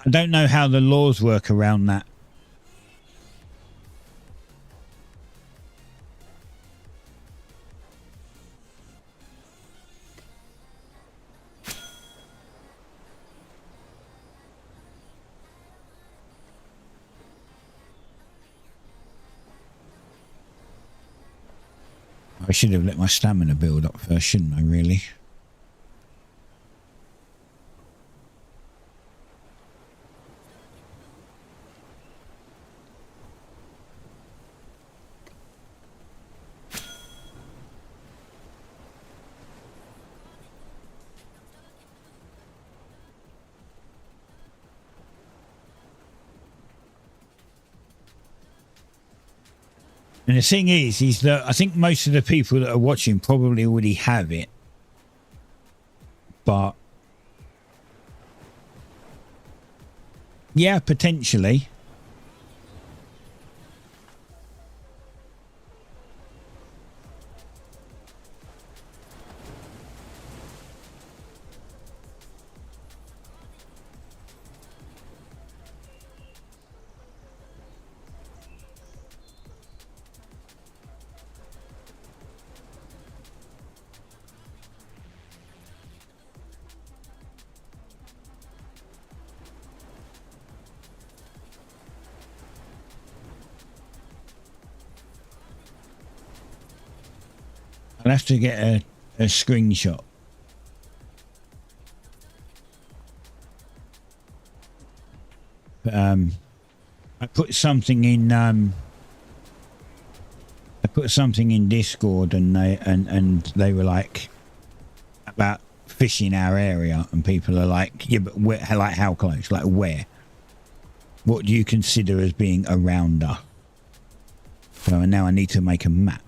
I don't know how the laws work around that. I should have let my stamina build up first, shouldn't I, really? And the thing is that I think most of the people that are watching probably already have it. But yeah, potentially. I'll have to get a screenshot. But, I put something in Discord, and they were like about fishing our area, and people are like, yeah, but where, like how close, like where? What do you consider as being around us? So now I need to make a map.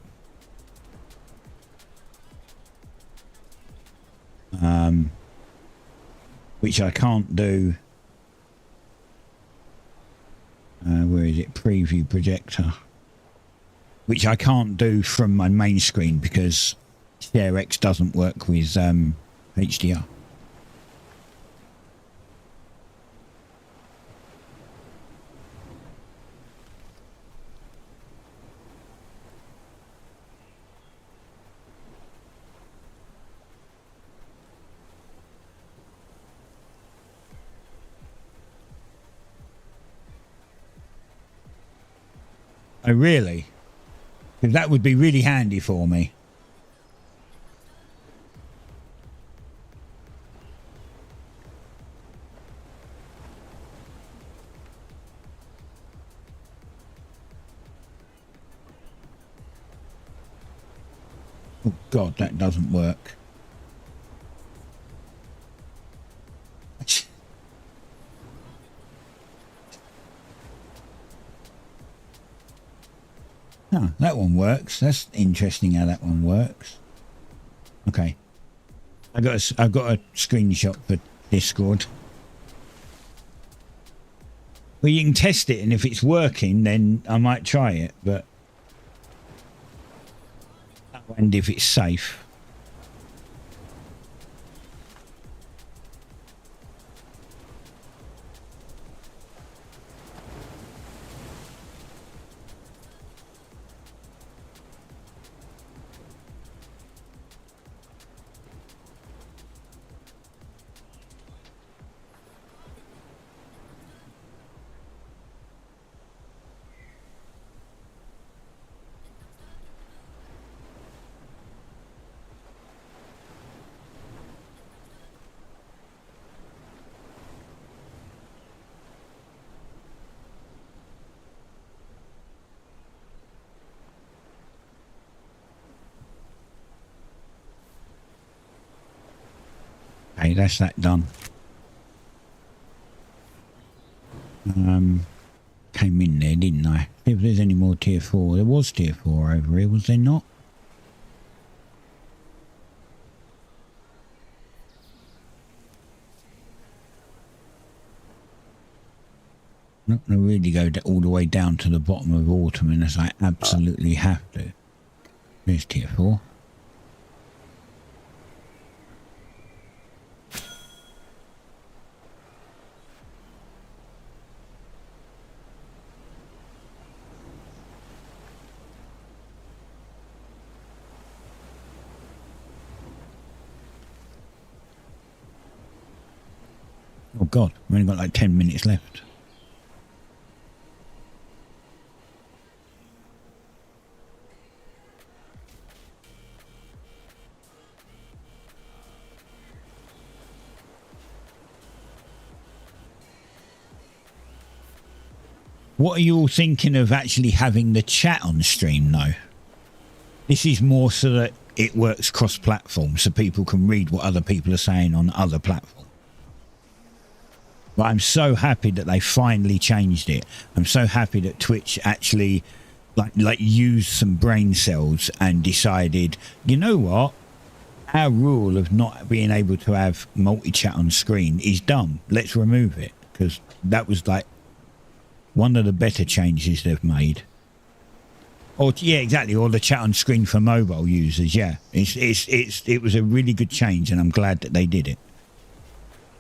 Which I can't do. Where is it? Preview projector. Which I can't do from my main screen because ShareX doesn't work with HDR. Oh, really? 'Cause that would be really handy for me. Oh, God, that doesn't work. Oh, that one works. That's interesting how that one works. Okay. I've got a screenshot for Discord. Well, you can test it, and if it's working, then I might try it, but... And if it's safe. Okay, that's that done. Came in there, didn't I? If there's any more tier 4. There was tier 4 over here, was there not? I'm not going to really go all the way down to the bottom of autumn unless I absolutely have to. There's tier 4. Oh God, we've only got like 10 minutes left. What are you all thinking of actually having the chat on stream though? This is more so that it works cross-platform, so people can read what other people are saying on other platforms. But I'm so happy that they finally changed it. I'm so happy that Twitch actually like used some brain cells and decided, you know what? Our rule of not being able to have multi-chat on screen is dumb. Let's remove it, because that was like one of the better changes they've made. Or yeah, exactly. Or the chat on screen for mobile users. Yeah, it was a really good change, and I'm glad that they did it.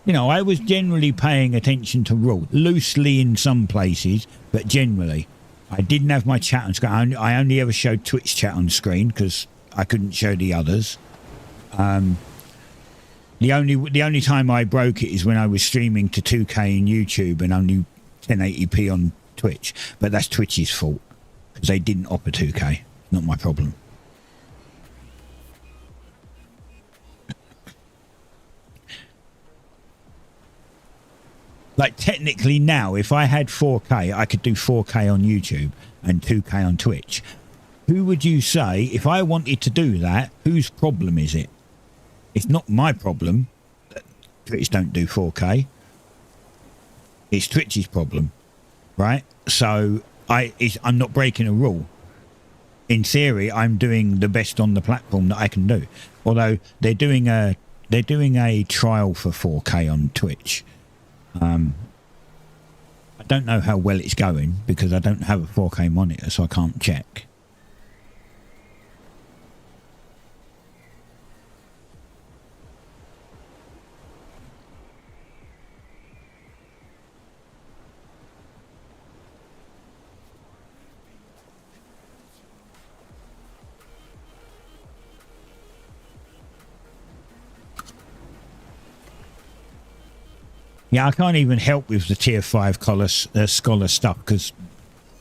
You know, I was generally paying attention to rules, loosely in some places, but generally, I didn't have my chat on screen. I only ever showed Twitch chat on screen because I couldn't show the others. The only time I broke it is when I was streaming to 2K in YouTube and only 1080p on Twitch, but that's Twitch's fault because they didn't offer 2K. Not my problem. Like technically now, if I had 4K, I could do 4K on YouTube and 2K on Twitch. Who would you say, if I wanted to do that, whose problem is it? It's not my problem that Twitch don't do 4K. It's Twitch's problem, right? So I'm not breaking a rule. In theory, I'm doing the best on the platform that I can do. Although they're doing a trial for 4K on Twitch. I don't know how well it's going because I don't have a 4K monitor, so I can't check. Yeah, I can't even help with the tier 5 scholar stuff because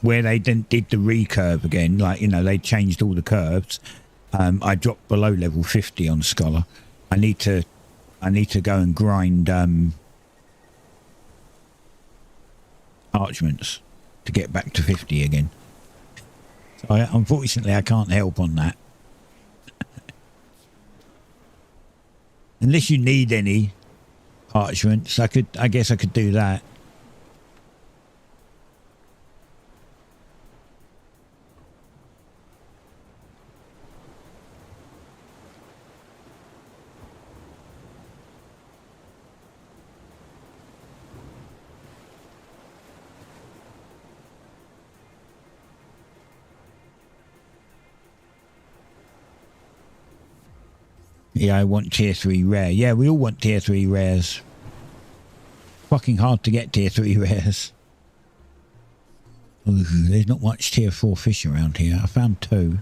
where they then did the recurve again, like, you know, they changed all the curves. I dropped below level 50 on Scholar. I need to go and grind parchments to get back to 50 again. So unfortunately I can't help on that. Unless you need any parchments, I guess I could do that. Yeah, I want tier 3 rare. Yeah, we all want tier 3 rares. Fucking hard to get tier 3 rares. Ooh, there's not much tier 4 fish around here. I found 2.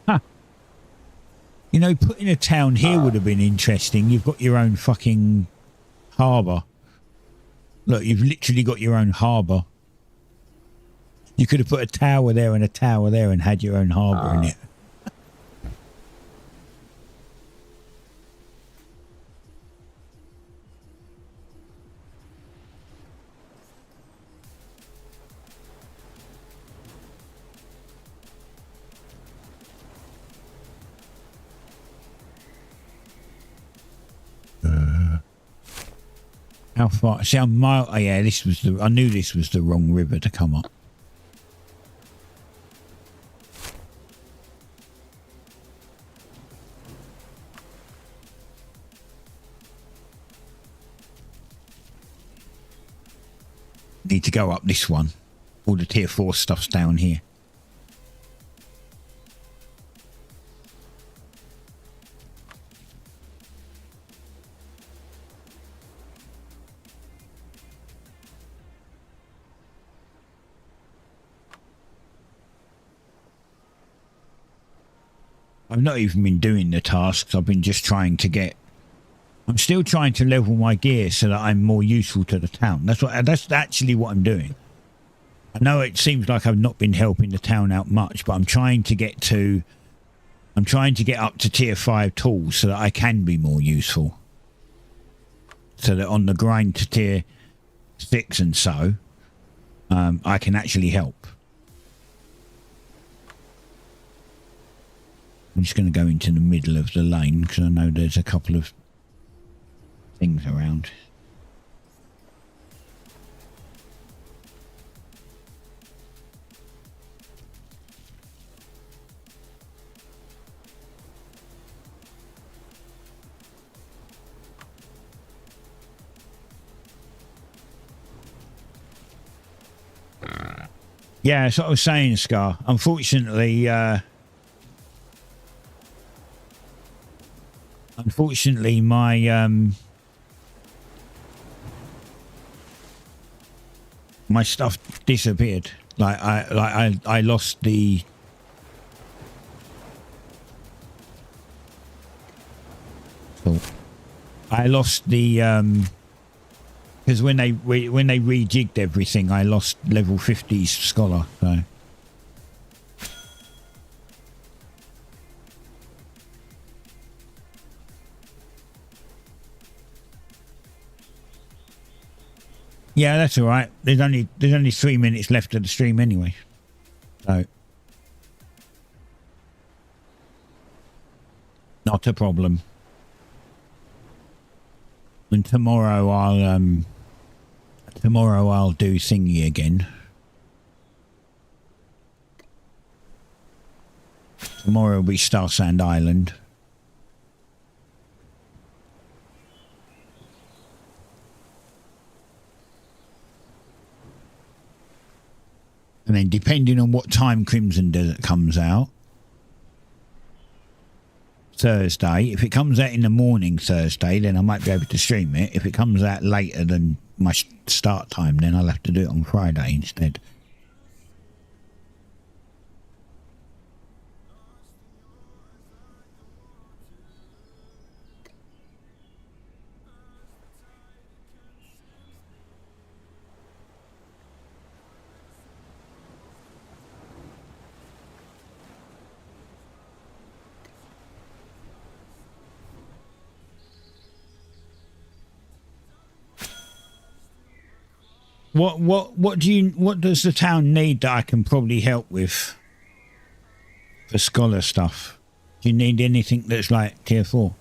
Huh. You know, putting a town here would have been interesting. You've got your own fucking harbour. Look, you've literally got your own harbour. You could have put a tower there and a tower there and had your own harbour in it. How far? See, I'm mile. Oh, yeah, this was the. I knew this was the wrong river to come up. Need to go up this one. All the tier 4 stuff's down here. I've not even been doing the tasks. I've been just trying to get... I'm still trying to level my gear so that I'm more useful to the town. That's actually what I'm doing. I know it seems like I've not been helping the town out much, but I'm trying to get up to tier 5 tools so that I can be more useful. So that on the grind to tier 6 and so, I can actually help. I'm just going to go into the middle of the lane because I know there's a couple of things around. Yeah, that's what I was saying, Scar. Unfortunately, my stuff disappeared. I lost the. Oh, I lost the because when they rejigged everything, I lost level 50 Scholar. So. Yeah, that's all right. There's only 3 minutes left of the stream anyway. So not a problem. And tomorrow I'll do thingy again. Tomorrow will be Star Sand Island. And then depending on what time Crimson Desert comes out, Thursday, if it comes out in the morning Thursday, then I might be able to stream it. If it comes out later than my start time, then I'll have to do it on Friday instead. What does the town need that I can probably help with for scholar stuff? Do you need anything that's like tier 4?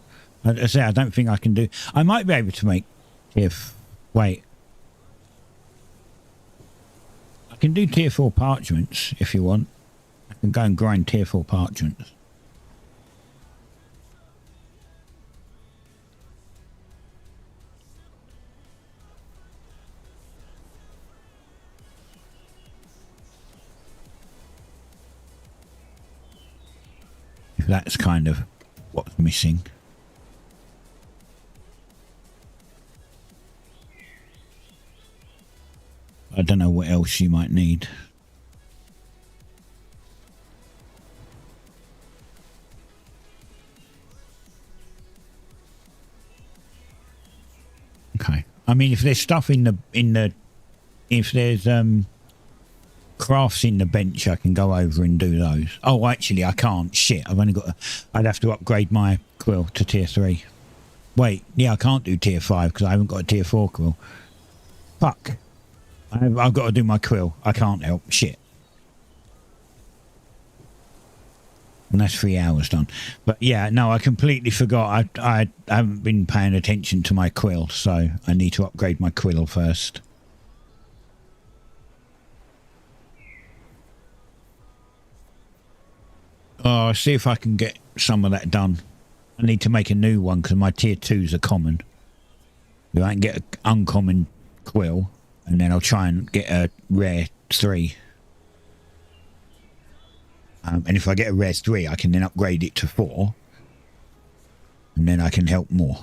I say I don't think I can do. I might be able to make tier. Wait. I can do tier 4 parchments if you want. I can go and grind tier 4 parchments. If that's kind of what's missing. I don't know what else you might need. Okay. I mean, if there's stuff in the if there's crafts in the bench, I can go over and do those. Oh, actually, I can't. Shit, I've only got. I'd have to upgrade my quill to tier 3. Wait, yeah, I can't do tier 5 because I haven't got a tier 4 quill. Fuck. I've got to do my quill. I can't help. Shit. And that's 3 hours done. But yeah, no, I completely forgot. I haven't been paying attention to my quill, so I need to upgrade my quill first. Oh, I'll see if I can get some of that done. I need to make a new one because my tier 2s are common. If I can get an uncommon quill, and then I'll try and get a rare 3. And if I get a rare 3, I can then upgrade it to 4. And then I can help more.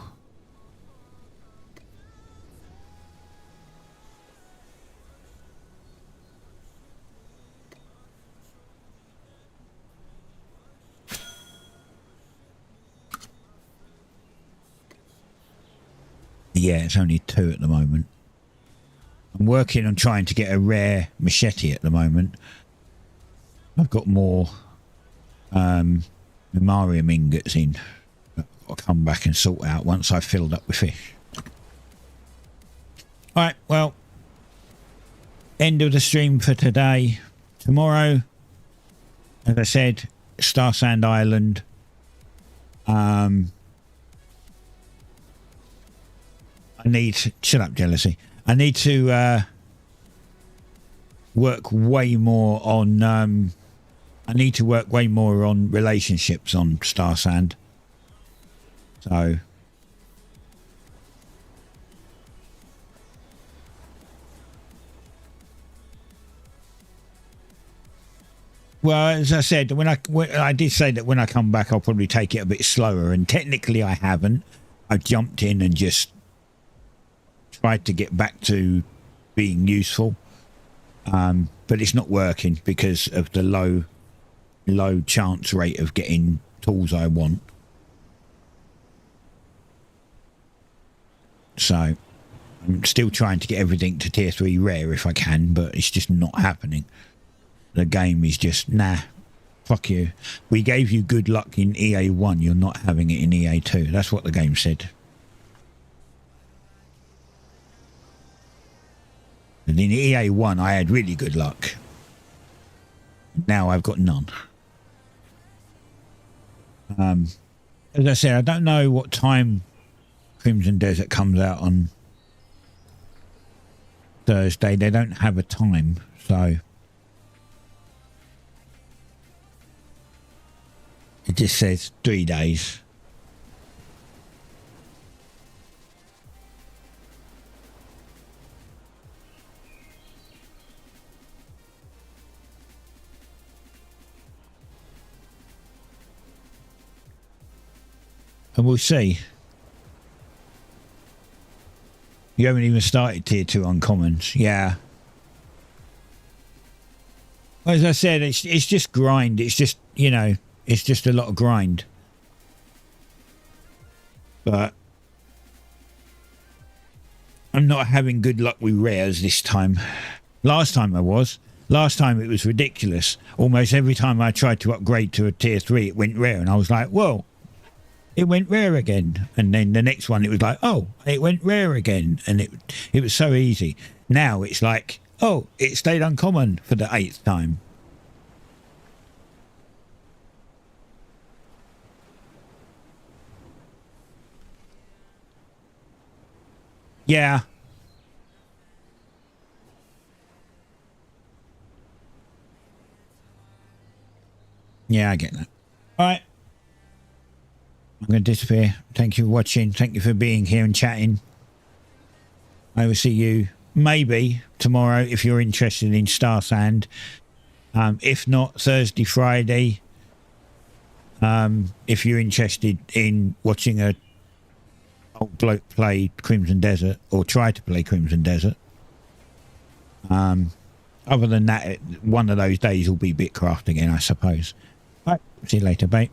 Yeah, it's only 2 at the moment. I'm working on trying to get a rare machete at the moment. I've got more memoriam ingots in. I'll come back and sort out once I've filled up with fish. Alright, well, end of the stream for today. Tomorrow, as I said, Star Sand Island. I need to, shut up, jealousy. I need to work way more on I need to work way more on relationships on Star Sand. So well, as I said, when I did say that when I come back I'll probably take it a bit slower, and technically I haven't. I jumped in and just tried to get back to being useful, but it's not working because of the low chance rate of getting tools I want. So I'm still trying to get everything to tier 3 rare if I can, but it's just not happening. The game is just, nah, fuck you. We gave you good luck in EA1, you're not having it in EA2. That's what the game said. And in EA1, I had really good luck. Now I've got none. As I said, I don't know what time Crimson Desert comes out on Thursday. They don't have a time, so it just says 3 days. And we'll see. You haven't even started tier 2 uncommons. Yeah. As I said, it's just grind. It's just, you know, it's just a lot of grind. But I'm not having good luck with rares this time. Last time I was. Last time it was ridiculous. Almost every time I tried to upgrade to a tier 3, it went rare. And I was like, whoa. It went rare again, and then the next one it was like, oh, it went rare again, and it was so easy. Now it's like, oh, it stayed uncommon for the 8th time. Yeah. Yeah, I get that. All right. I'm going to disappear. Thank you for watching. Thank you for being here and chatting. I will see you maybe tomorrow if you're interested in Star Sand. If not, Thursday, Friday. If you're interested in watching a old bloke play Crimson Desert or try to play Crimson Desert. Other than that, one of those days will be BitCraft again, I suppose. All right, see you later, bye.